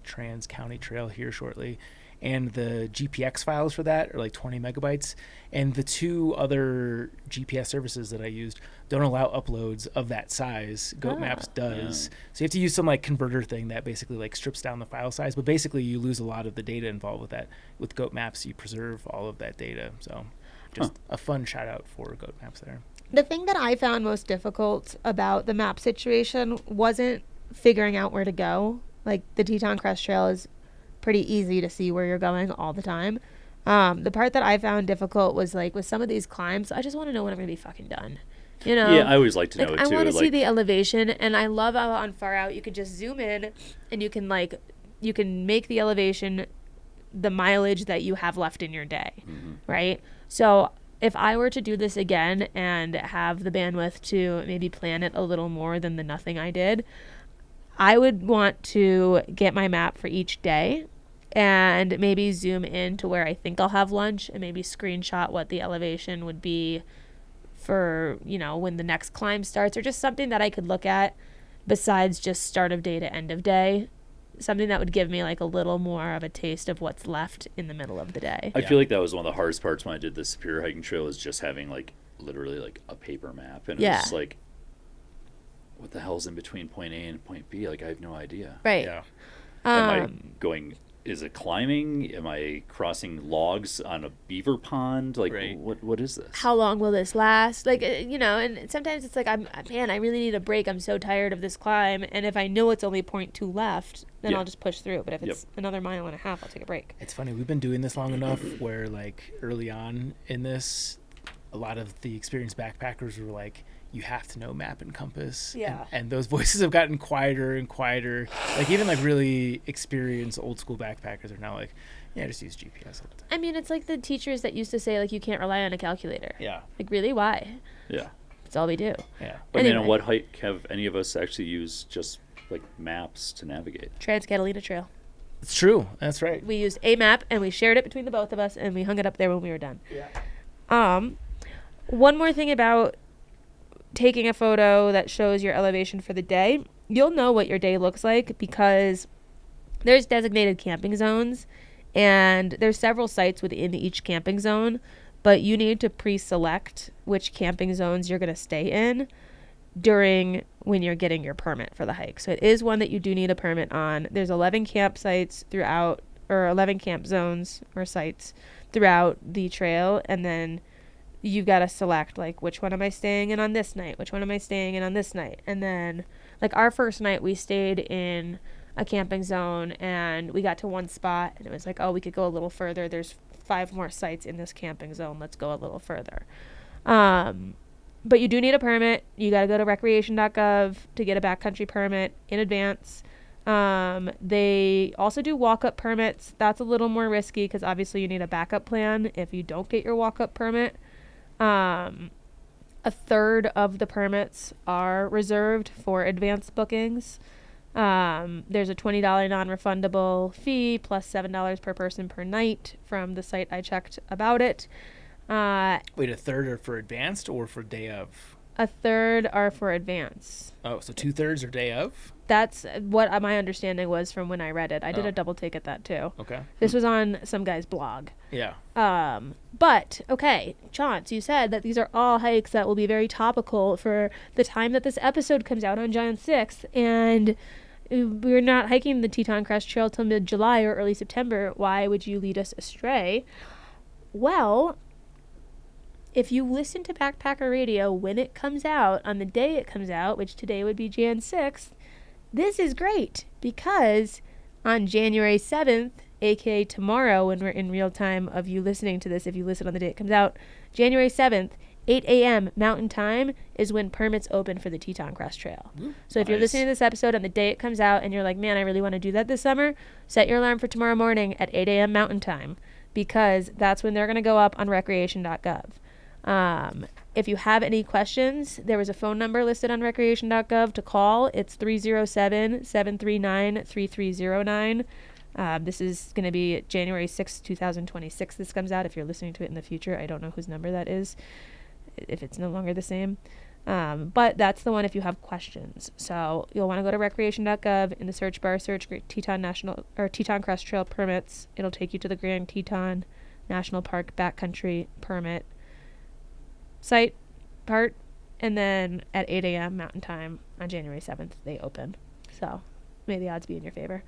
Trans-County Trail here shortly. And the GPX files for that are like 20 megabytes. And the two other GPS services that I used don't allow uploads of that size. Goat Maps does. Yeah. So you have to use some like converter thing that basically like strips down the file size. But basically you lose a lot of the data involved with that. With Goat Maps, you preserve all of that data. So just a fun shout out for Goat Maps there. The thing that I found most difficult about the map situation wasn't figuring out where to go. Like the Teton Crest Trail is pretty easy to see where you're going all the time. The part that I found difficult was like with some of these climbs, I just want to know when I'm going to be fucking done. You know? Yeah, I always like to know it too. I want to see the elevation, and I love how on far out you could just zoom in and you can make the elevation the mileage that you have left in your day, right? So if I were to do this again and have the bandwidth to maybe plan it a little more than the nothing I did, I would want to get my map for each day and maybe zoom in to where I think I'll have lunch and maybe screenshot what the elevation would be for, you know, when the next climb starts, or just something that I could look at besides just start of day to end of day. Something that would give me like a little more of a taste of what's left in the middle of the day. I feel like that was one of the hardest parts when I did the Superior Hiking Trail, is just having like literally like a paper map, and it was like, what the hell's in between point A and point B? Like, I have no idea. Right. Yeah. Am I going, is it climbing? Am I crossing logs on a beaver pond? Like, what is this? How long will this last? Like, you know, and sometimes it's like, I really need a break. I'm so tired of this climb. And if I know it's only 0.2 left, then I'll just push through. But if it's another mile and a half, I'll take a break. It's funny. We've been doing this long enough where, like, early on in this, a lot of the experienced backpackers were like, you have to know map and compass. Yeah. And those voices have gotten quieter and quieter. Like, even like really experienced old school backpackers are now like, yeah, just use GPS all the time. I mean, it's like the teachers that used to say, like, you can't rely on a calculator. Yeah. Like, really? Why? Yeah. That's all we do. Yeah. But Anyway. man, on what hike have any of us actually used just like maps to navigate? Trans-Catalina Trail. It's true. That's right. We used a map, and we shared it between the both of us, and we hung it up there when we were done. Yeah. One more thing about taking a photo that shows your elevation for the day. You'll know what your day looks like because there's designated camping zones, and there's several sites within each camping zone, but you need to pre-select which camping zones you're going to stay in during when you're getting your permit for the hike. So it is one that you do need a permit on. There's 11 campsites throughout, or 11 camp zones or sites throughout the trail, and then you got to select, like, which one am I staying in on this night? Which one am I staying in on this night? And then, like, our first night, we stayed in a camping zone, and we got to one spot, and it was like, oh, we could go a little further. There's 5 more sites in this camping zone. Let's go a little further. But you do need a permit. You got to go to recreation.gov to get a backcountry permit in advance. They also do walk-up permits. That's a little more risky because obviously you need a backup plan if you don't get your walk-up permit. A third of the permits are reserved for advanced bookings. There's a $20 non-refundable fee plus $7 per person per night from the site I checked about it. Wait, a third are for advanced or for day of? A third are for advance. Oh, so 2/3 are day of? That's what my understanding was from when I read it. I did a double take at that too. Okay. This was on some guy's blog. Yeah. But, okay, Chance, you said that these are all hikes that will be very topical for the time that this episode comes out on June 6th, and we're not hiking the Teton Crest Trail till mid-July or early September. Why would you lead us astray? Well, if you listen to Backpacker Radio when it comes out, on the day it comes out, which today would be Jan 6th, this is great because on January 7th, aka tomorrow when we're in real time of you listening to this, if you listen on the day it comes out, January 7th, 8 a.m. Mountain Time is when permits open for the Teton Crest Trail. So if you're listening to this episode on the day it comes out and you're like, man, I really want to do that this summer, set your alarm for tomorrow morning at 8 a.m. Mountain Time because that's when they're going to go up on recreation.gov. If you have any questions, there was a phone number listed on recreation.gov to call. It's 307-739-3309. This is going to be January 6, 2026. This comes out. If you're listening to it in the future, I don't know whose number that is, if it's no longer the same. But that's the one if you have questions. So you'll want to go to recreation.gov. In the search bar, search Teton Crest Trail permits. It'll take you to the Grand Teton National Park Backcountry Permit site part, and then at 8 a.m. Mountain Time on January 7th they open. So may the odds be in your favor.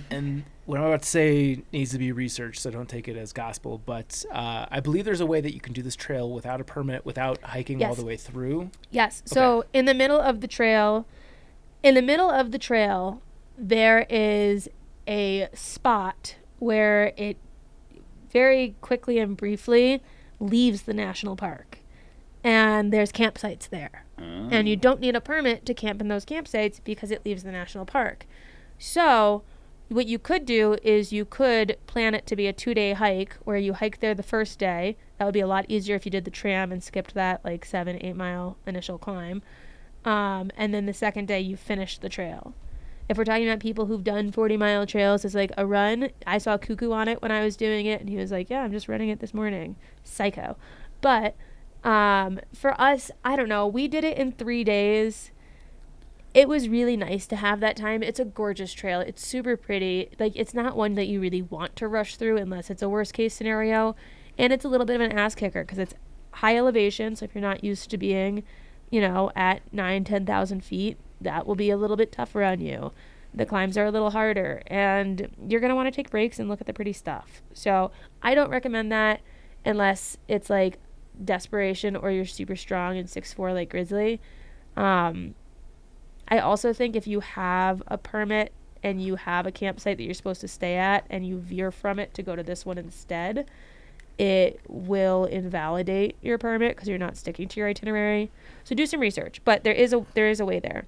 And what I'm about to say needs to be researched, so don't take it as gospel, but I believe there's a way that you can do this trail without a permit, without hiking all the way through. Yes. So in the middle of the trail there is a spot where it very quickly and briefly leaves the national park. And there's campsites there. And you don't need a permit to camp in those campsites because it leaves the national park. So what you could do is you could plan it to be a 2-day hike where you hike there the first day. That would be a lot easier if you did the tram and skipped that like 7-8 mile initial climb. And then the second day you finish the trail. if we're talking about people who've done 40-mile trails as like a run, I saw Cuckoo on it when I was doing it, and he was like, yeah, I'm just running it this morning. Psycho. But for us, I don't know, we did it in 3 days. It was really nice to have that time. It's a gorgeous trail. It's super pretty. Like, it's not one that you really want to rush through unless it's a worst case scenario. And it's a little bit of an ass kicker because it's high elevation. So if you're not used to being, at 10,000 feet, that will be a little bit tougher on you. The climbs are a little harder, and you're going to want to take breaks and look at the pretty stuff. So I don't recommend that unless it's like desperation or you're super strong and 6'4" like Grizzly. I also think if you have a permit and you have a campsite that you're supposed to stay at and you veer from it to go to this one instead, it will invalidate your permit because you're not sticking to your itinerary. So do some research, but there is a way there.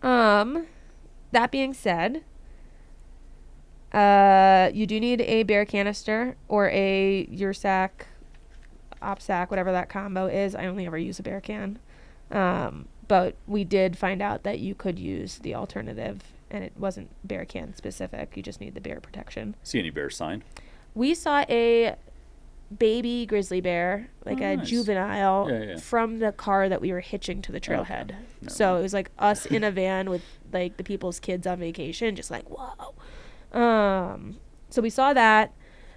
That being said, you do need a bear canister or a Ursac, OpSac, whatever that combo is. I only ever use a bear can. But we did find out that you could use the alternative, and it wasn't bear can specific. You just need the bear protection. See any bear sign? We saw a baby grizzly bear, like a nice. Juvenile, from the car that we were hitching to the trailhead. Okay. So it was like us in a van with like the people's kids on vacation, just like, whoa. So we saw that.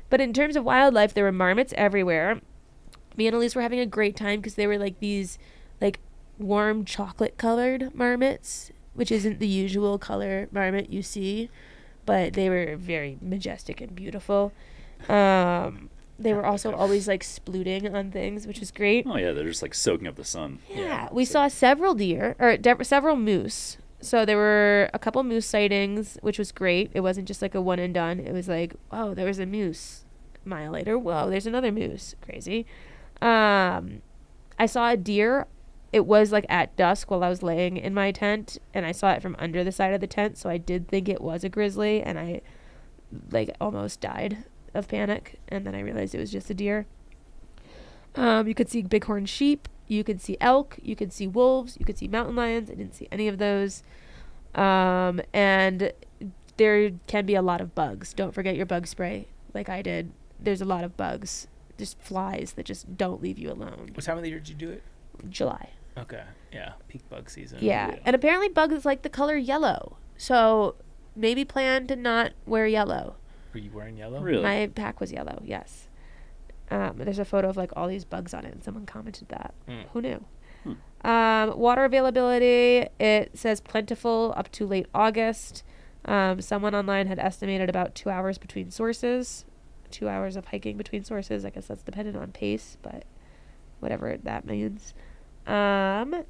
But in terms of wildlife, there were marmots everywhere. Me and Elise were having a great time because they were like these like warm chocolate colored marmots, which isn't the usual color marmot you see, but they were very majestic and beautiful. They were also always like splooting on things, which was great. Oh yeah, they're just like soaking up the sun. Yeah, we saw several deer or several moose. So there were a couple moose sightings, which was great. It wasn't just like a one and done. It was like, oh, there was a moose. A mile later, whoa, there's another moose. Crazy. I saw a deer. It was like at dusk while I was laying in my tent, and I saw it from under the side of the tent. So I did think it was a grizzly, and I like almost died of panic, and then I realized it was just a deer. You could see bighorn sheep, you could see elk, you could see wolves, you could see mountain lions. I didn't see any of those. And there can be a lot of bugs. Don't forget your bug spray like I did. There's a lot of bugs, just flies that just don't leave you alone. What time of the year did you do it? July. Okay, yeah, peak bug season. Yeah, and apparently bugs like the color yellow, so maybe plan to not wear yellow. Were you wearing yellow? Really? My pack was yellow, yes. There's a photo of like all these bugs on it, and someone commented that. Who knew? Water availability, it says plentiful up to late August. Someone online had estimated about 2 hours between sources. 2 hours of hiking between sources. I guess that's dependent on pace, but whatever that means. And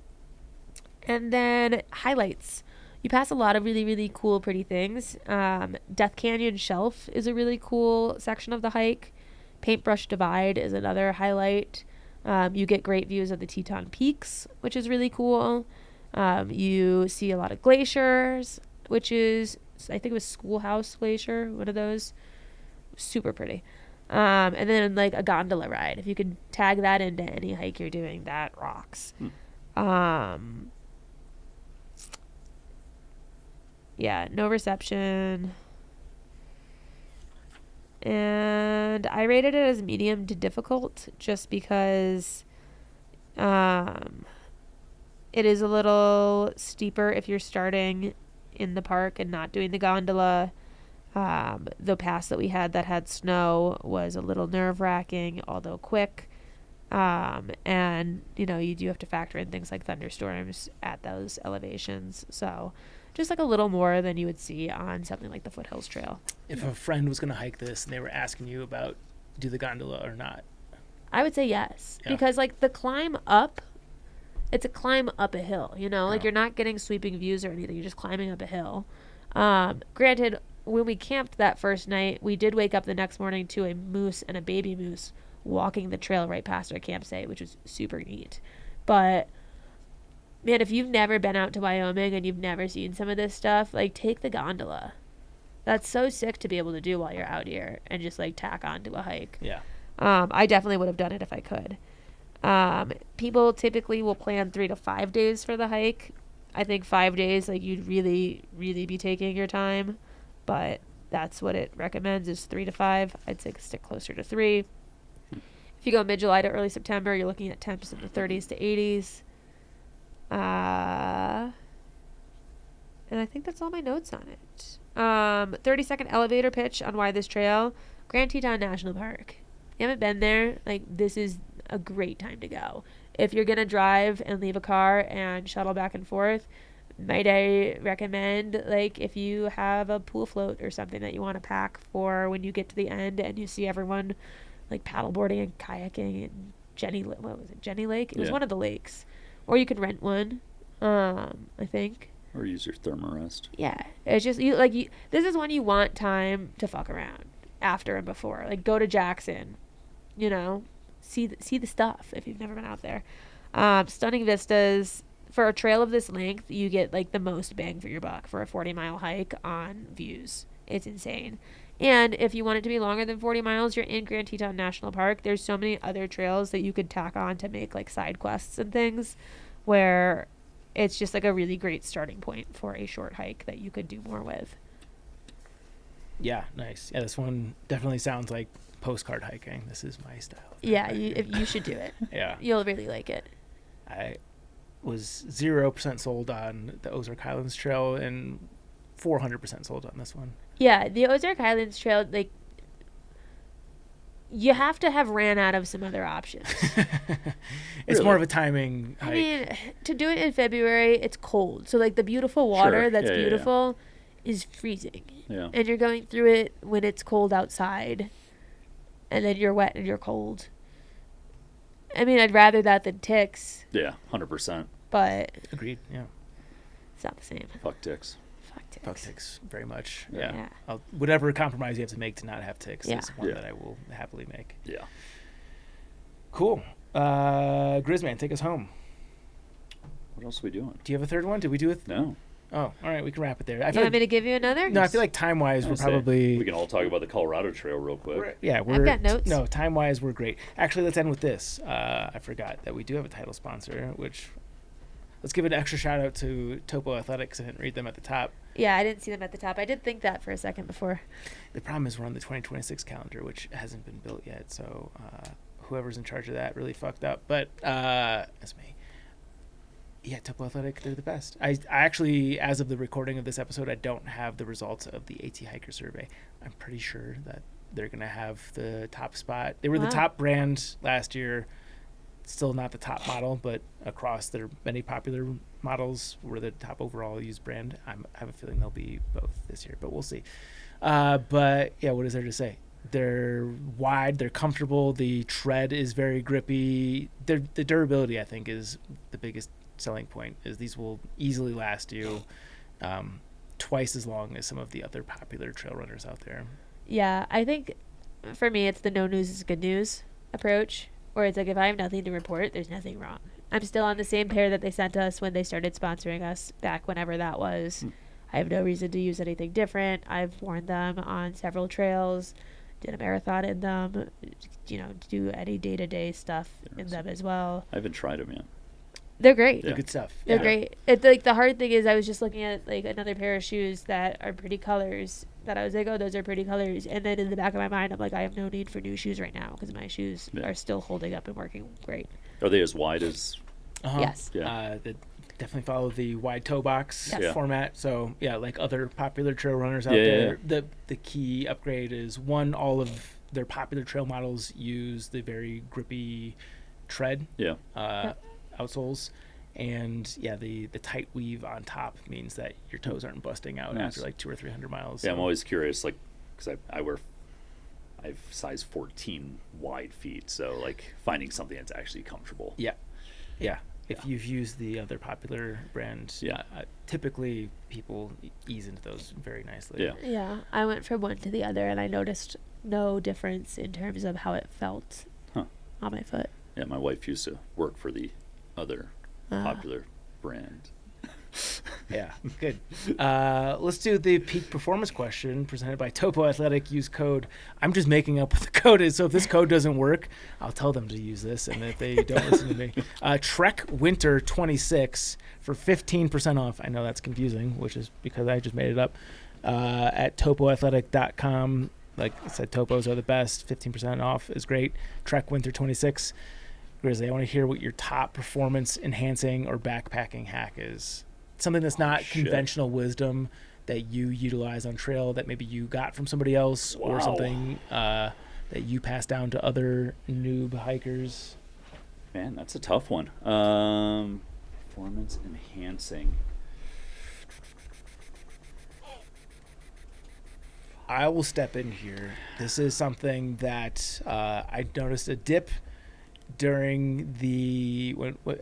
then highlights. You pass a lot of really, really cool, pretty things. Death Canyon Shelf is a really cool section of the hike. Paintbrush Divide is another highlight. You get great views of the Teton Peaks, which is really cool. You see a lot of glaciers, which is, I think it was Schoolhouse Glacier, one of those. Super pretty. And then like a gondola ride. If you could tag that into any hike you're doing, that rocks. Yeah, no reception. And I rated it as medium to difficult just because it is a little steeper if you're starting in the park and not doing the gondola. The pass that we had that had snow was a little nerve-wracking, although quick. And, you do have to factor in things like thunderstorms at those elevations. So just like a little more than you would see on something like the Foothills Trail. If a friend was going to hike this and they were asking you about do the gondola or not, I would say yes. Yeah. Because like the climb up, it's a climb up a hill, like you're not getting sweeping views or anything. You're just climbing up a hill. Granted, when we camped that first night, we did wake up the next morning to a moose and a baby moose walking the trail right past our campsite, which was super neat. But man, if you've never been out to Wyoming and you've never seen some of this stuff, like take the gondola. That's so sick to be able to do while you're out here and just like tack onto a hike. Yeah. I definitely would have done it if I could. People typically will plan 3 to 5 days for the hike. I think 5 days, like, you'd really, really be taking your time. But that's what it recommends is 3 to 5. I'd say stick closer to 3. If you go mid-July to early September, you're looking at temps in the 30s to 80s. And I think that's all my notes on it. 30-second elevator pitch on why this trail. Grand Teton National Park. You haven't been there, like, this is a great time to go. If you're going to drive and leave a car and shuttle back and forth, might I recommend, like, if you have a pool float or something that you want to pack for when you get to the end and you see everyone, like, paddleboarding and kayaking and Jenny Lake? It was one of the lakes. Or you could rent one, I think. Or use your thermarest. Yeah. It's just, this is when you want time to fuck around after and before. Like, go to Jackson, see the stuff if you've never been out there. Stunning vistas. For a trail of this length, you get, like, the most bang for your buck for a 40-mile hike on views. It's insane. And if you want it to be longer than 40 miles, you're in Grand Teton National Park. There's so many other trails that you could tack on to make, like, side quests and things where it's just, like, a really great starting point for a short hike that you could do more with. Yeah, nice. Yeah, this one definitely sounds like postcard hiking. This is my style. Yeah, you should do it. Yeah. You'll really like it. I was 0% sold on the Ozark Highlands Trail and 400% sold on this one. Yeah, the Ozark Highlands Trail, like, you have to have ran out of some other options. It's more of a timing hike. I mean, to do it in February, it's cold. So, like, the beautiful water that's beautiful is freezing. Yeah. And you're going through it when it's cold outside. And then you're wet and you're cold. I mean, I'd rather that than ticks. Yeah, 100%. But agreed. Yeah. It's not the same. Fuck ticks. Fuck ticks, very much. Yeah. Whatever compromise you have to make to not have ticks Yeah. is one that I will happily make. Yeah. Cool. Grizzman, take us home. What else are we doing? Do you have a third one? Did we do it? No. Oh, all right. We can wrap it there. You want me to give you another? No, I feel like time-wise, we're probably... We can all talk about the Colorado Trail real quick. I've got notes. No, time-wise, we're great. Actually, let's end with this. I forgot that we do have a title sponsor, which... Let's give an extra shout-out to Topo Athletic, because I didn't read them at the top. Yeah, I didn't see them at the top. I did think that for a second before. The problem is we're on the 2026 calendar, which hasn't been built yet, so whoever's in charge of that really fucked up. But that's me. Yeah, Topo Athletic, they're the best. I actually, as of the recording of this episode, I don't have the results of the AT Hiker survey. I'm pretty sure that they're going to have the top spot. They were the top brand last year. Still not the top model, but across their many popular models were the top overall used brand. I have a feeling they'll be both this year, but we'll see. But yeah, what is there to say? They're wide, they're comfortable, the tread is very grippy. The durability, I think, is the biggest selling point, is these will easily last you twice as long as some of the other popular trail runners out there. Yeah, I think for me it's the no news is good news approach, where it's like, if I have nothing to report, there's nothing wrong. I'm still on the same pair that they sent us when they started sponsoring us back whenever that was. I have no reason to use anything different. I've worn them on several trails, did a marathon in them, do any day-to-day stuff in them as well. I haven't tried them yet. They're great. They're good stuff. They're great. It's like, the hard thing is I was just looking at, like, another pair of shoes that are pretty colors that I was like, oh, those are pretty colors. And then in the back of my mind, I'm like, I have no need for new shoes right now because my shoes are still holding up and working great. Are they as wide as... Yes. Yeah. They definitely follow the wide toe box format. So, yeah, like other popular trail runners out there, the key upgrade is, one, all of their popular trail models use the very grippy tread outsoles. And the tight weave on top means that your toes aren't busting out after like 200 or 300 miles. Yeah, so. I'm always curious, like, because I have size 14 wide feet, so like finding something that's actually comfortable. Yeah. If you've used the other popular brand, typically people ease into those very nicely. Yeah, I went from one to the other, and I noticed no difference in terms of how it felt on my foot. Yeah, my wife used to work for the other popular brand. Yeah, good. Let's do the peak performance question presented by Topo Athletic. Use code. I'm just making up what the code is, so if this code doesn't work, I'll tell them to use this, and if they don't listen to me. Trek Winter 26 for 15% off. I know that's confusing, which is because I just made it up. At topoathletic.com. Like I said, topos are the best. 15% off is great. Trek Winter 26. Grizzly, I want to hear what your top performance enhancing or backpacking hack is. Something that's not conventional wisdom that you utilize on trail that maybe you got from somebody else or something that you pass down to other noob hikers. Man, that's a tough one. Performance enhancing. I will step in here. This is something that I noticed a dip during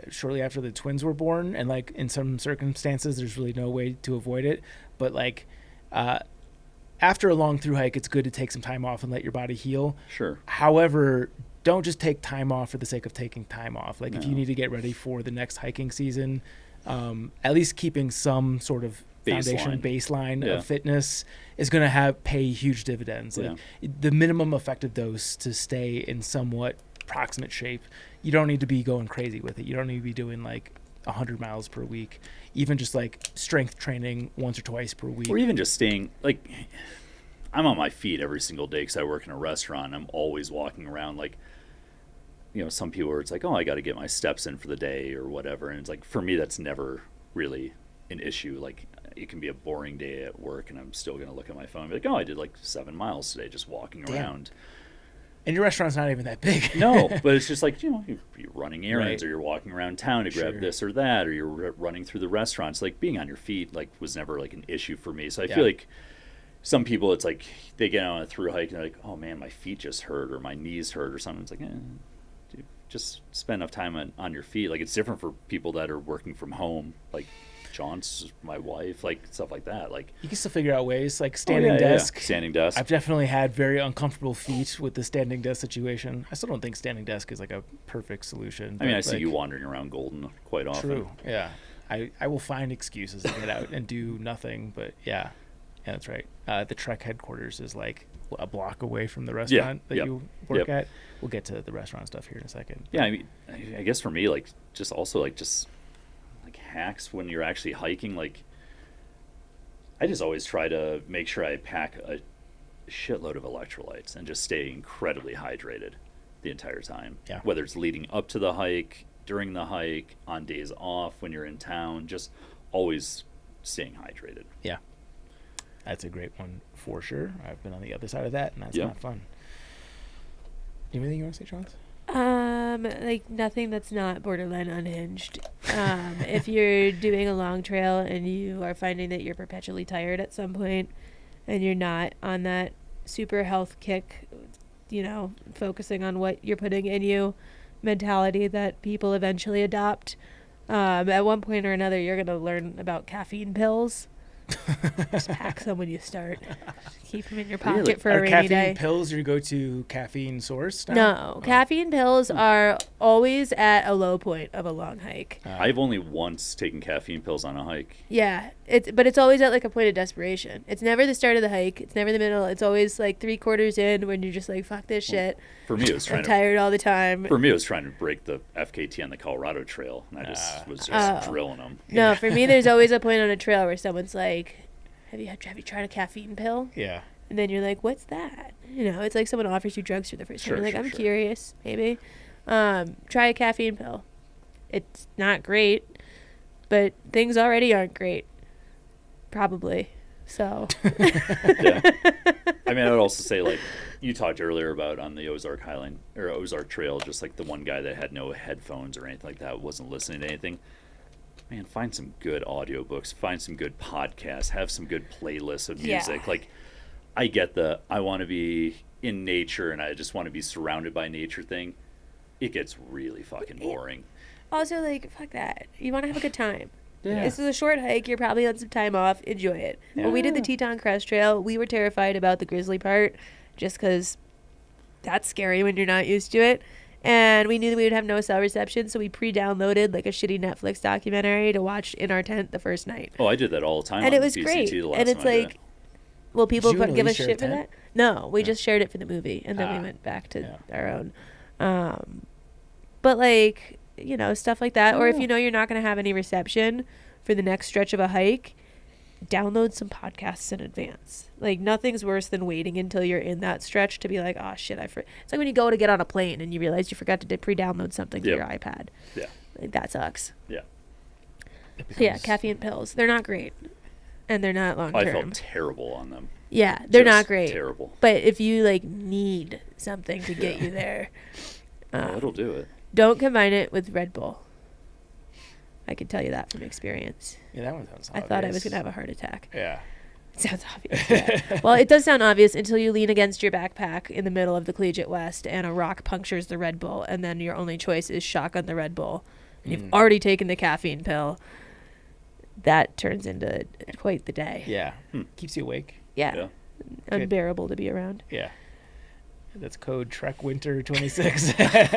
shortly after the twins were born, and like in some circumstances there's really no way to avoid it, but like after a long through hike it's good to take some time off and let your body heal. Sure. However, don't just take time off for the sake of taking time off. Like if you need to get ready for the next hiking season, at least keeping some sort of baseline of fitness is going to pay huge dividends. Like the minimum effective dose to stay in somewhat proximate shape. You don't need to be going crazy with it. You don't need to be doing like 100 miles per week. Even just like strength training once or twice per week. Or even just staying, like, I'm on my feet every single day because I work in a restaurant. I'm always walking around. Like, you know, some people are, it's like, oh, I got to get my steps in for the day or whatever. And it's like, for me, that's never really an issue. Like, it can be a boring day at work and I'm still going to look at my phone and be like, oh, I did like 7 miles today just walking around. And your restaurant's not even that big. No, but it's just like, you know, you're running errands or you're walking around town to grab this or that, or you're running through the restaurants. Like being on your feet like was never like an issue for me. So I feel like some people, it's like they get on a through hike and they're like, oh man, my feet just hurt or my knees hurt or something. It's like, dude, just spend enough time on your feet. Like it's different for people that are working from home, like John's my wife, like stuff like that. Like you can still figure out ways, like standing desk. Standing desk. I've definitely had very uncomfortable feet with the standing desk situation. I still don't think standing desk is like a perfect solution. I mean, I see you wandering around Golden quite often. True. Yeah. I will find excuses to get out and do nothing, but yeah, that's right. The Trek headquarters is like a block away from the restaurant that you work at. We'll get to the restaurant stuff here in a second. Yeah, I mean, I guess for me, like just also like just hacks when you're actually hiking, like I just always try to make sure I pack a shitload of electrolytes and just stay incredibly hydrated the entire time. Yeah. Whether it's leading up to the hike, during the hike, on days off, when you're in town, just always staying hydrated. Yeah. That's a great one for sure. I've been on the other side of that and that's not fun. Anything you want to say, Charles? Like nothing that's not borderline unhinged. If you're doing a long trail and you are finding that you're perpetually tired at some point and you're not on that super health kick, you know, focusing on what you're putting in you mentality that people eventually adopt, at one point or another, you're going to learn about caffeine pills. Just pack some when you start. Keep them in your pocket for a rainy day. Caffeine pills your go-to caffeine source now? No, caffeine pills are always at a low point of a long hike. I've only once taken caffeine pills on a hike. Yeah, but it's always at like a point of desperation. It's never the start of the hike. It's never the middle. It's always like 3/4 in when you're just like, fuck this shit. For me, it was I'm tired all the time. For me, it was trying to break the FKT on the Colorado Trail, and I just was drilling them. No, for me, there's always a point on a trail where someone's like, have you tried a caffeine pill? Yeah. And then you're like, what's that? You know, it's like someone offers you drugs for the first time. You're like, I'm curious, maybe. Try a caffeine pill. It's not great, but things already aren't great. Probably. So. Yeah. I mean, I would also say, like, you talked earlier about on the Ozark Highline or Ozark Trail, just like the one guy that had no headphones or anything like that, wasn't listening to anything. Man, find some good audiobooks, find some good podcasts, have some good playlists of music. Like, I get I want to be in nature and I just want to be surrounded by nature thing. It gets really fucking boring. Also, like, fuck that. You want to have a good time. Yeah. This is a short hike. You're probably on some time off. Enjoy it. Yeah. When we did the Teton Crest Trail, we were terrified about the grizzly part just because that's scary when you're not used to it. And we knew that we would have no cell reception, so we pre-downloaded like a shitty Netflix documentary to watch in our tent the first night. Oh, I did that all the time. And on it was PCT great. the last And it's time I did like, it. will people Did you give really us share shit a for tent? that? No, we just shared it for the movie, and then we went back to Yeah. our own. But like, you know, stuff like that. Or if you know you're not going to have any reception for the next stretch of a hike, download some podcasts in advance. Like, nothing's worse than waiting until you're in that stretch to be like, oh shit, it's like when you go to get on a plane and you realize you forgot to pre-download something to your iPad. Yeah. Like, that sucks. Yeah. So yeah, caffeine pills. They're not great. And they're not long term. I felt terrible on them. Yeah, they're Just not great. Terrible. But if you like need something to get you there, It'll do it. don't combine it with Red Bull. I can tell you that from experience. Yeah, that one sounds I obvious. thought I was going to have a heart attack. Yeah. It sounds obvious. Yeah. Well, it does sound obvious until you lean against your backpack in the middle of the Collegiate West and a rock punctures the Red Bull, and then your only choice is shotgun the Red Bull. And you've already taken the caffeine pill. That turns into quite the day. Yeah. Keeps you awake. Yeah. Yeah. Unbearable to be around. Yeah. That's code TrekWinter26 at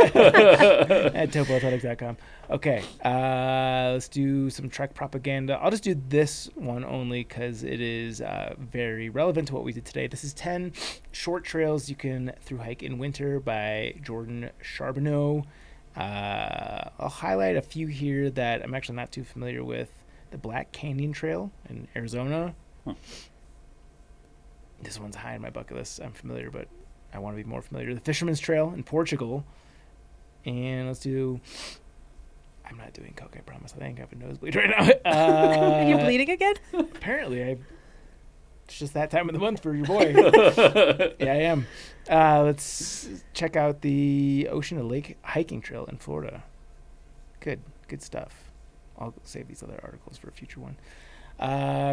TopoAthletic.com. Okay, let's do some Trek propaganda. I'll just do this one only because it is very relevant to what we did today. This is 10 short trails you can thru-hike in winter by Jordan Charbonneau. I'll highlight a few here that I'm actually not too familiar with. The Black Canyon Trail in Arizona. Huh. This one's high on my bucket list. I'm familiar, but I want to be more familiar. The Fisherman's Trail in Portugal. And let's do... I'm not doing coke, I promise. I think I have a nosebleed right now. Are you bleeding again? Apparently. It's just that time of the month for your boy. Yeah, I am. Let's check out the Ocean and Lake Hiking Trail in Florida. Good stuff. I'll save these other articles for a future one.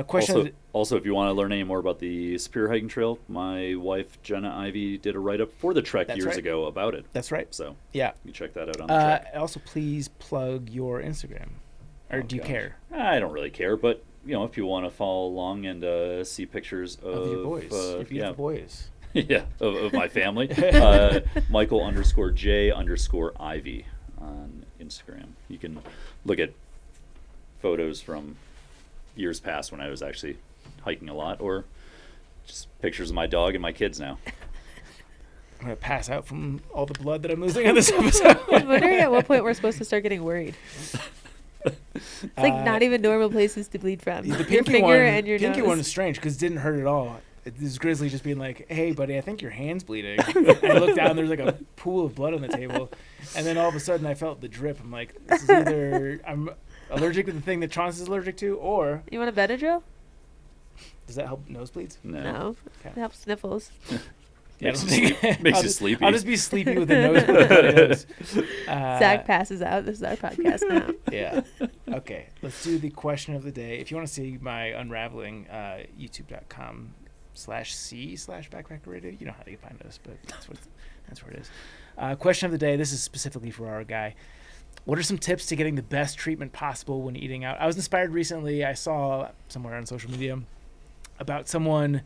Question. Also, if you want to learn any more about the Superior Hiking Trail, my wife Jenna Ivey did a write-up for the Trek years ago about it. That's right. So yeah, you can check that out on the Trek. Also, please plug your Instagram. Or do you care? I don't really care, but you know, if you want to follow along and see pictures of your boys, your beautiful boys. Yeah, of my family. Michael_J_Ivy on Instagram. You can look at photos from years past when I was actually hiking a lot, or just pictures of my dog and my kids now. I'm going to pass out from all the blood that I'm losing on this episode. I was wondering at what point we're supposed to start getting worried. It's like not even normal places to bleed from. The your finger one, and your pinky nose. one is strange because it didn't hurt at all. This is Grizzly just being like, hey, buddy, I think your hand's bleeding. And I looked down, there's like a pool of blood on the table. And then all of a sudden I felt the drip. I'm like, this is either I'm allergic to the thing that Chauncey's allergic to, or... You want a Benadryl? Does that help nosebleeds? No. Okay. It helps sniffles. Yeah, makes you sleepy. I'll just be sleepy with a nose. Zach passes out. This is our podcast now. Yeah. Okay. Let's do the question of the day. If you want to see my unraveling, youtube.com/c/backpacker radio. You know how to find us, but that's where it is. Question of the day. This is specifically for our guy. What are some tips to getting the best treatment possible when eating out? I was inspired recently. I saw somewhere on social media about someone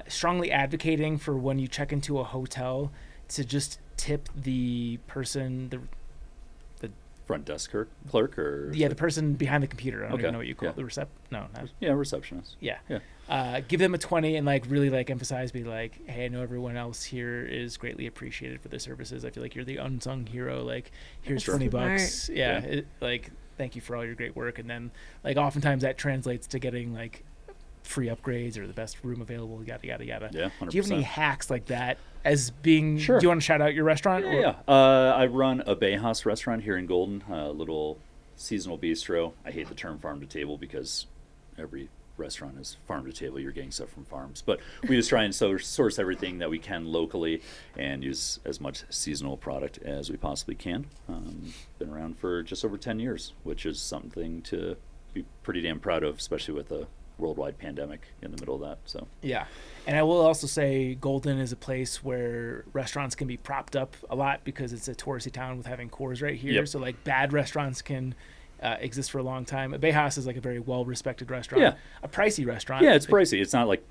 strongly advocating for when you check into a hotel to just tip the person, the front desk clerk, or the person behind the computer. I don't Okay. even know what you call it. Yeah. Receptionist. Yeah. Give them a 20 and really emphasize, be like, hey, I know everyone else here is greatly appreciated for their services. I feel like you're the unsung hero. Like, here's That's $20. Yeah. Thank you for all your great work. And then oftentimes that translates to getting free upgrades or the best room available, yada, yada, yada. Yeah, 100%. Do you have any hacks like that as being, Sure. Do you want to shout out your restaurant? Yeah. I run a Bayhouse restaurant here in Golden, a little seasonal bistro. I hate the term farm to table because every restaurant is farm to table. You're getting stuff from farms. But we just try and source everything that we can locally and use as much seasonal product as we possibly can. Been around for just over 10 years, which is something to be pretty damn proud of, especially with a worldwide pandemic in the middle of that. So yeah. And I will also say Golden is a place where restaurants can be propped up a lot because it's a touristy town with having Coors right here. Yep. So bad restaurants can exist for a long time. Bayhouse is a very well-respected restaurant. Yeah. A pricey restaurant. yeah, it's pricey. It's not like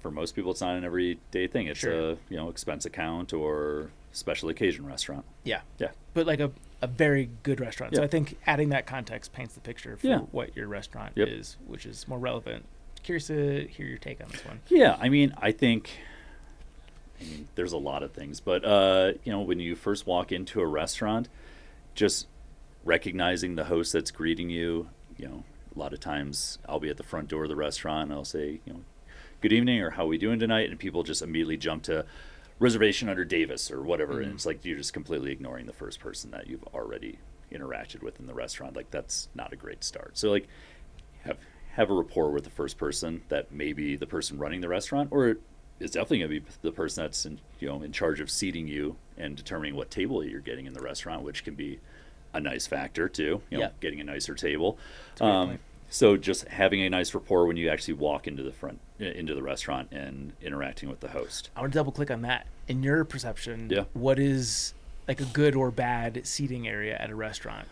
for most people, it's not an everyday thing. It's Sure. a expense account or special occasion restaurant. Yeah. Yeah. But like a very good restaurant. So Yeah. I think adding that context paints the picture for Yeah. what your restaurant Yep. is, which is more relevant. Curious to hear your take on this one. Yeah, I mean, there's a lot of things, but when you first walk into a restaurant, just recognizing the host that's greeting you. A lot of times I'll be at the front door of the restaurant and I'll say, good evening, or how are we doing tonight? And people just immediately jump to reservation under Davis or whatever. And it's like you're just completely ignoring the first person that you've already interacted with in the restaurant. Like, that's not a great start. So like have a rapport with the first person, that may be the person running the restaurant, or it's definitely going to be the person that's in charge of seating you and determining what table you're getting in the restaurant, which can be a nice factor too, getting a nicer table. So just having a nice rapport when you actually walk into the restaurant and interacting with the host. I want to double click on that. In your perception, Yeah. what is like a good or bad seating area at a restaurant?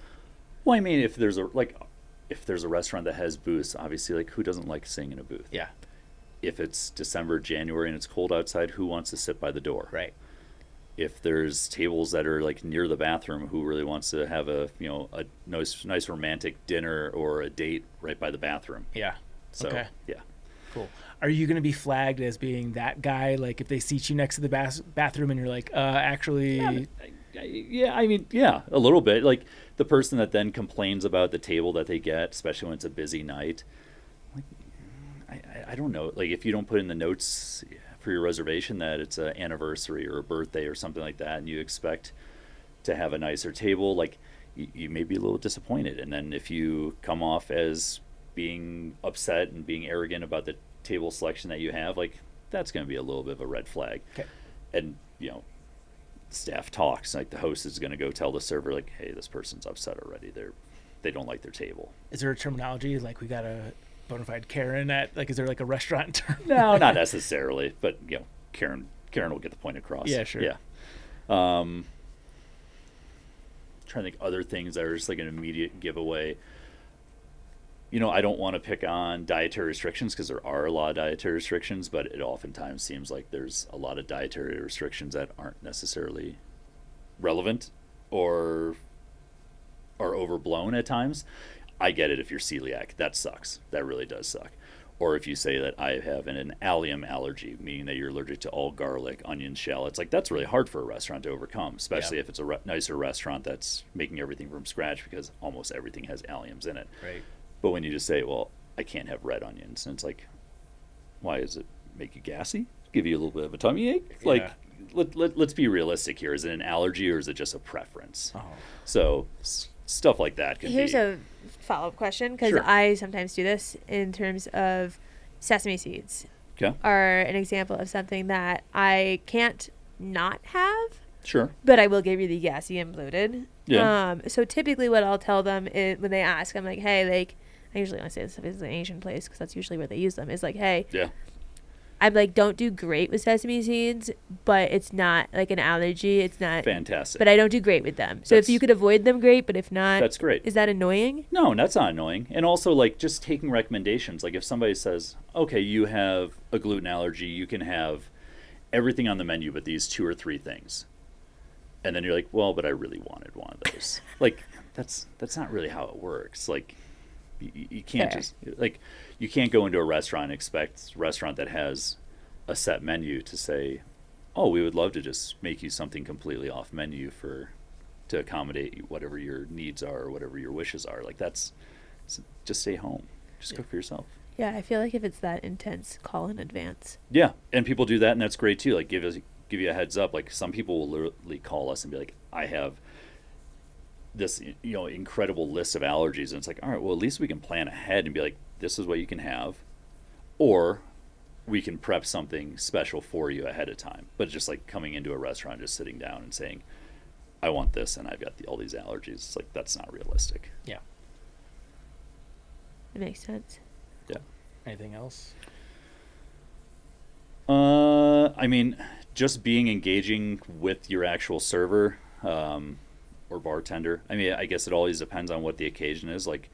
Well, I mean, if there's a restaurant that has booths, obviously, like, who doesn't like sitting in a booth? Yeah. If it's December, January, and it's cold outside, who wants to sit by the door? Right. If there's tables that are like near the bathroom, who really wants to have a nice romantic dinner or a date right by the bathroom? Yeah. So Okay. yeah. Cool. Are you going to be flagged as being that guy? Like if they seat you next to the bathroom and you're like, actually. Yeah, I mean, yeah, a little bit. Like the person that then complains about the table that they get, especially when it's a busy night. Like, I don't know. Like if you don't put in the notes for your reservation that it's an anniversary or a birthday or something like that, and you expect to have a nicer table, like you may be a little disappointed. And then if you come off as being upset and being arrogant about the table selection that you have, like that's going to be a little bit of a red flag. Okay. And staff talks, like the host is going to go tell the server, like, hey, this person's upset already. They don't like their table. Is there a terminology like we got a bona fide Karen at, like, is there like a restaurant term? No, not necessarily, but Karen will get the point across. Yeah, sure. Yeah. Trying to think other things that are just like an immediate giveaway. I don't want to pick on dietary restrictions because there are a lot of dietary restrictions, but it oftentimes seems like there's a lot of dietary restrictions that aren't necessarily relevant or are overblown at times. I get it if you're celiac. That sucks. That really does suck. Or if you say that I have an allium allergy, meaning that you're allergic to all garlic, onions, shallots, like that's really hard for a restaurant to overcome, especially if it's a nicer restaurant that's making everything from scratch, because almost everything has alliums in it. Right. But when you just say, well, I can't have red onions, and it's like, why does it make you gassy? Give you a little bit of a tummy ache? Like, let's be realistic here. Is it an allergy or is it just a preference? Oh. So stuff like that can Here's be. a follow-up question, because Sure. I sometimes do this in terms of sesame seeds. Okay. Are an example of something that I can't not have, Sure. but I will give you the gassy and bloated. Yeah. So typically what I'll tell them is, when they ask, I'm like, hey, like, I usually only say this if it's an Asian place, because that's usually where they use them, is like, hey, Yeah. I'm like, don't do great with sesame seeds, but it's not like an allergy. It's not Fantastic. But I don't do great with them. So if you could avoid them, great. But if not, That's great. Is that annoying? No, that's not annoying. And also, like, just taking recommendations. Like, if somebody says, okay, you have a gluten allergy, you can have everything on the menu but these 2 or 3 things. And then you're like, well, but I really wanted one of those. Like, that's not really how it works. Like, you can't you can't go into a restaurant and expect a restaurant that has a set menu to say, oh, we would love to just make you something completely off menu to accommodate whatever your needs are or whatever your wishes are. Like, just stay home. Just cook for yourself. Yeah, I feel like if it's that intense, call in advance. Yeah, and people do that, and that's great too. Like, give you a heads up. Like, some people will literally call us and be like, I have this incredible list of allergies, and it's like, all right, well, at least we can plan ahead and be like, this is what you can have, or we can prep something special for you ahead of time. But just like coming into a restaurant, just sitting down and saying, I want this and I've got all these allergies, it's like, that's not realistic. Yeah. It makes sense. Yeah. Anything else? I mean, just being engaging with your actual server or bartender. I mean, I guess it always depends on what the occasion is. Like,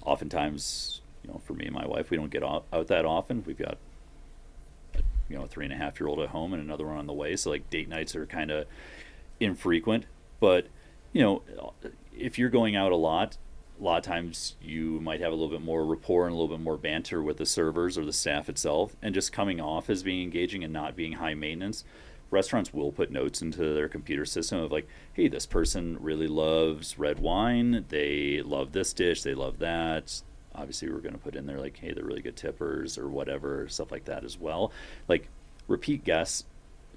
oftentimes, for me and my wife, we don't get out that often. We've got a 3.5-year-old at home and another one on the way. So like date nights are kind of infrequent. But, if you're going out a lot of times you might have a little bit more rapport and a little bit more banter with the servers or the staff itself. And just coming off as being engaging and not being high maintenance, restaurants will put notes into their computer system of like, hey, this person really loves red wine. They love this dish. They love that. Obviously, we're going to put in there like, hey, they're really good tippers or whatever, stuff like that as well. Like repeat guests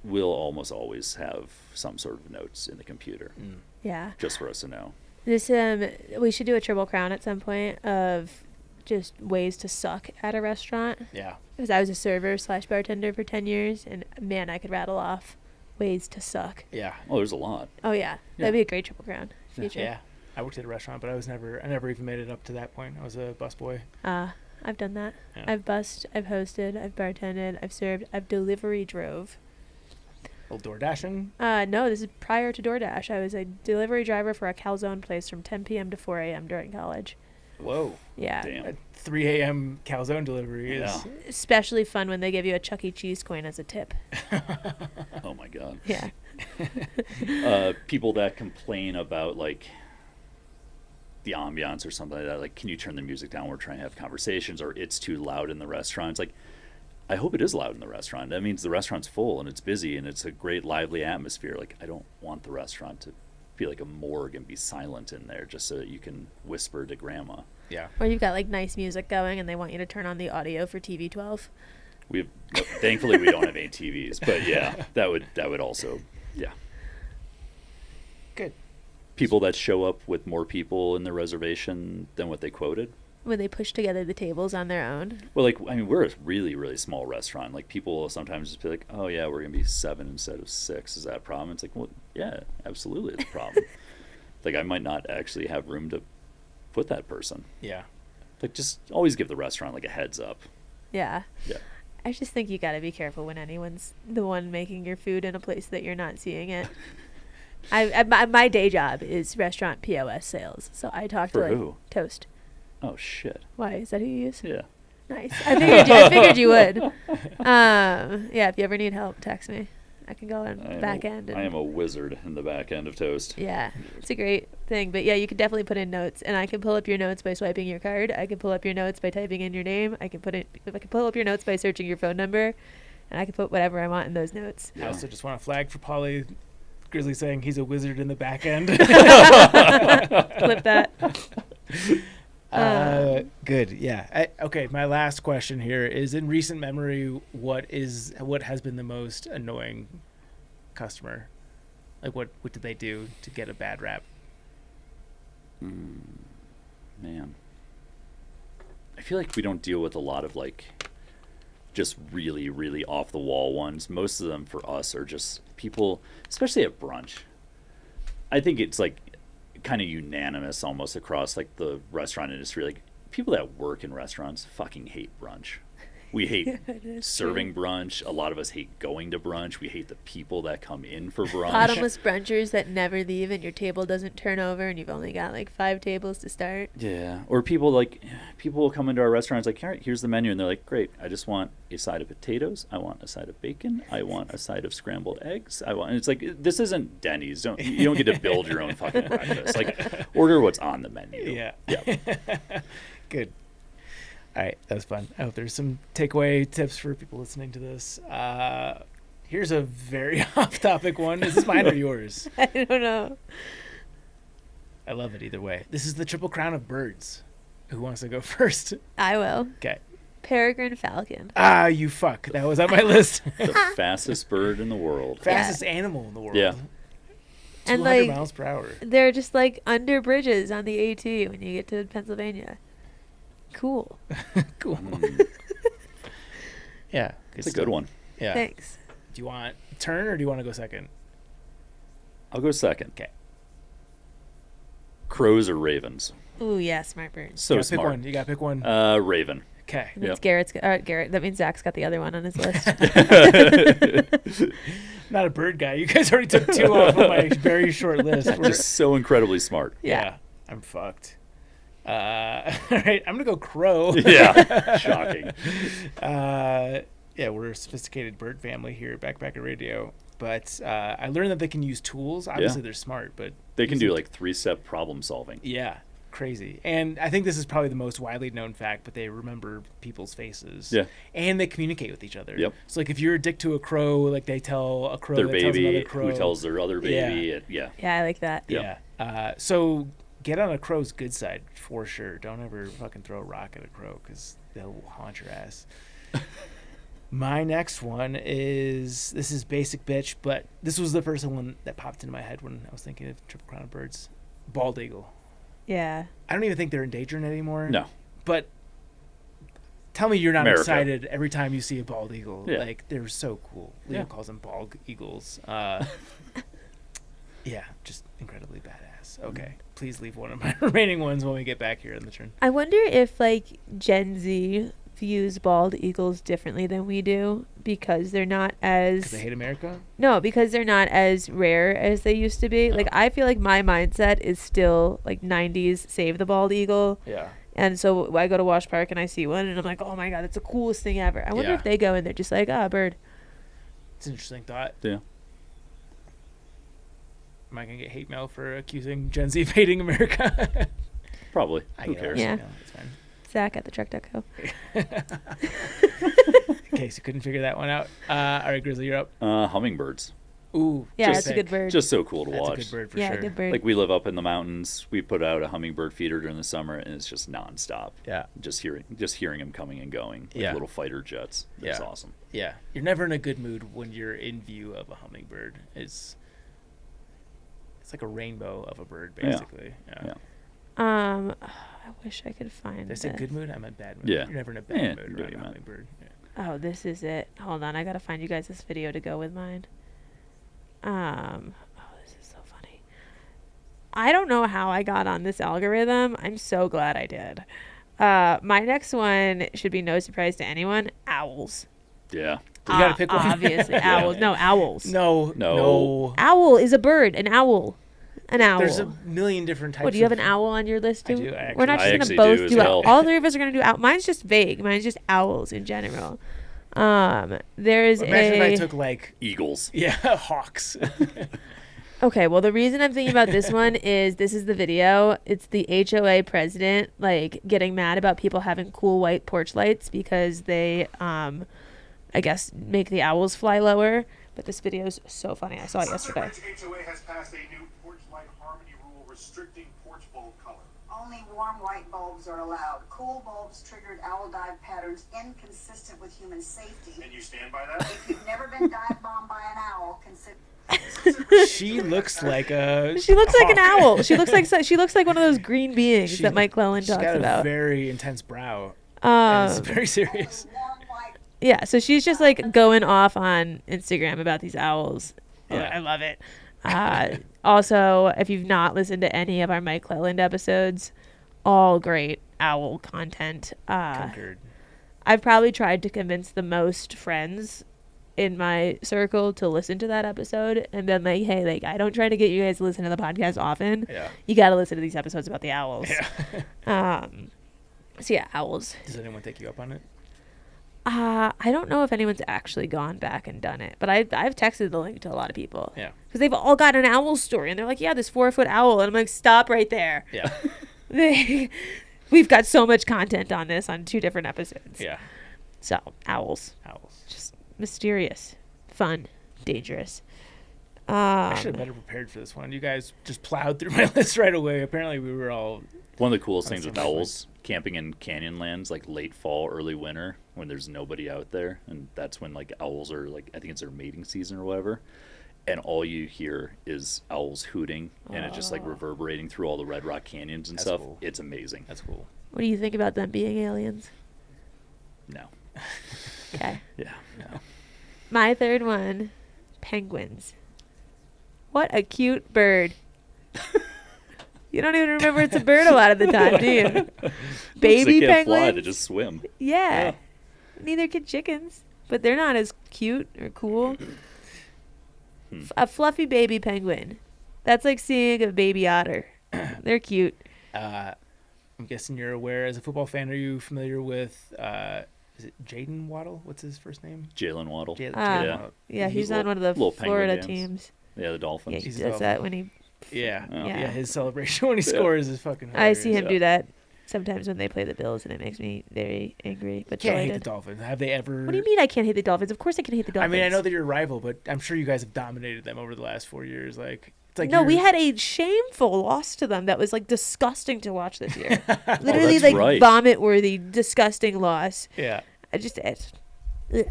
will almost always have some sort of notes in the computer. Yeah. Just for us to know. This we should do a Triple Crown at some point of just ways to suck at a restaurant. Yeah. Because I was a server / bartender for 10 years, and man, I could rattle off ways to suck. Yeah. Oh, there's a lot. Oh yeah, that'd be a great Triple Crown feature. Yeah. I worked at a restaurant, but I never even made it up to that point. I was a busboy. I've done that. Yeah. I've bussed, I've hosted, I've bartended, I've served, I've delivery drove. Little door dashing. No, this is prior to DoorDash. I was a delivery driver for a calzone place from 10 p.m. to 4 a.m. during college. Whoa. Yeah. Damn. At 3 a.m. calzone delivery is... Especially fun when they give you a Chuck E. Cheese coin as a tip. Oh my God. Yeah. People that complain about like the ambiance or something like that, like, can you turn the music down? We're trying to have conversations, or it's too loud in the restaurant. It's like, I hope it is loud in the restaurant. That means the restaurant's full and it's busy and it's a great lively atmosphere. Like, I don't want the restaurant to feel like a morgue and be silent in there just so that you can whisper to grandma. Yeah. Or you've got like nice music going and they want you to turn on the audio for TV 12. Thankfully we don't have any TVs, but yeah, that would also, yeah. Good. People that show up with more people in the reservation than what they quoted. When they push together the tables on their own. Well, like, I mean, we're a really, really small restaurant. Like, people will sometimes just be like, oh, yeah, we're going to be 7 instead of 6. Is that a problem? It's like, well, yeah, absolutely, it's a problem. Like, I might not actually have room to put that person. Yeah. Like, just always give the restaurant, like, a heads up. Yeah. Yeah. I just think you got to be careful when anyone's the one making your food in a place that you're not seeing it. My day job is restaurant POS sales. So I talk to, For like, who? Toast. Oh, shit. Why? Is that who you use? Yeah. Nice. I figured you would. Yeah, if you ever need help, text me. I can go on back end. I am a wizard in the back end of Toast. Yeah, it's a great thing. But yeah, you can definitely put in notes, and I can pull up your notes by swiping your card. I can pull up your notes by typing in your name. I can pull up your notes by searching your phone number, and I can put whatever I want in those notes. I also just want to flag for Polly Grizzly saying he's a wizard in the back end. Clip that. Good. Yeah. Okay. My last question here is: in recent memory, what has been the most annoying customer? Like, what did they do to get a bad rap? Man, I feel like we don't deal with a lot of like just really, really off the wall ones. Most of them for us are just people, especially at brunch. I think it's like kind of unanimous almost across like the restaurant industry. Like, people that work in restaurants fucking hate brunch. We hate serving brunch. A lot of us hate going to brunch. We hate the people that come in for brunch. Bottomless brunchers that never leave and your table doesn't turn over and you've only got like 5 tables to start. Yeah. Or people will come into our restaurants like, all right, here's the menu. And they're like, great, I just want a side of potatoes. I want a side of bacon. I want a side of scrambled eggs. And it's like, this isn't Denny's. You don't get to build your own fucking breakfast. Like, order what's on the menu. Yeah. Yep. Good. All right, that was fun. I hope there's some takeaway tips for people listening to this. Here's a very off-topic one. Is this mine or yours? I don't know. I love it either way. This is the Triple Crown of birds. Who wants to go first? I will. Okay. Peregrine falcon. Ah, you fuck. That was on my list. The fastest bird in the world. Fastest animal in the world. Yeah. 200 And like miles per hour. they're just like under bridges on the AT when you get to Pennsylvania. Cool. Cool. Yeah. It's a good one. Yeah. Thanks. Do you want turn or do you want to go second? I'll go second. Okay. Crows or ravens? Ooh, yeah, smart bird. So Pick smart. one. You got to pick one. Raven. Okay. That means Yep. Garrett. That means Zach's got the other one on his list. Not a bird guy. You guys already took 2 off of my very short list. Just so incredibly smart. Yeah. I'm fucked. All right. I'm going to go crow. Yeah. Shocking. Yeah, we're a sophisticated bird family here at Backpacker Radio. But I learned that they can use tools. Obviously, they're smart, but they can do like 3-step problem solving. Yeah, crazy. And I think this is probably the most widely known fact, but they remember people's faces. Yeah. And they communicate with each other. Yep. So like if you're a dick to a crow, like they tell a crow Their that tells baby, another crow. who tells their other baby. Yeah. Yeah, I like that. Yeah. So get on a crow's good side for sure. Don't ever fucking throw a rock at a crow because they'll haunt your ass. My next one this is basic bitch, but this was the first one that popped into my head when I was thinking of Triple Crown of Birds. Bald eagle. Yeah. I don't even think they're endangered anymore. No. But tell me you're not America. excited every time you see a bald eagle. Yeah. Like, they're so cool. Leo Yeah. calls them bald eagles. Yeah, just incredibly badass. Okay, please leave one of my remaining ones when we get back here in the turn. I wonder if like Gen Z views bald eagles differently than we do because they're not as Because they hate America? no, because they're not as rare as they used to be. No. Like I feel like my mindset is still like 90s save the bald eagle. Yeah. And so I go to Wash Park and I see one and I'm like, oh my God, that's the coolest thing ever. I wonder Yeah. if they go and they're just like, ah, bird. It's an interesting thought. Yeah. Am I going to get hate mail for accusing Gen Z of hating America? Probably. I Who get cares? it. Yeah. No, it's fine. Zach at the truck.co. In case you couldn't figure that one out. All right, Grizzly, you're up. Hummingbirds. Ooh. Yeah, just that's a good bird. Just so cool to That's watch. a good bird for yeah, sure. good bird. Like we live up in the mountains. We put out a hummingbird feeder during the summer, and it's just nonstop. Yeah. Just hearing them coming and going, like Yeah. little fighter jets. It's Yeah. awesome. Yeah. You're never in a good mood when you're in view of a hummingbird. It's like a rainbow of a bird, basically. Yeah. I wish I could find Did I say this. good mood? I meant bad mood. Yeah. You're never in a Yeah, bad you mood know around what a you meant. hummingbird. Yeah. Oh, this is it. Hold on, I gotta find you guys this video to go with mine. Oh, this is so funny. I don't know how I got on this algorithm. I'm so glad I did. My next one should be no surprise to anyone. Owls. Yeah. You gotta pick one. Obviously, owls. No, owls. No. Owl is a bird. An owl. An owl. There's a million different types. What, do you have of- an owl on your list I too? do, I We're not actually- I just actually gonna do both as do well. all three of us are gonna do owl. Mine's just vague. Mine's just owls in general. There's Imagine if a I took like Eagles. hawks. okay. Well, the reason I'm thinking about this one is this is the video. It's the HOA president like getting mad about people having cool white porch lights because they, I guess, make the owls fly lower. But this video is so funny. I saw it yesterday. HOA has passed a new porch light harmony rule restricting porch bulb color. Only warm white bulbs are allowed. Cool bulbs triggered owl dive patterns inconsistent with human safety. And you stand by that? If you've never been dive bombed by an owl, consider. She looks like a. She looks like an hawk. owl. She looks like one of those green beings that Mike Clellan She's talks got a about. very intense brow. And it's very serious. Warm white Yeah, so she's just like going off on Instagram about these owls. Yeah. I love it. Also, if you've not listened to any of our Mike Cleland episodes, all great owl content. Concurred. I've probably tried to convince the most friends in my circle to listen to that episode and been like, hey, like I don't try to get you guys to listen to the podcast often. Yeah. You got to listen to these episodes about the owls. Yeah. So yeah, owls. Does anyone take you up on it? I don't know if anyone's actually gone back and done it, but I've texted the link to a lot of people. Yeah. Because they've all got an owl story, and they're like, yeah, this 4-foot owl. And I'm like, stop right there. Yeah. We've got so much content on this on 2 different episodes. Yeah. So, owls. Owls. Just mysterious, fun, dangerous. I should have better prepared for this one. You guys just plowed through my list right away. Apparently, we were all. One of the coolest things with That's amazing. owls, camping in canyon lands, like late fall, early winter, when there's nobody out there, and that's when like owls are like, I think it's their mating season or whatever, and all you hear is owls hooting, and it's just like reverberating through all the Red Rock canyons and That's stuff. cool. It's amazing. That's cool. What do you think about them being aliens? No. Okay. Yeah. No. My third one, penguins. What a cute bird. You don't even remember it's a bird a lot of the time, do you? Baby they can't fly; penguins. they just swim. Yeah. Neither can chickens, but they're not as cute or cool. A fluffy baby penguin. That's like seeing a baby otter. They're cute. I'm guessing you're aware, as a football fan, are you familiar with is it Jaden Waddle? What's his first name? Jalen Waddle. Jalen Waddle. Yeah, he's on little- one of the little Penguin Florida games. teams. Yeah, the Dolphins. Yeah, he He's a does Dolphin. that when he. Yeah. Yeah. His celebration when he Yeah. scores is fucking I hilarious. see him Yeah. do that sometimes when they play the Bills, and it makes me very angry. But Can't hate the delighted. Dolphins. Have they ever? What do you mean I can't hate the Dolphins? Of course I can hate the I Dolphins. mean, I know that you're a rival, but I'm sure you guys have dominated them over the last 4 years. Like, it's like no, we you're- had a shameful loss to them that was like disgusting to watch this year. Oh, Literally, that's like right. vomit-worthy, disgusting loss. Yeah. Ugh.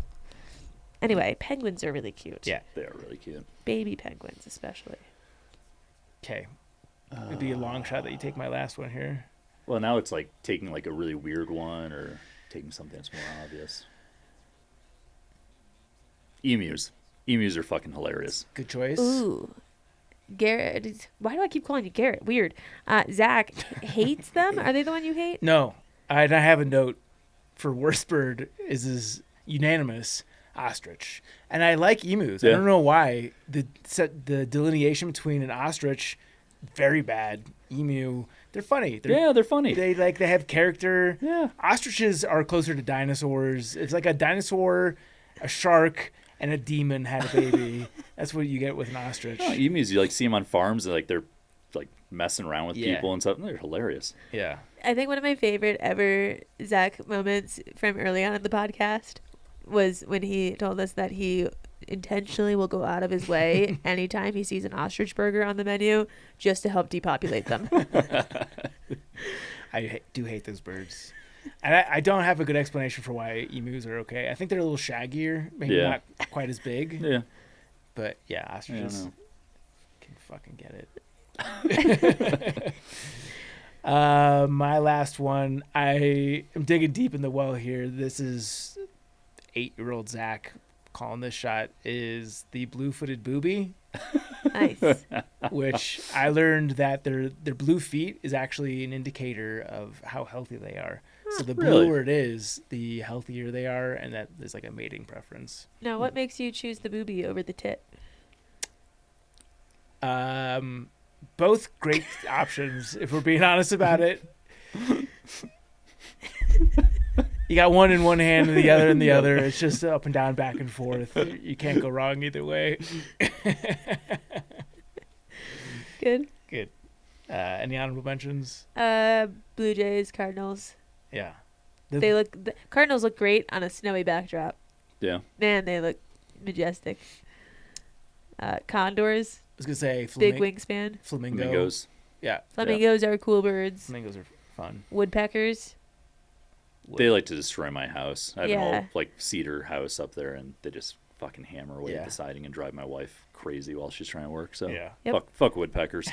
Anyway, penguins are really cute. Yeah. They are really cute. Baby penguins, especially. Okay. It'd be a long shot that you take my last one here. Well, now it's like taking like a really weird one or taking something that's more obvious. Emus. Emus are fucking hilarious. Good choice. Ooh. Garrett. Why do I keep calling you Garrett? Weird. Zach hates them. Are they the one you hate? No, I have a note for worst bird is unanimous ostrich, and I like emus. I Yeah. don't know why the delineation between an ostrich, very bad, emu. They're funny. They're funny. They have character. Yeah. Ostriches are closer to dinosaurs. It's like a dinosaur, a shark, and a demon had a baby. That's what you get with an ostrich. No, emus, you like see them on farms and like they're like messing around with Yeah. people and stuff. And they're hilarious. Yeah. I think one of my favorite ever Zach moments from early on in the podcast was when he told us that he intentionally will go out of his way anytime he sees an ostrich burger on the menu just to help depopulate them. I do hate those birds. And I don't have a good explanation for why emus are okay. I think they're a little shaggier, maybe Yeah. not quite as big. Yeah. But yeah, ostriches know. can fucking get it. My last one, I am digging deep in the well here. This is 8-year-old Zach calling this shot, is the blue-footed booby, Nice. which I learned that their blue feet is actually an indicator of how healthy they are. So the Really? bluer it is, the healthier they are, and that is like a mating preference. Now, what makes you choose the booby over the tit? Both great options, if we're being honest about it. You got one in one hand and the other in the other. It's just up and down, back and forth. You can't go wrong either way. Good. Good. Any honorable mentions? Blue Jays, Cardinals. Yeah. The Cardinals look great on a snowy backdrop. Yeah. Man, they look majestic. Condors, I was gonna say big wingspan. flamingo. Flamingos. Yeah, Flamingos are cool birds. flamingos are fun. Woodpeckers. They like to destroy my house. I have an Yeah. old like cedar house up there, and they just fucking hammer away Yeah. at the siding and drive my wife crazy while she's trying to work. So Yeah. Yep. fuck woodpeckers.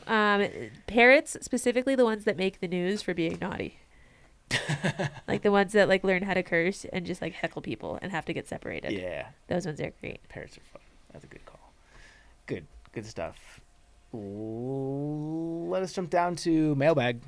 Parrots, specifically the ones that make the news for being naughty. Like the ones that like learn how to curse and just like heckle people and have to get separated. Yeah, Those ones are great. parrots are fun. That's a good call. Good stuff. Let us jump down to mailbag.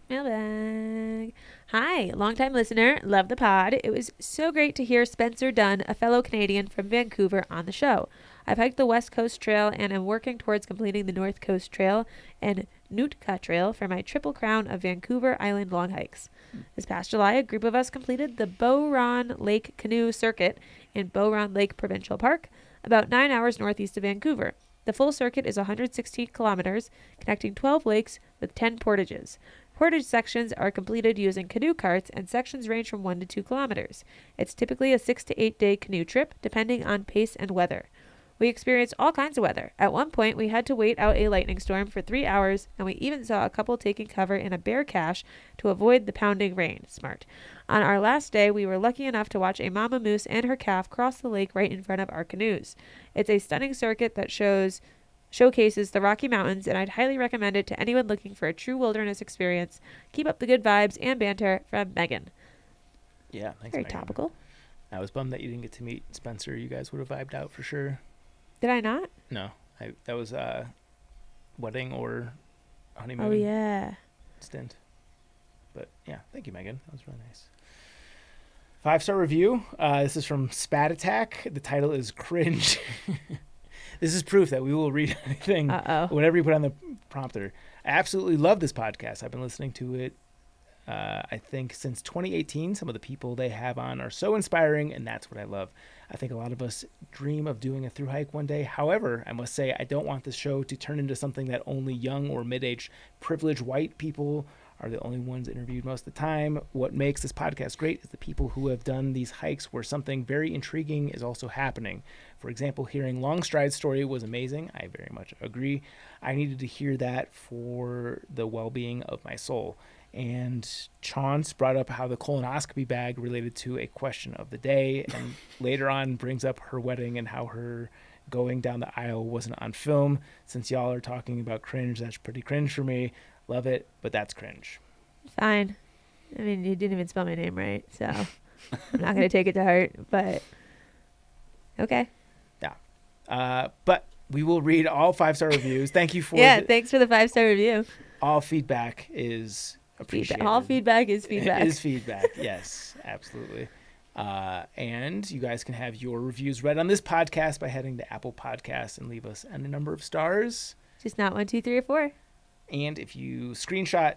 Mailbag. Hi, longtime listener. Love the pod. It was so great to hear Spencer Dunn, a fellow Canadian from Vancouver, on the show. I've hiked the West Coast Trail and am working towards completing the North Coast Trail and Nootka Trail for my triple crown of Vancouver Island long hikes. This past July, a group of us completed the Beauron Lake Canoe Circuit in Beauron Lake Provincial Park, about 9 hours northeast of Vancouver. The full circuit is 116 kilometers, connecting 12 lakes with 10 portages. Portage sections are completed using canoe carts, and sections range from 1 to 2 kilometers. It's typically a 6 to 8 day canoe trip, depending on pace and weather. We experienced all kinds of weather. At one point, we had to wait out a lightning storm for 3 hours, and we even saw a couple taking cover in a bear cache to avoid the pounding rain. Smart. On our last day, we were lucky enough to watch a mama moose and her calf cross the lake right in front of our canoes. It's a stunning circuit that showcases the Rocky Mountains, and I'd highly recommend it to anyone looking for a true wilderness experience. Keep up the good vibes and banter, from Megan. Yeah, thanks. Very Megan. topical. I was bummed that you didn't get to meet Spencer. You guys would have vibed out for sure. Did I not? No, that was wedding or honeymoon Oh, yeah. stint. But yeah, thank you, Megan. That was really nice. 5-star review. This is from Spat Attack. The title is Cringe. This is proof that we will read anything, Uh-oh. whatever you put on the prompter. I absolutely love this podcast. I've been listening to it I think since 2018, some of the people they have on are so inspiring, and that's what I love. I think a lot of us dream of doing a through hike one day. However, I must say I don't want this show to turn into something that only young or mid-aged privileged white people are the only ones interviewed most of the time. What makes this podcast great is the people who have done these hikes where something very intriguing is also happening. For example, hearing Longstride's story was amazing. I very much agree. I needed to hear that for the well-being of my soul. And Chance brought up how the colonoscopy bag related to a question of the day, and later on brings up her wedding and how her going down the aisle wasn't on film. Since y'all are talking about cringe, that's pretty cringe for me. Love it, but that's cringe. Fine. I mean, you didn't even spell my name right, so I'm not going to take it to heart, but okay. Yeah. But we will read all 5-star reviews. Thank you for thanks for the 5-star review. All feedback is appreciated. All feedback is feedback. It is feedback, yes, absolutely. And you guys can have your reviews read on this podcast by heading to Apple Podcasts and leave us a number of stars. Just not 1, 2, 3, or 4. And if you screenshot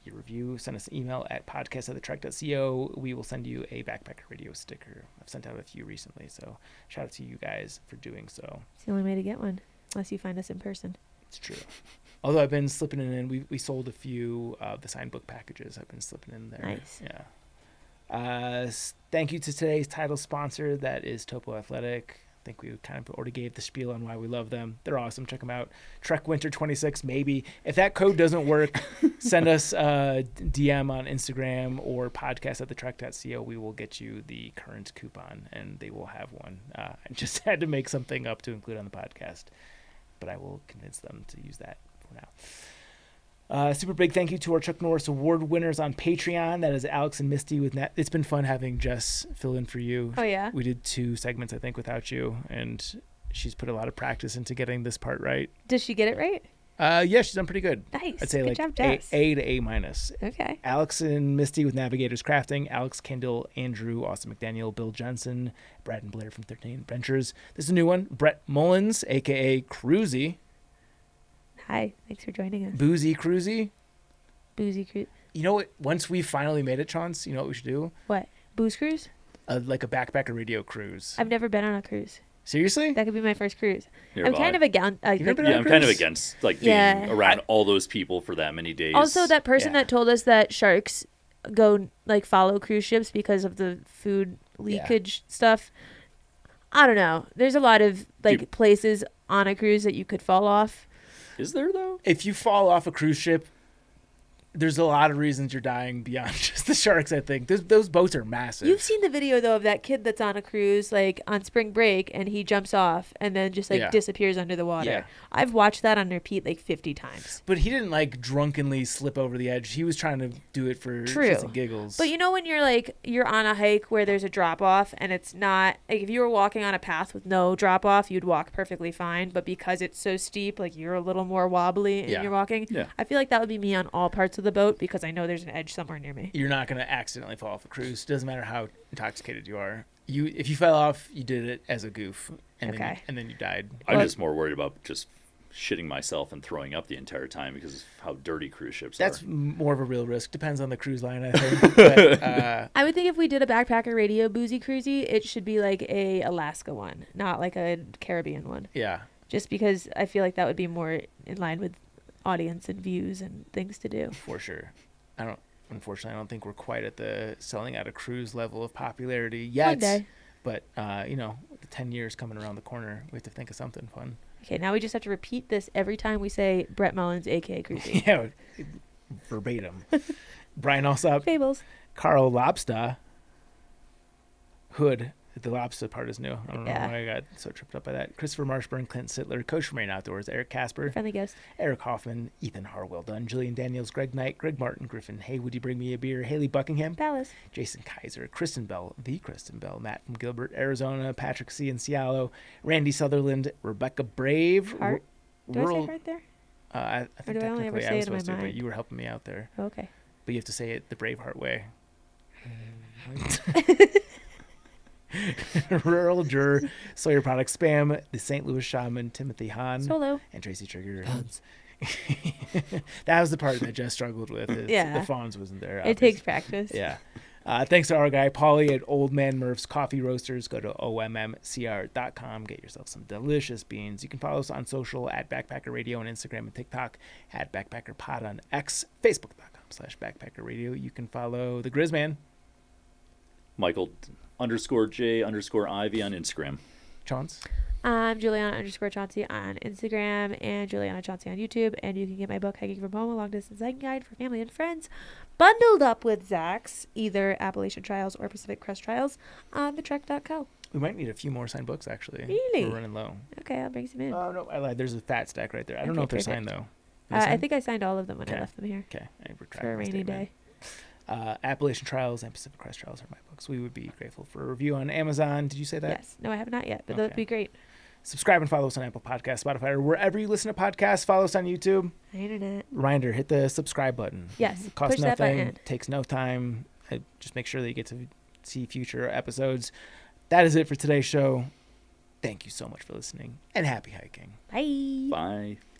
your review, send us an email at podcast@thetrek.co. We will send you a Backpacker Radio sticker. I've sent out a few recently, so shout out to you guys for doing so. It's the only way to get one, unless you find us in person. It's true. Although I've been slipping it in. We sold a few of the signed book packages. I've been slipping in there. Nice. Yeah. Thank you to today's title sponsor. That is Topo Athletic. I think we kind of already gave the spiel on why we love them. They're awesome. Check them out. Trek Winter 26, maybe. If that code doesn't work, send us a DM on Instagram or podcast@thetrek.co. We will get you the current coupon, and they will have one. I just had to make something up to include on the podcast, but I will convince them to use that for now. Super big thank you to our Chuck Norris Award winners on Patreon. That is Alex and Misty. It's been fun having Jess fill in for you. Oh, yeah? We did 2 segments, I think, without you, and she's put a lot of practice into getting this part right. Does she get it right? Yeah, she's done pretty good. Nice. I'd say Good like job, Jess. A to A-. Okay. Alex and Misty with Navigators Crafting, Alex Kendall, Andrew, Austin McDaniel, Bill Johnson, Brad and Blair from 13 Adventures. This is a new one. Brett Mullins, a.k.a. Cruzy. Hi. Thanks for joining us. Boozy Cruzy. Boozy Cruise. You know what? Once we finally made it, Chance, you know what we should do? What? Booze cruise? Like a Backpacker Radio cruise. I've never been on a cruise. Seriously? That could be my first cruise. Here, I'm kind of against. You've never been on a I'm kind of cruise? against like being Yeah. around all those people for that many days. Also, that person Yeah. that told us that sharks go like follow cruise ships because of the food leakage stuff. I don't know. There's a lot of like places on a cruise that you could fall off. Is there though? If you fall off a cruise ship, there's a lot of reasons you're dying beyond just the sharks, I think. Those boats are massive. You've seen the video though of that kid that's on a cruise like on spring break and he jumps off and then just like disappears under the water. Yeah. I've watched that on repeat like 50 times. But he didn't like drunkenly slip over the edge. He was trying to do it for shits and giggles. But you know when you're on a hike where there's a drop off and it's not like if you were walking on a path with no drop off, you'd walk perfectly fine. But because it's so steep, like you're a little more wobbly and you're walking. Yeah. I feel like that would be me on all parts of the boat because I know there's an edge somewhere near me. You're not going to accidentally fall off a cruise. Doesn't matter how intoxicated you are. If you fell off, you did it as a goof, and then you died. I'm just more worried about just shitting myself and throwing up the entire time because of how dirty cruise ships are. That's more of a real risk. Depends on the cruise line, I think. But, I would think if we did a Backpacker Radio boozy cruisy, it should be like a Alaska one, not like a Caribbean one. Yeah. Just because I feel like that would be more in line with audience and views and things to do. For sure. Unfortunately, I don't think we're quite at the selling out a cruise level of popularity yet. One day. But, the 10 years coming around the corner, we have to think of something fun. Okay, now we just have to repeat this every time we say Brett Mullins, a.k.a. Cruzy. Yeah, verbatim. Brian Alsop. Fables. Carl Lobster. Hood. The lobster part is new. I don't know why I got so tripped up by that. Christopher Marshburn, Clint Sittler, Coach from Marine Outdoors, Eric Casper, Friendly ghost. Eric Hoffman, Ethan Harwell Dunn, Jillian Daniels, Greg Knight, Greg Martin, Griffin, Hey, would you bring me a beer? Haley Buckingham, Dallas. Jason Kaiser, Kristen Bell, the Kristen Bell, Matt from Gilbert, Arizona, Patrick C. in Cialo, Randy Sutherland, Rebecca Brave. Heart? Do I say heart there? I think do I only ever technically say I was it in my supposed to, but mind? you were helping me out there. Oh, okay. But you have to say it the Braveheart way. Rural Jur, Sawyer Products Spam, the St. Louis Shaman, Timothy Hahn, Solo. and Tracy Trigger. That was the part that Jess struggled with. Is Yeah. The fawns wasn't there. It takes practice. Yeah. Thanks to our guy, Paulie at Old Man Murph's Coffee Roasters. Go to ommcr.com. Get yourself some delicious beans. You can follow us on social at Backpacker Radio on Instagram and TikTok, at Backpacker Pod on X, Facebook.com/Backpacker Radio. You can follow the Grizzman, Michael_J_Ivy on Instagram. Chance. I'm Juliana_Chauncey on Instagram and Juliana Chauncey on YouTube. And you can get my book, Hiking from Home, A Long Distance Hiking Guide for Family and Friends, bundled up with Zach's, either Appalachian Trials or Pacific Crest Trials, on thetrek.co. We might need a few more signed books, actually. Really? We're running low. Okay, I'll bring some in. Oh, no, I lied. There's a fat stack right there. I don't know if they're signed, though. Are they I signed? think I signed all of them when I Okay. left them here Okay. I retract for a my rainy statement. day. Appalachian Trials and Pacific Crest Trials are my books. We would be grateful for a review on Amazon. Did you say that? Yes. No, I have not yet, but that would Okay. be great. Subscribe and follow us on Apple Podcasts, Spotify, or wherever you listen to podcasts. Follow us on YouTube. My internet. Reminder, hit the subscribe button. Yes, It costs push that nothing. button. Takes no time. Just make sure that you get to see future episodes. That is it for today's show. Thank you so much for listening, and happy hiking. Bye. Bye.